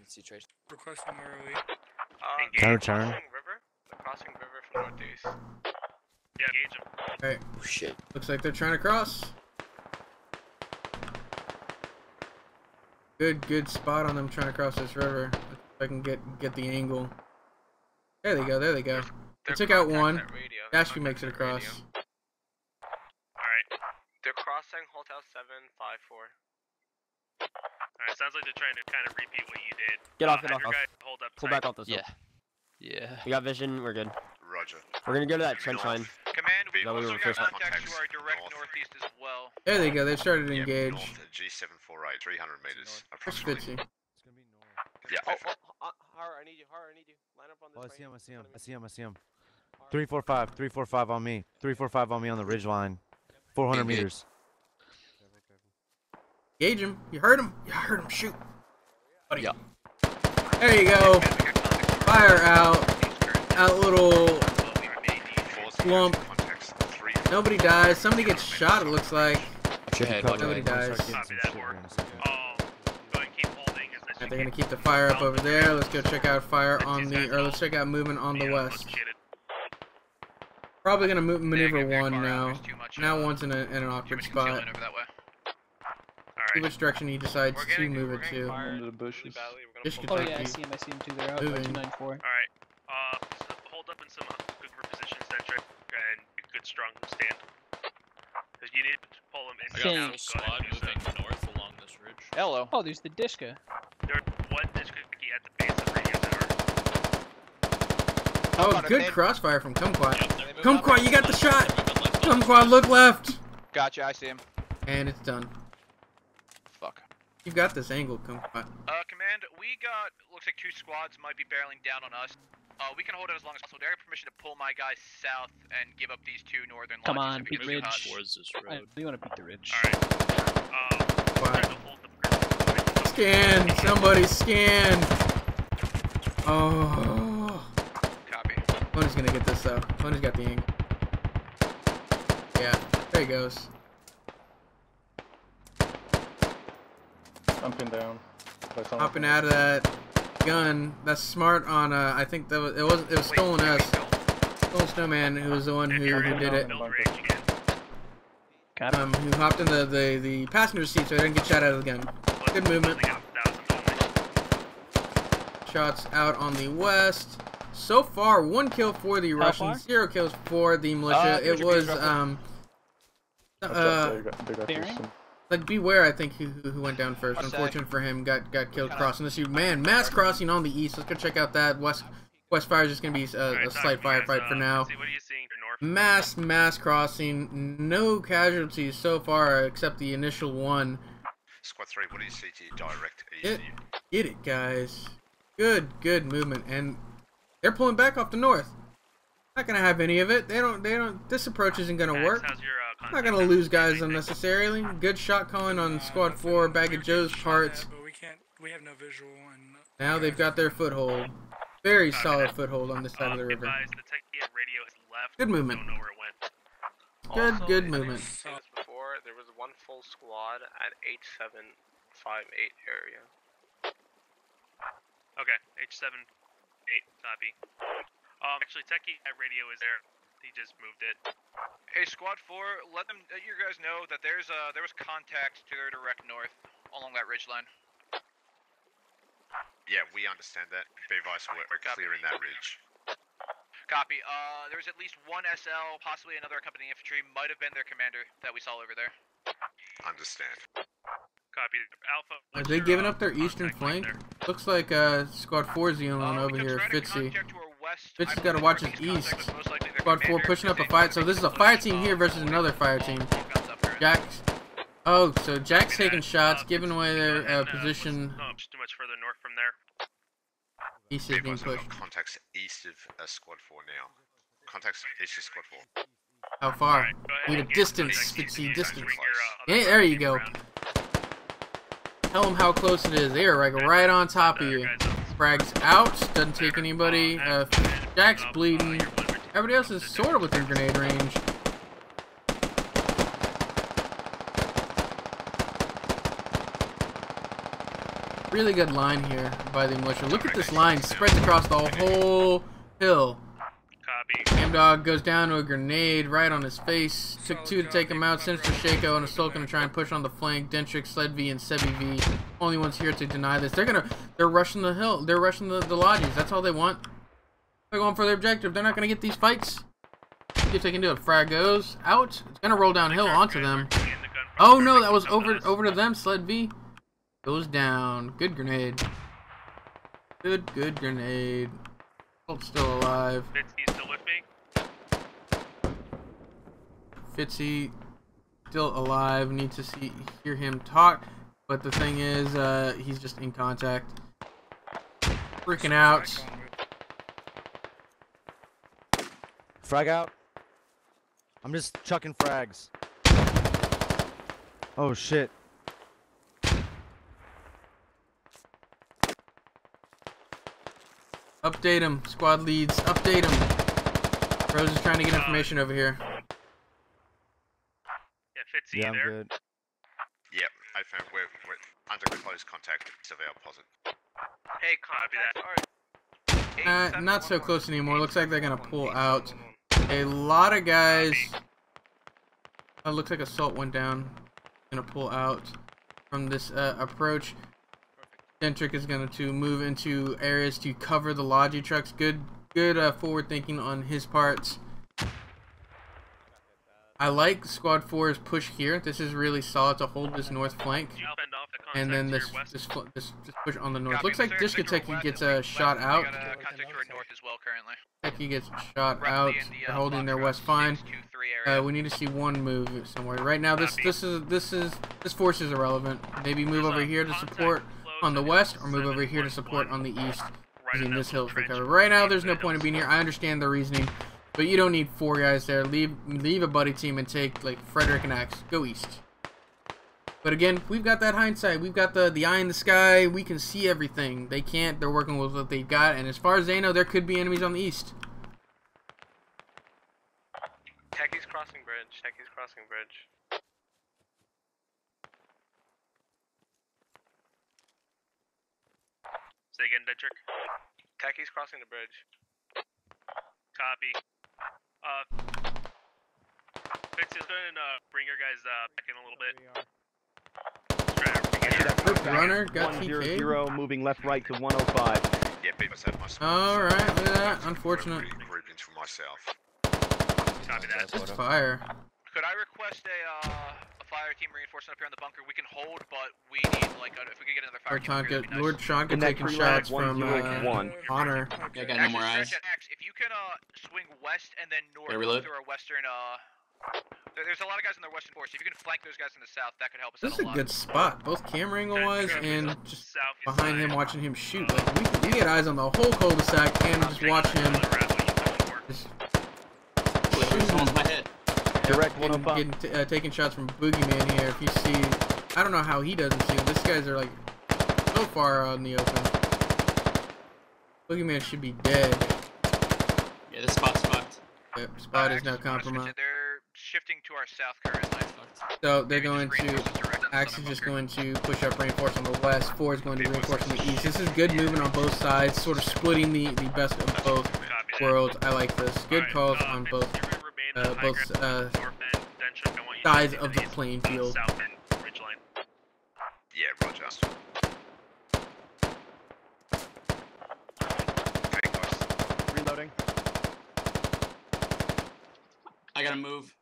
Requesting ROE. Turn. They're crossing river from northeast. Yeah, engage them. Alright. Oh, shit. Looks like they're trying to cross. Good spot on them trying to cross this river. If I can get the angle. There they go. There they go. They took out one. Dashky makes it across. Alright. They're crossing Hotel 754. Alright, sounds like they're trying to kind of repeat what you did. Get off, get off. Hold up. Pull back off this. Yeah. We got vision. We're good. Roger. We're gonna go to that trench line. Command, we No, we also were got first. contacts to our direct northeast as well. There they go. They started to engage. North at G748, 300 meters. That's Approximately. Fitzy. Yeah. Har, I need you. Line up on this. Oh, I see him. 345 on me. 345 on me on the ridge line. 400 meters. Engage him. You heard him. Shoot. Buddy. Yeah. There you go. Fire out. Out little slump. Nobody dies. Somebody gets shot, it looks like. Nobody dies. They're gonna keep the fire up over there. Let's go check out fire on the, or let's check out movement on the west. Probably gonna maneuver one now. Now one's in an awkward spot. See which direction he decides to move it to. Under the bushes. Oh yeah, I see him too. They're out by 294. Alright, hold up in some good position. did pull him in. I got a full squad moving north along this ridge. Hello. Oh, there's the Dishka. There's one Dishka at the base of radio tower. Oh, good crossfire from Kumquat. Kumquat, you got the shot! Kumquat, look left! Gotcha, I see him. And it's done. Fuck. You've got this angle, Kumquat. Command, we got, looks like 2 squads might be barreling down on us. We can hold it as long as possible. Do I have permission to pull my guys south and give up these 2 northern Come lodges on, if it beat gets too ridge. hot? Towards this road. We want to beat the ridge. Scan! Somebody scan! Oh. Copy. Tony's gonna get this though. Tony's got the angle. Yeah, there he goes. Jumping down. Hopping out of that gun. That's smart on I think that was, it was Stolen S. Stolen Snowman, who was the one who did it. Who hopped in the passenger seat so he didn't get shot out of the gun. Good movement. Shots out on the west. So far, 1 kill for the Russians, 0 kills for the militia. It was like Beware, I think, who went down first. Unfortunate for him, got killed crossing the shoot. Man, mass crossing on the east. Let's go check out that west fire is just gonna be a slight firefight for now. Mass crossing. No casualties so far except the initial one. Squad 3, what do you see to your direct east? Get it, guys. Good movement, and they're pulling back off the north. Not gonna have any of it. They don't. This approach isn't gonna work. Not gonna lose guys unnecessarily. Good shot calling on Squad 4, Bag of Joe's parts. But we have no visual. And now they've got their foothold. Very solid foothold on this side of the river. Good movement. Good movement. Before, there was 1 full squad at 8758 area. Okay, H78, copy. Actually, Techie at radio is there. He just moved it. Hey, Squad 4, let you guys know that there was contact to their direct north along that ridge line. Yeah, we understand that. Be advised, we're clearing that ridge. Copy. There was at least 1 SL, possibly another accompanying infantry. Might have been their commander that we saw over there. Understand. Copy. Alpha. Are they giving up their eastern flank? Looks like Squad 4 is the only one over here. Fitzy. Fitzy's got to watch his east. Squad 4 pushing up a fight. So this is a fire team here versus another fire team. Jack's. Oh, so Jack's taking shots, giving away their position. Just too much further north from there. East is being pushed. Contacts east of Squad 4 now. Contacts east of Squad 4. How far? Need a distance. Fitzy, distance. Yeah, there you go. Tell them how close it is. They are like right on top of you. Frag's out. Doesn't take anybody. Jack's bleeding. Everybody else is sort of within grenade range. Really good line here by the militia. Look at this line. Spreads across the whole hill. Hamdog goes down to a grenade right on his face. Took 2 to take him out. Sinister Shaco and Assault gonna try and push on the flank. Dentrix, Sled V, and Sebi V. Only ones here to deny this. They're rushing the hill. They're rushing the lodges. That's all they want. They're going for their objective. They're not gonna get these fights. See if they can do it. Frag goes out. It's gonna roll downhill onto them. Oh no, that was over to them. Sled V goes down. Good grenade. Good grenade. Assault's still alive. Fitzy still with me? Fitzy still alive. Need to hear him talk, but the thing is, he's just in contact. Freaking out. Frag out. I'm just chucking frags. Oh shit. Update him, squad leads. Update him. Rose is trying to get information over here. Yeah, Fitzy, yeah, I'm there? good. Yep, I found we're under close contact. Surveil posit. Hey, contacts are. Not so close anymore. Looks like they're gonna pull out. A lot of guys. Oh, looks like Assault went down. Gonna pull out from this approach. Dentric is going to move into areas to cover the Logi trucks. Good forward thinking on his part. I like Squad 4's push here. This is really solid to hold this north flank. And then this push on the north. Looks like Discoteki gets a shot out. Teki gets shot out. They're holding their west fine. We need to see one move somewhere. Right now, this force is irrelevant. Maybe move over here to support on the west, or move over here to support on the east, using this hill for cover. Right now, there's no point in being here. I understand the reasoning, but you don't need 4 guys there. Leave a buddy team and take like Frederick and Axe. Go east. But again, we've got that hindsight. We've got the eye in the sky. We can see everything. They can't. They're working with what they've got, and as far as they know, there could be enemies on the east. Techi's crossing bridge. Techi's crossing bridge. Say again, Dentrick. Techi's crossing the bridge. Copy. Fitz is going to bring your guys back in a little bit. Runner got TK. 100 moving left right to 105. Yeah, beat myself. Alright, look at that. Unfortunate. Groupings for myself. Copy that. It's fire. Could I request a fire team reinforcement up here in the bunker? We can hold, but we need like if we could get another fire team. Lord Shonka taking shots from Honor. I got no more eyes. If you can swing west and then north through our western there's a lot of guys in their western force. If you can flank those guys in the south, that could help us This out is a lot. a good spot, both camera angle wise and just behind him watching him shoot. Like we get eyes on the whole cul-de-sac and just watch him. Someone's my head. Direct 105. Getting, taking shots from Boogeyman here. If you see, I don't know how he doesn't see him. These guys are like so far out in the open. Boogeyman should be dead. Yeah, this spot's fucked. Yep, spot is now compromised. They're shifting to our south currently. So they're going to, Axe is just going to push up reinforce on the west. 4 is going to reinforce on the east. This is good movement on both sides, sort of splitting the best of both worlds. I like this. Good calls on both sides of the playing field. Yeah, roger. Reloading. I gotta move.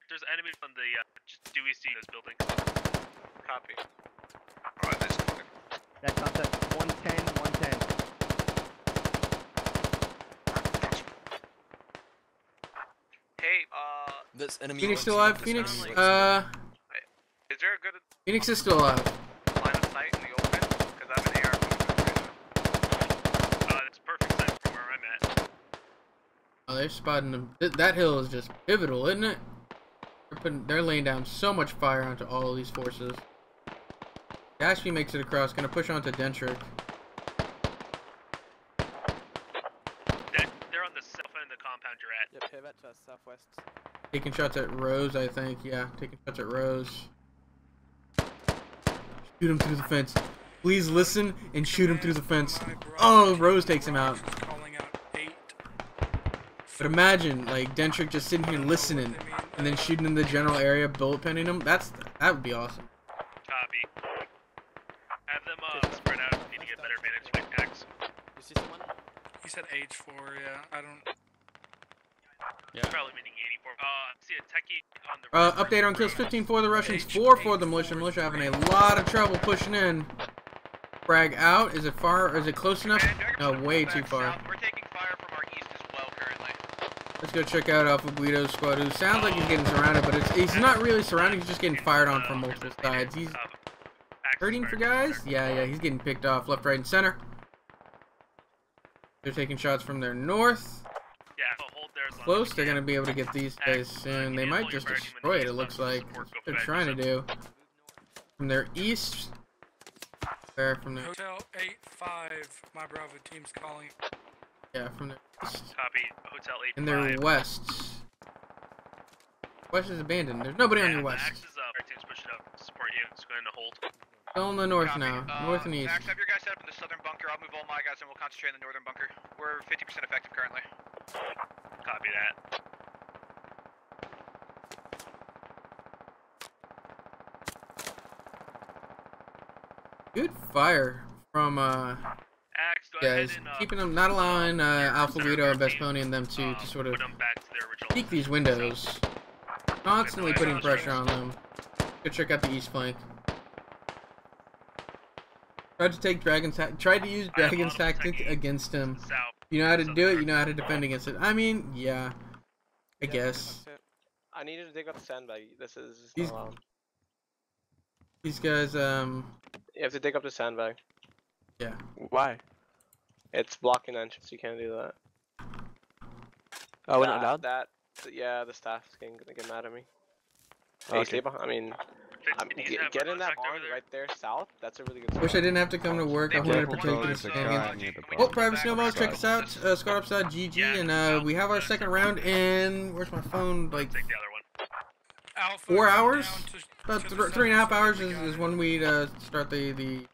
There's enemies on the do we see those buildings? Copy. Alright, let's go. That contact 110, 110. Hey, this enemy. Phoenix still alive? Phoenix? Is there a good Phoenix is still alive. line of sight in the open? Because I have an AR moving. That's perfect sight from where I'm at. Oh, they're spotting them. That hill is just pivotal, isn't it? They're laying down so much fire onto all of these forces. Ashby makes it across, gonna push onto Dentrick. They're on the south end of the compound you're at. Yep, pivot to southwest. Taking shots at Rose, I think. Yeah, taking shots at Rose. Shoot him through the fence. Please listen and shoot him through the fence. Oh, Rose takes him out. But imagine, like, Dentrick just sitting here listening and then shooting in the general area, bullet penning him. That would be awesome. Copy. Have them spread out if you need to get better vantage point Axe. You see someone? He said H4, yeah. I don't. Yeah. Probably meaning 84. See a techie on the update on kills 15 for the Russians, 4 for the militia. Militia having a lot of trouble pushing in. Frag out. Is it far? Or is it close enough? No, way too far. We're taking fire from our east as well currently. Let's go check out Alpha Guido's squad, who sounds like he's getting surrounded, but he's not really surrounded. He's just getting fired on from multiple sides. He's hurting for guys. Yeah, he's getting picked off left, right, and center. They're taking shots from their north. Close, they're going to be able to get these guys soon. They might just destroy it, it looks like. That's what they're trying to do. From their east. Where from their... Hotel 85, my Bravo team's calling. Yeah, from their east. Copy, Hotel 85. And their west. West is abandoned. There's nobody on your west. Axe's our team's pushing up to support you. It's going to hold. Still in the north now. North and east. Axe, have your guys set up in the southern bunker. I'll move all my guys and we'll concentrate in the northern bunker. We're 50% effective currently. Copy that. Good fire from Axe, guys, keeping them, not allowing Alpha Guido and Vesponi and them to sort of peek these windows. Constantly putting pressure on them. Go check out the east flank. Tried to use Dragon's tactic against him. You know how to do it, you know how to defend against it. I mean, yeah. I guess. I needed to dig up the sandbag. This is These guys, You have to dig up the sandbag. Yeah. Why? It's blocking entrance. You can't do that. Oh, we're not allowed? Yeah, the staff's gonna get mad at me. Okay. Hey, stay behind. I mean, get in that barn right there, south. That's a really good spot. wish I didn't have to come to work. I wanted to partake in this game. Oh, Private Snowballs, check us out. Squad Upside GG, and we have our second round in. Where's my phone? Like 4 hours? About 3.5 hours is when we start the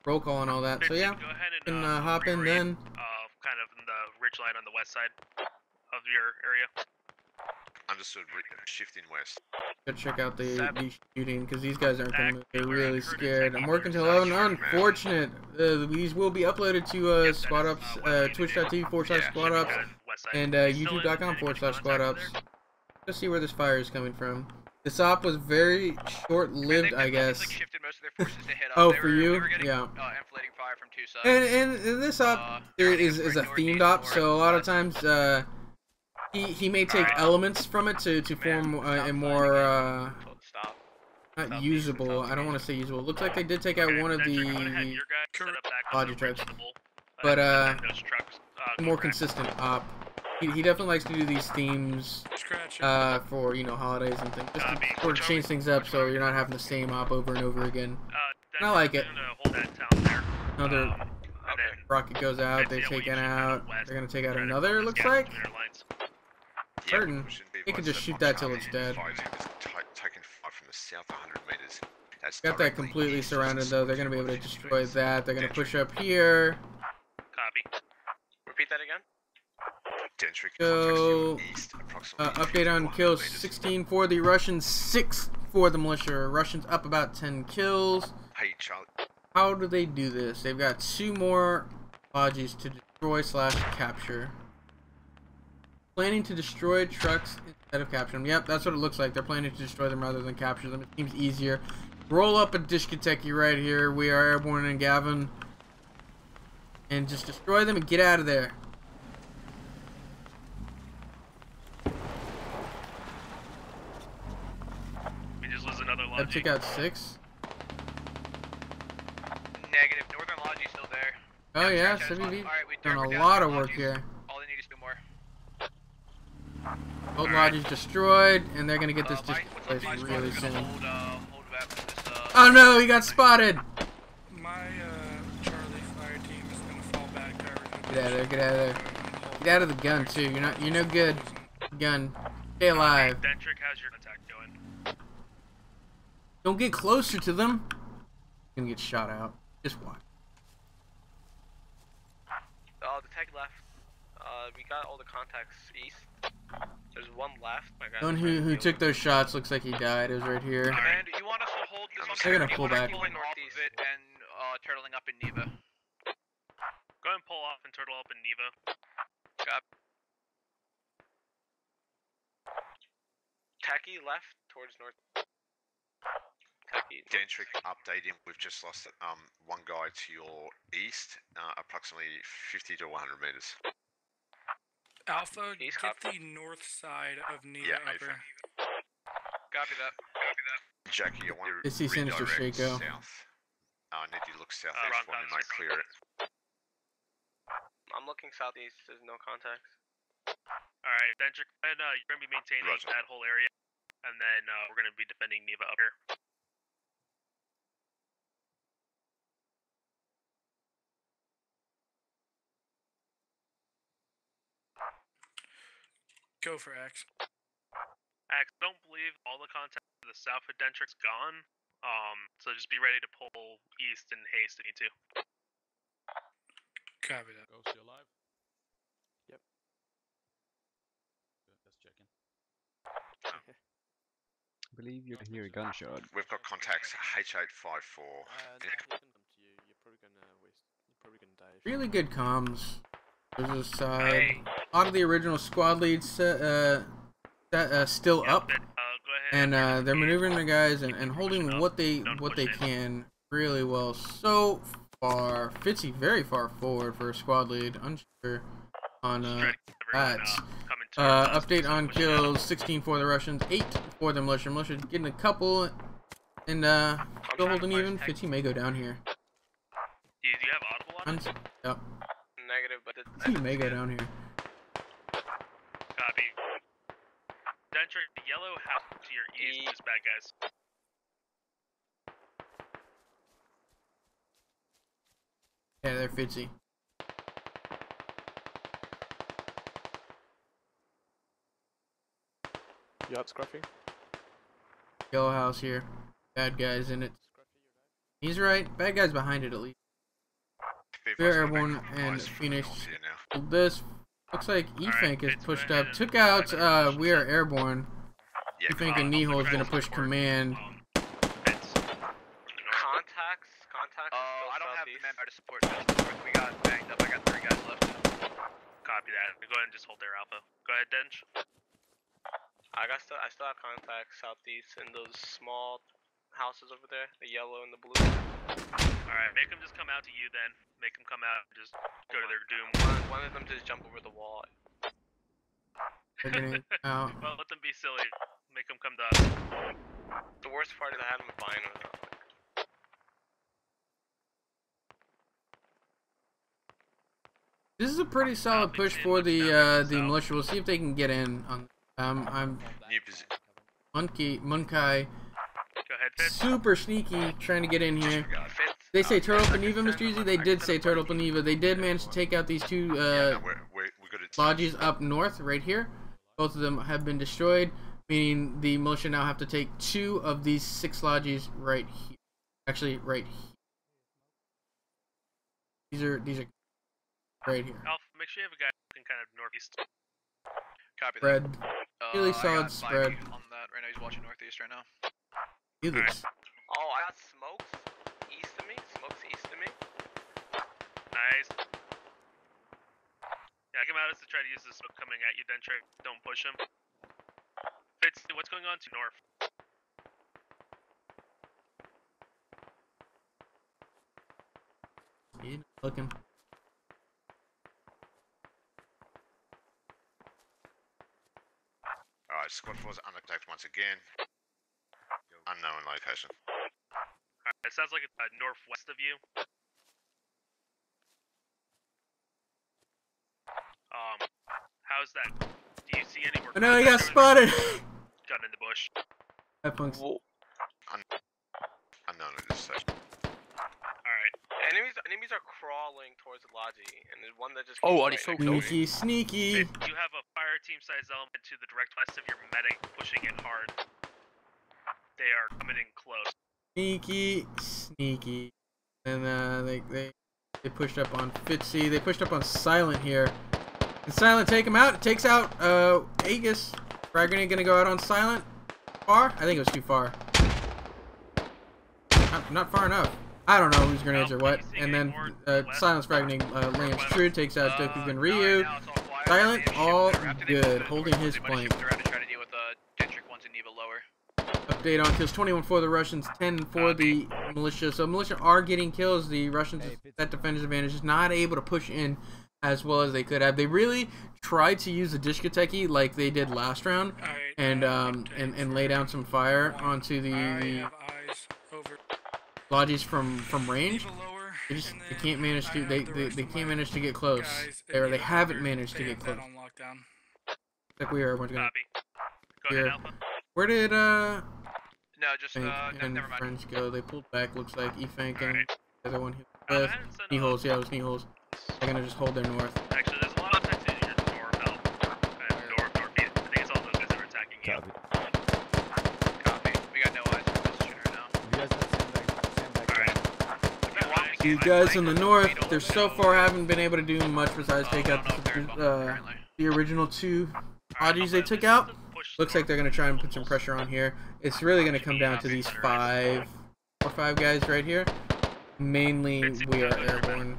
roll call and all that. So yeah, we can hop in then. Kind of in the ridge line on the west side of your area. Understood. Shifting west. Go check out the shooting, because these guys aren't gonna move. They're really scared. I'm working till 11. Unfortunate. These will be uploaded to Squad Ups, twitch.tv/Squad Ups, and youtube.com/Squad Ups. Let's see where this fire is coming from. This op was very short-lived, I guess. Oh, for you? Yeah. And this op is a themed op, so a lot of times he may take elements from it to form a more not usable. I don't want to say usable. It looks like they did take out one of the logic tracks, but a more consistent op. He definitely likes to do these themes for, you know, holidays and things, just to sort of change things up so you're not having the same op over and over again. And I like it. Another rocket goes out, they take it out. They're gonna take out another, it looks like. Certain. They could just shoot that till it's dead. Taking 5 from the south 100 meters. Got that completely surrounded though. They're gonna be able to destroy that. They're gonna push up here. Copy. Repeat that again. So, update on kills: 16 for the Russians, 6 for the militia. Russians up about 10 kills. Hey, Charlie. How do they do this? They've got 2 more lodges to destroy/capture. Planning to destroy trucks instead of capture them. Yep, that's what it looks like. They're planning to destroy them rather than capture them. It seems easier. Roll up a Dishkateki right here. We are airborne in Gavin. And just destroy them and get out of there. I took out 6. Negative. Northern Logi still there. Oh yeah, CBV done a lot of work here. All they need is 2 more. Both Logi's destroyed, and they're gonna get this displaced really soon. Oh no, he got spotted! My Charlie fire team is gonna fall back there. Get out of there, get out of there. Get out of the gun too, you're no good. Gun. Stay alive. Dentrick, how's your attack going? Don't get closer to them. You're gonna get shot out. Just watch. The tech left. We got all the contacts east. There's 1 left. My One who took those shots looks like he died. It was right here. Command, you want us to hold this one? They're gonna pull back. Pulling off of it and turtling up in Neva. Go ahead and pull off and turtle up in Neva. Got. Techie left towards north. Dentrick, update him. We've just lost 1 guy to your east, approximately 50 to 100 meters. Alpha, get the north side of Neva upper. Copy that. Copy that. Jackie, I want to Is he Sinister Shaco? South. I need you to look southeast when we might clear it. I'm looking southeast. There's no contacts. Alright, Dentrick, you're going to be maintaining that whole area, and then we're going to be defending Neva up here. Go for Axe. Axe, don't believe all the contact to the south of Dentrick's gone. So just be ready to pull east in haste if you need to. Copy that. Ghost, you alive? Yep. Good, just checking. I believe you hear a gunshot. We've got contacts H854. Listen them to you. You're probably gonna Really good comms. There's a side. A lot of the original squad leads still up, and they're maneuvering their guys and holding what they can really well so far. Fitzy very far forward for a squad lead. Unsure on that. Update on kills: 16 for the Russians, 8 for the militia. Militia getting a couple, and still holding even. Fitzy may go down here. Do you have audible on it? Yep. Negative, but He may go down here. Copy. Dentric, the yellow house to your east is bad guys. Yeah, they're Fitzy. You up, Scruffy? Yellow house here. Bad guys in it. He's right. Bad guys behind it at least. We're airborne and Phoenix. This looks like E-Fank is pushed up. Took out We Are Airborne. E-Fank and Nihol is gonna push command. Contacts. I don't have the manpower to support just north. We got banged up. I got 3 guys left. Copy that. Go ahead and just hold their alpha. Go ahead, Dench. I still have contacts southeast in those small houses over there, the yellow and the blue. Alright, make them just come out to you then. Make them come out and just go to their doom. One of them just jump over the wall. Out. Well, let them be silly. Make them come to us. The worst part is I have them buying them. This is a pretty solid push for the militia. We'll see if they can get in on. I'm Munkai. Super sneaky, trying to get in here. They say Turtle Paneva, Mr. Easy. They did say Turtle Paneva. They did manage to take out these 2 lodges up north, right here. Both of them have been destroyed, meaning the militia now have to take 2 of these 6 lodges right here. Actually, right here. These are right here. Alpha, make sure you have a guy looking kind of northeast. Copy spread. that. Really I solid got spread. on that right now. He's watching northeast right now. Right. Oh, I got smokes east of me. Smokes east of me. Nice. Yeah, come out us to try to use this smoke coming at you, Dentric. Don't push him. Fitz, what's going on to north? Looking. Alright, squad 4's under attack once again. Unknown location. Alright, it sounds like it's northwest of you. How's that? Do you see any more? Oh no, he got spotted! Gun in the bush. Headphones. Unknown at this station. Alright. Enemies are crawling towards the lodge, and there's one that just. Oh, are you so sneaky, sneaky? You have a fire team size element to the direct west of your medic, pushing in hard. They are coming in close. Sneaky, sneaky. And they pushed up on Fitzy. They pushed up on Silent here. Can Silent take him out? It takes out Aegis. Frag grenade gonna go out on Silent. Far? I think it was too far. Not far enough. I don't know whose grenades are what. And then Silent's frag grenade lands true, takes out Dokugun Ryu. Silent, all good, holding his flank. Update on kills: 21 for the Russians, 10 for the militia. So militia are getting kills. The Russians, that defender's advantage, is not able to push in as well as they could have. They really tried to use the Dishkateki like they did last round, and lay down some fire onto the lodges from range. They can't manage to they can't manage to get close. Or they haven't managed to get close. Like we are going. Here. Where did No, just never mind. Friends go. They pulled back. Looks like E-Fank and the other one here. Knee-holes. Yeah, it was knee-holes. They're gonna just hold their north. Actually, there's a lot of attacks in your north, northeast. I think it's all those guys that are attacking you. Copy. We got no eyes on this position right now. You guys have These guys in the north, they're so far haven't been able to do much besides take out the original two Audis they took out. Looks like they're gonna try and put some pressure on here. It's really gonna come down to these 4 or 5 guys right here. Mainly, we are airborne.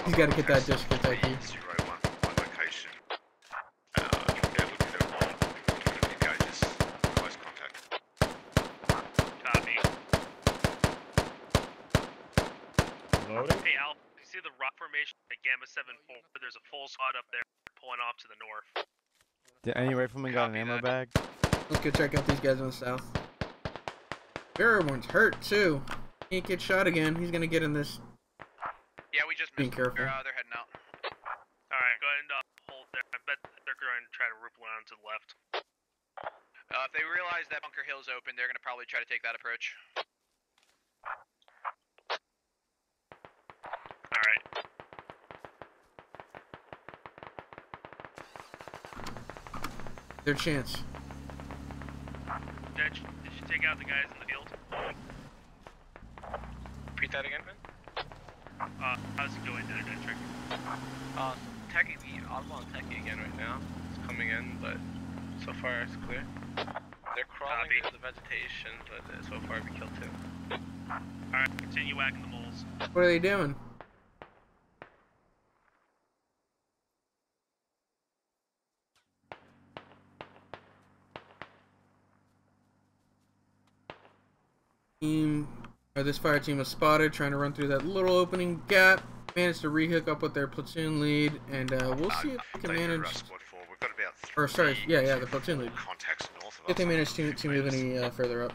He's got to get that district IQ. 01 from my location. They're looking to engage us. Close contact. Copy. Loading. Hey, Alpha, you see the rock formation at Gamma 7-4? There's a full squad up there pulling off to the north. Did any rifleman got an ammo bag? Let's go check out these guys on the south. Everyone's hurt too. Can't get shot again. He's gonna get in this. Yeah, we just Being careful. They're heading out. Alright, go ahead and hold there. I bet they're going to try to ripple around to the left. If they realize that Bunker Hill's open, they're going to probably try to take that approach. Alright. Their chance. Did you take out the guys in the field? Repeat that again, man? How's it going there, Dentrick? Techie, I'm on Techie again right now. It's coming in, but so far it's clear. They're crawling into the vegetation, but so far we killed 2. Alright, continue whacking the moles. What are they doing? This fire team was spotted trying to run through that little opening gap. Managed to rehook up with their platoon lead, and we'll see if they can manage. We've got about Or sorry, yeah, the platoon lead. contacts north of us. If they manage to move any further up.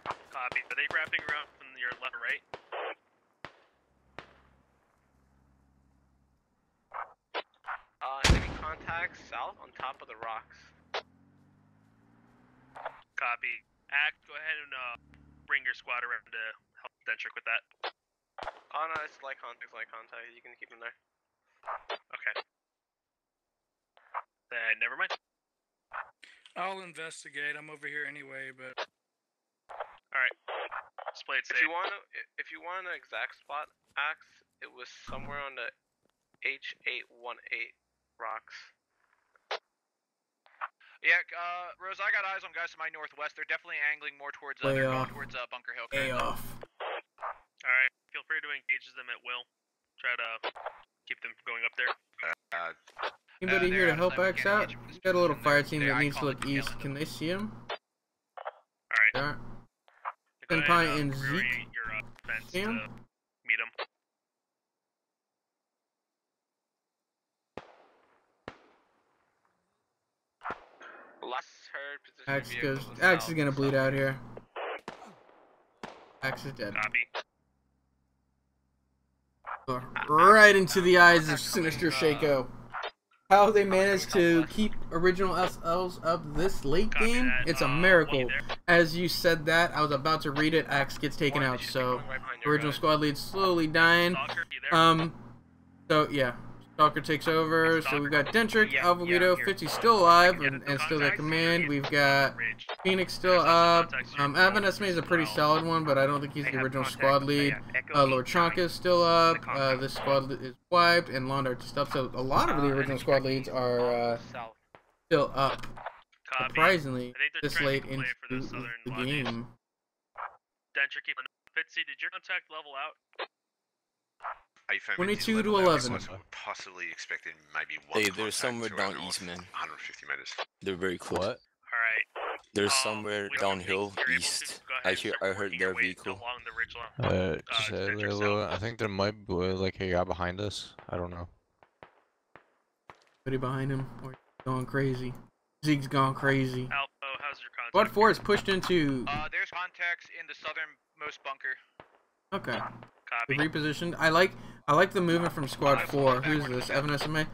Copy. Are they wrapping around from your left or right? Enemy contacts south on top of the rocks. Copy. Act, go ahead and bring your squad around to help Dentrick with that. Oh no, it's light contact, You can keep them there. Okay. Then never mind. I'll investigate. I'm over here anyway, but. Alright. Let's play it safe. If you want an exact spot, Axe, it was somewhere on the H818 rocks. Yeah, Rose, I got eyes on guys to my northwest. They're definitely angling more towards Way they're off. going towards Bunker Hill. Way off. Alright, feel free to engage them at will. Try to keep them from going up there. Anybody here to help Axe out? He's got a little fire team that needs to look east. Can they see him? Alright. Senpai and Zeke. See him? Meet him. Last heard position. Axe is gonna bleed out here. Axe is dead. Copy. Right into the eyes of Sinister Shaco. How they managed to keep original SLs up this late game, it's a miracle. As you said that, I was about to read it, Axe gets taken out, so original squad lead slowly dying. So yeah, Stalker takes over, so we've got Dentrick, Alpha Guido, 50 still alive and still at command. We've got Phoenix still up. Avon Esme is a pretty solid one, but I don't think he's the original squad lead. Lord Chonka is still up. This squad is wiped, and Londart is up. So a lot of the original squad leads are still up. Surprisingly, this late into the game. Dentrick, keep Fitzy, did your contact level out? 22 to 11. Possibly expecting maybe one. Hey, they're somewhere down east, man. 150 meters. They're very close. What? Alright. They're somewhere downhill east. I heard their vehicle. Just a little. I think there might be like a guy behind us. I don't know. Somebody behind him, or going crazy. Zeke's gone crazy. Alpha, how's your contact? Squad 4 is pushed into. There's contacts in the southernmost bunker. Okay. Copy. Repositioned. I like the movement from Squad 4. Who's this? Evan SMA.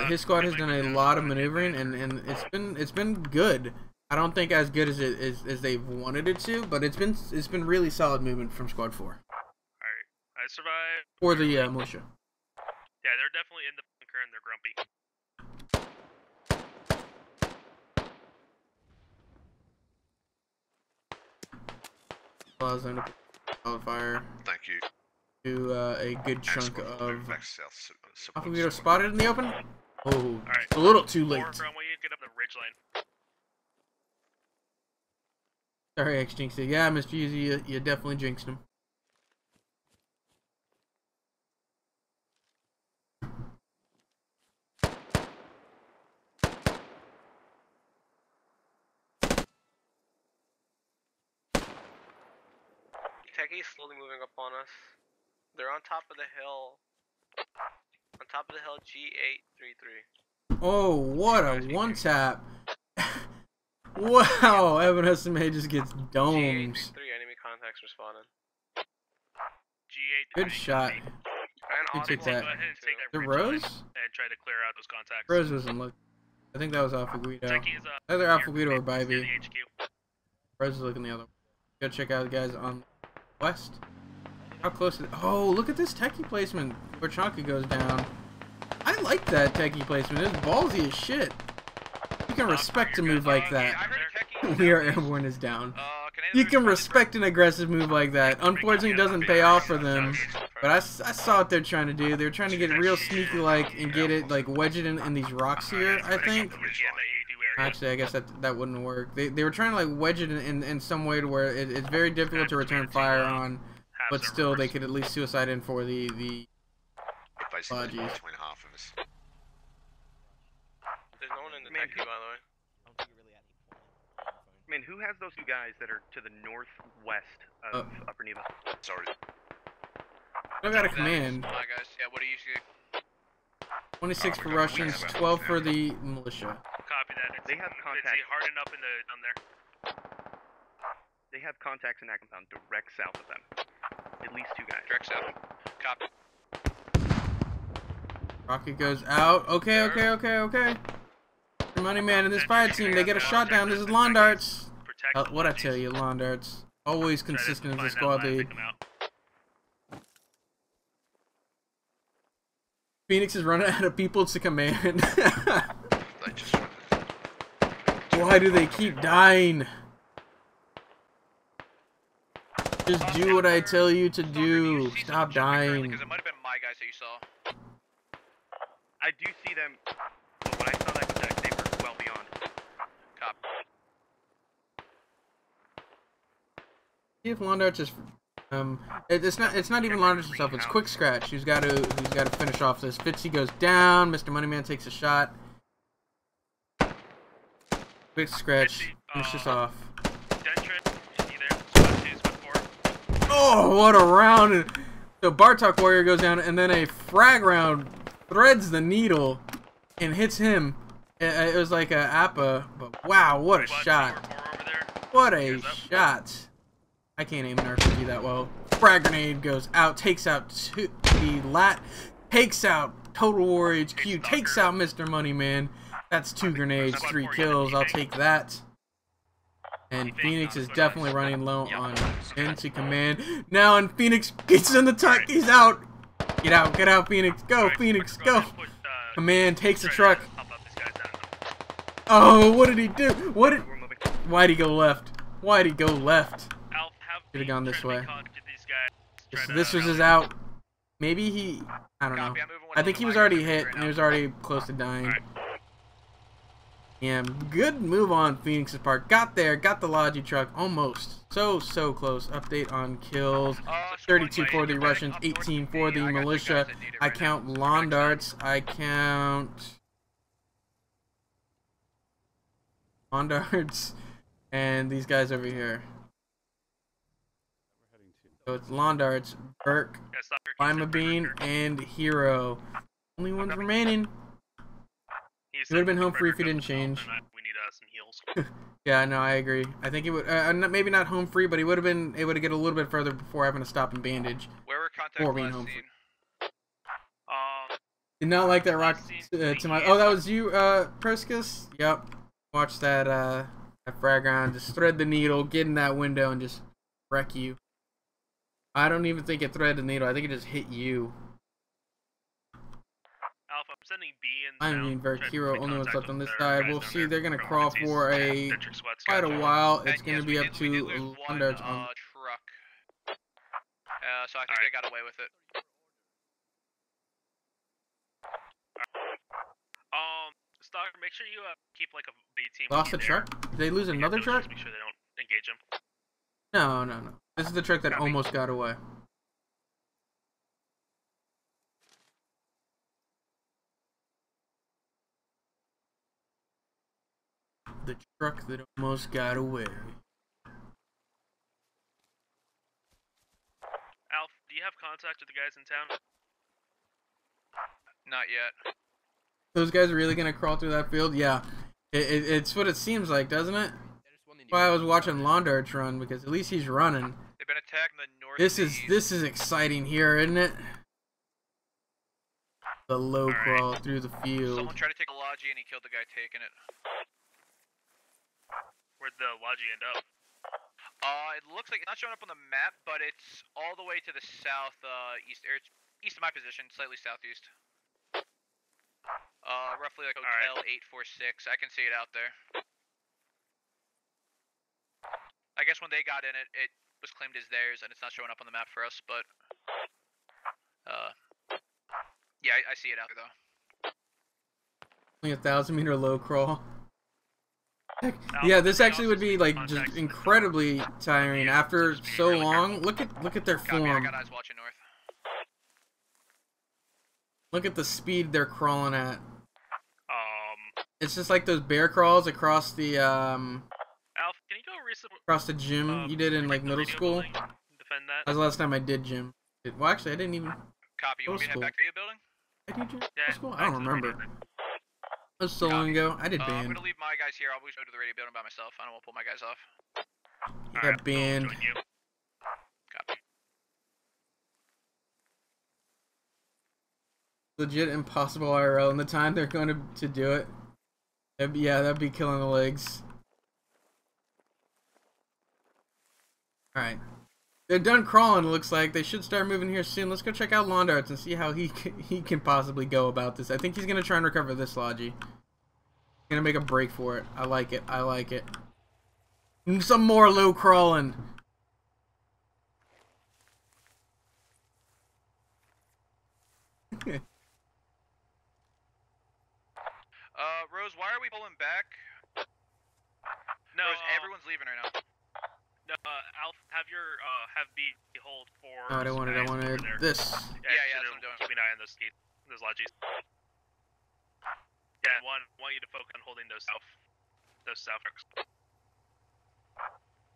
His squad has done a lot of maneuvering, and it's been good. I don't think as good as as they've wanted it to, but it's been really solid movement from Squad 4. Alright, I survived. Or the militia. Yeah, they're definitely in the bunker and they're grumpy. Fire. Thank you. To a good chunk of. Back south. Alpha Guido spotted in the open. Oh, right. a little too late. From where you get up the ridgeline. Sorry, X jinxed it. Yeah, Mr. Yuzi, you definitely jinxed him. Techie's slowly moving up on us. They're on top of the hill. On top of the hill, G833. Oh, what a one tap! Wow, Evan SMA just gets domes. G833 enemy contacts responding. G8. Good shot. You take that. Go ahead and take that The bridge Rose? line and try to clear out those contacts. Rose wasn't looking. I think that was Alpha Guido. Techie is Either Alpha Guido or near Bybee. the HQ. Rose is looking the other way. Go check out the guys on the west. How close is it? Oh, look at this techie placement where Chonka goes down. I like that techie placement. It's ballsy as shit. You can respect a move like that. We are airborne is down. You can respect an aggressive move like that. Unfortunately, it doesn't pay off for them. But I saw what they're trying to do. They're trying to get real sneaky-like and get it, like, wedge it in these rocks here, I think. Actually, I guess that wouldn't work. They were trying to, like, wedge it in some way to where it's very difficult to return fire on. But still, they could at least suicide in for the basically between half of us. There's no one in the techie, by the way. Man, who has those two guys that are to the northwest of Upper Neva? Sorry. I've got a command. Hi guys, yeah, what do you see? 26 for Russians, 12 for the militia. Copy that. They have contacts. It's hardened up on there. They have contacts in that compound direct south of them. At least two guys. Direct south. Copy. Rocket goes out. Okay. Money man and this fire team, they get a shot down. This is lawn darts. What I tell you, lawn darts. Always consistent as a squad lead. Phoenix is running out of people to command. Why do they keep dying? Just do what I tell you to do. Stop dying. Because it might have been my guys that you saw. I do see them. But when I saw that attack, they were well beyond. Copy. See if Londarts is it's not even Londarts himself, it's Quick Scratch who's got to finish off this. Fitzy goes down, Mr. Moneyman takes a shot. Quick Scratch, finish this off. Oh, what a round! So Bartok Warrior goes down, and then a frag round threads the needle and hits him. It was like a Appa, but wow, what a shot! What a shot! I can't aim an RPG that well. Frag grenade goes out, takes out the lat, takes out Total War HQ, takes out Mr. Moneyman. That's 2 grenades, 3 kills. I'll take that. And Phoenix is definitely running low on into command. Now, and Phoenix gets in the tuck. He's out. Get out, Phoenix. Go, Phoenix, go. Command takes the truck. Oh, what did he do? Why'd he go left? Why'd he go left? Should have gone this way. This was his out. Maybe he... I don't know. I think he was already hit, and he was already close to dying. Yeah, good move on Phoenix's part. Got there, got the Logi truck, almost. So close. Update on kills. 32 for the Russians, 18 for the militia. I count lawn darts. I count... lawn darts. And these guys over here. So it's lawn darts, Burke, Lima Bean, and Hero. Only ones remaining. He would have been home free if he didn't change. We need some heals. Yeah, no, I agree. I think he would, maybe not home free, but he would have been able to get a little bit further before having to stop and bandage. Where were contacts Or being last home seen? free. Did not like that rock to my. Oh, that was you, Priscus? Yep. Watch that, that frag round. Just thread the needle, get in that window, and just wreck you. I don't even think it threaded the needle. I think it just hit you. Alpha, I'm sending B in. I'm being very hero. Only one's left on this side. We'll see. They're gonna crawl for quite a while. It's gonna be up to Londarts on. Truck. So I think they got away with it. Stalker, make sure you keep like a B team. Lost a truck? Did they lose another truck? Just make sure they don't engage him. No. This is the truck that almost got away. The truck that almost got away. you have contact with the guys in town? Not yet. Those guys are really gonna crawl through that field? Yeah. It's what it seems like, doesn't it? That's why I was watching Londarch run, because at least he's running. They've been attacking the northeast. This is exciting here, isn't it? The low crawl through the field. Someone tried to take a Logi and he killed the guy taking it. Where'd the Logi end up? It looks like it's not showing up on the map, but it's all the way to the south, east, or it's east of my position, slightly southeast. Roughly like Hotel 846. I can see it out there. I guess when they got in it, it was claimed as theirs, and it's not showing up on the map for us, but... yeah, I see it out there, though. Only 1,000-meter low crawl. Yeah, this actually would be like just incredibly tiring after so long. Look at their form. I got eyes watching north. Look at the speed they're crawling at. It's just like those bear crawls across the Alf, can you go across the gym you did in like middle school. Defend that. That was the last time I did gym. Well, actually, I didn't even. Copy. You want me to head back to your building? I did gym. School? I don't remember. That was so long ago. I did band. I'm gonna leave my guys here. I'll always go to the radio building by myself. I don't want to pull my guys off. You got band. Copy. Legit impossible IRL, and the time they're going to do it. That'd be killing the legs. Alright. They're done crawling, it looks like. They should start moving here soon. Let's go check out Londarts and see how he can possibly go about this. I think he's going to try and recover this Logi. He's going to make a break for it. I like it. I like it. Some more low crawling. Rose, why are we pulling back? No, Rose, everyone's leaving right now. No, Alf, have your have B hold for. Oh, I wanted this. Yeah, that's what I'm doing. Keep an eye on those gates, those Logis. Yeah, want you to focus on holding those south trucks.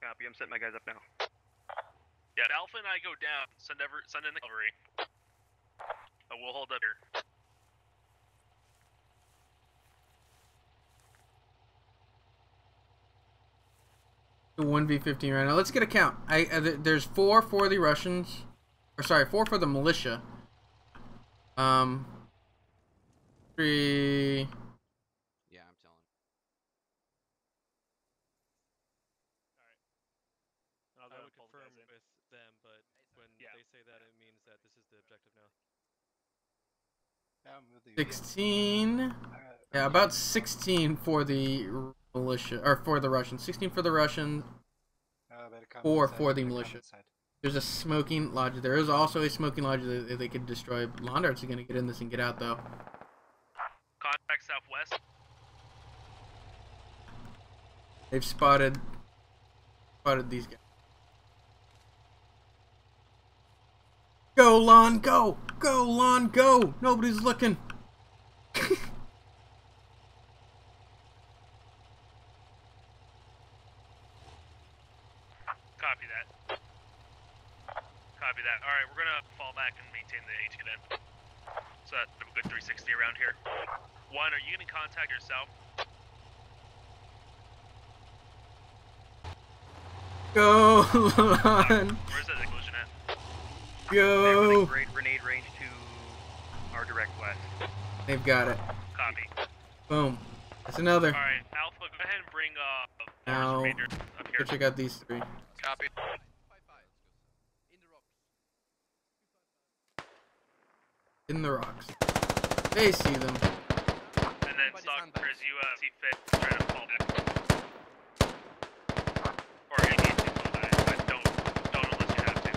Copy. I'm setting my guys up now. Yeah, if Alpha and I go down, send in the cavalry. We'll hold up here. The 1v15 right now. Let's get a count. There's 4 for the Russians. Or sorry, 4 for the militia. 3. Yeah, I'm telling. I would confirm with them, but when they say that, it means that this is the objective now. 16. Yeah, about 16 for the militia, or for the Russians. 16 for the Russians. 4 for the militia. There's a smoking lodge. There is also a smoking lodge that they could destroy. Londarts are gonna get in this and get out though. Contact southwest. They've spotted these guys. Go, Lon, go! Go, Lon, go! Nobody's looking. Copy that. Copy that. Alright, we're gonna fall back and maintain the AT then. So that's a good 360 around here. 1, are you gonna contact yourself? Go, Lon! Where's that explosion at? Go! Grenade range to our direct west. They've got it. Copy. Boom. That's another. Alright, Alpha, go ahead and bring Now, up here. go check out these 3. Copy. In the rocks. They see them. And then Stock, as you see fit, try to fall back. Or you need to fall back, but don't unless you have to.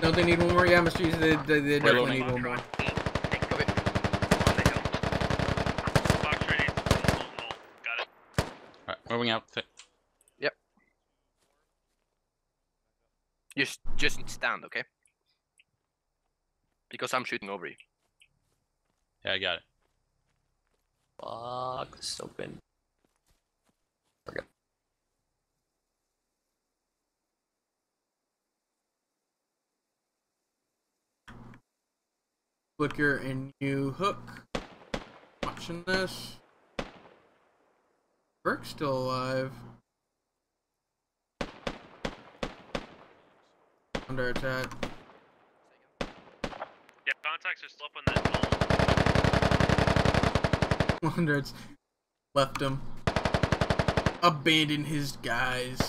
Don't they need one more? Yeah, Mr. Easy, they definitely need one more. Alright, moving out. Yep. Just stand, okay? Because I'm shooting over you. Yeah, I got it. Fuck, this is open. Okay. Flicker and you Hook. Watching this. Burke's still alive. Under attack. Yeah, contacts are still up on that knoll. Wander's left him. Abandoned his guys.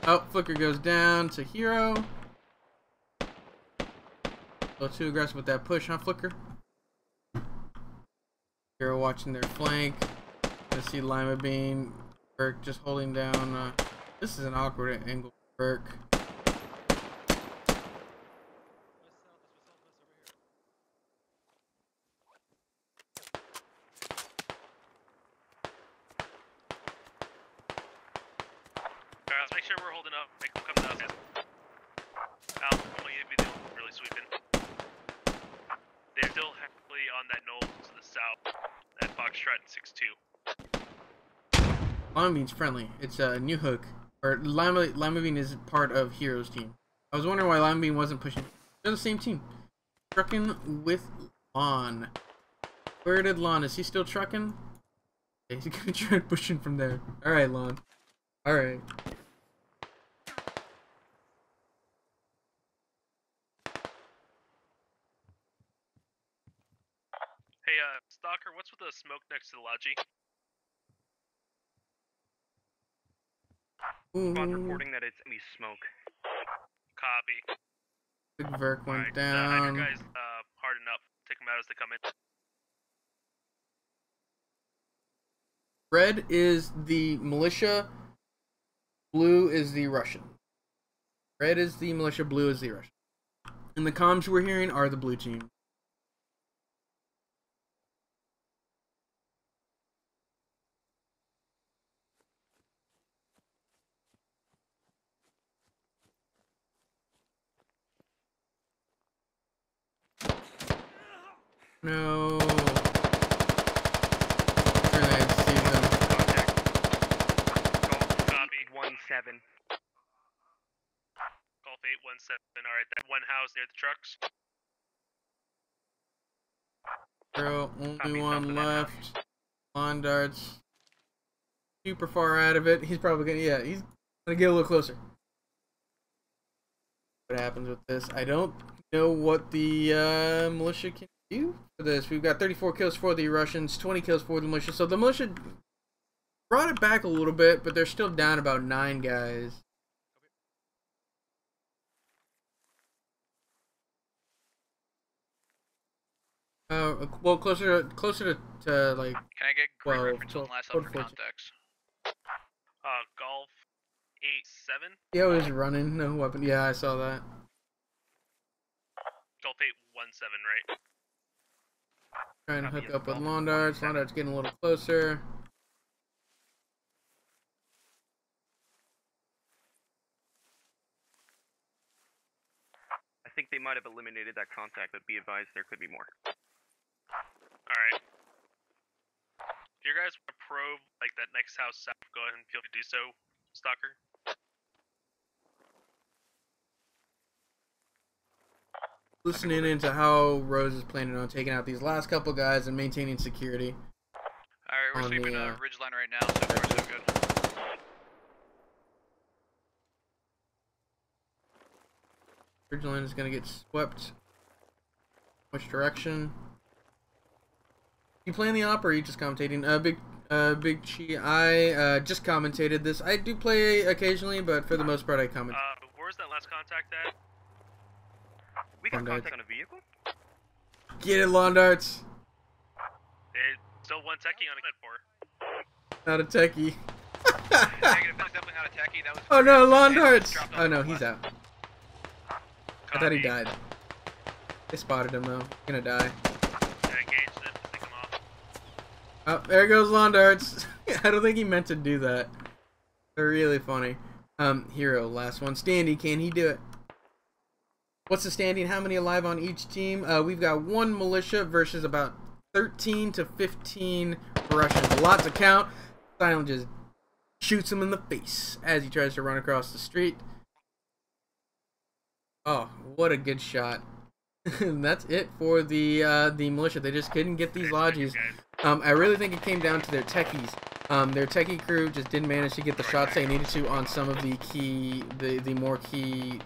Oh, Flicker goes down to Hero. A little too aggressive with that push, huh, Flicker? Hero watching their flank. Gonna see Lima Bean. Burke just holding down. This is an awkward angle for Burke. Alright, let's make sure we're holding up. Make them come down. Al, I want you to be the one really sweeping. They're still heavily on that knoll to the south. That Foxtrot 6-2. Lima Bean's friendly. It's a new Hook. Or Lima Bean is part of Hero's team. I was wondering why Lima Bean wasn't pushing. They're the same team. Trucking with Lon. Where did Lon? Is he still trucking? Okay, he's gonna try pushing from there. Alright, Lon. Alright. Hey, Stalker, what's with the smoke next to the Logi? Squad's reporting that it's enemy smoke. Copy. Big Verk went Have down. your guys harden up. Take them out as they come in. Red is the militia. Blue is the Russian. Red is the militia. Blue is the Russian. And the comms we're hearing are the blue team. No. Copy. 1-7. Golf 817. Alright, that one house near the trucks. Girl, only one left. Lawn darts. Super far out of it. He's probably gonna, yeah, he's gonna get a little closer. What happens with this? I don't know what the militia can do for this. We've got 34 kills for the Russians, 20 kills for the militia. So the militia brought it back a little bit, but they're still down about 9 guys. Well, closer to like. Can I get great 12, reference on the last 12, upper 14. context? Golf 8-7. Yeah, he was running, no weapon. Yeah, I saw that. Golf 817, right? Trying to hook up with lawn darts. Lawn darts getting a little closer. I think they might have eliminated that contact, but be advised there could be more. Alright. If you guys want to probe like that next house south, go ahead and feel free to do so, Stalker. Listening into how Rose is planning on taking out these last couple guys and maintaining security. Alright, we're sweeping ridgeline right now, so far so good. Ridgeline is going to get swept. Which direction? You playing the op or are you just commentating? Big Chi, I just commentated this. I do play occasionally, but for the most part I comment. Where's that last contact at? We got contact on a vehicle? Get it, lawn darts. There's still one techie on a Not a techie. Negative, that's definitely not a techie. That was Oh no, lawn darts! Oh no, he's out. I thought he died. They spotted him though. Gonna die. Oh, there goes lawn darts. I don't think he meant to do that. They're really funny. Hero, last one. Standy, can he do it? What's the standing? How many alive on each team? We've got 1 militia versus about 13 to 15 Russians. A lot to count. Silent just shoots him in the face as he tries to run across the street. Oh, what a good shot. And that's it for the militia. They just couldn't get these lodges. I really think it came down to their techies. Their techie crew just didn't manage to get the shots they needed to on some of the key, the more key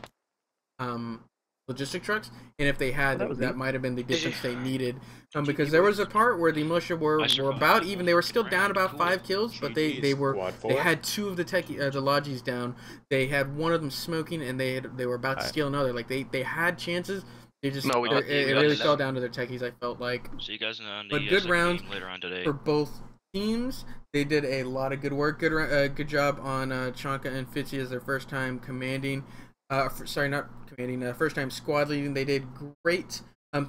logistic trucks, and if they had, that might have been the difference they needed. Because there was a part where the militia were about even. They were still down about 5 kills, but they had 2 of the techie the lodges down. They had 1 of them smoking, and they were about to steal another. Like they had chances. They just it really fell down to their techies. I felt like. So you guys know but good rounds later on today. for both teams. They did a lot of good work. Good job on Chanka and Fitzy as their first time commanding. Sorry, not commanding. First time squad leading. They did great.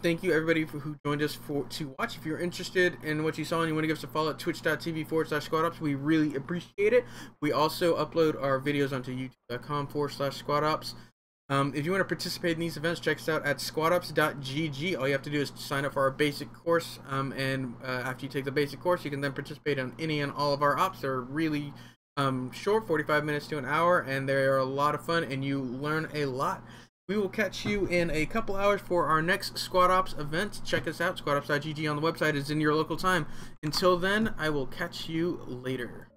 Thank you everybody who joined us to watch. If you're interested in what you saw and you want to give us a follow at twitch.tv/squadops, we really appreciate it. We also upload our videos onto youtube.com/squadops. If you want to participate in these events, check us out at squadops.gg. All you have to do is sign up for our basic course, and after you take the basic course, you can then participate on any and all of our ops. They're really short, 45 minutes to an hour, and they are a lot of fun, and you learn a lot. We will catch you in a couple hours for our next Squad Ops event. Check us out, squadops.gg on the website is in your local time. Until then, I will catch you later.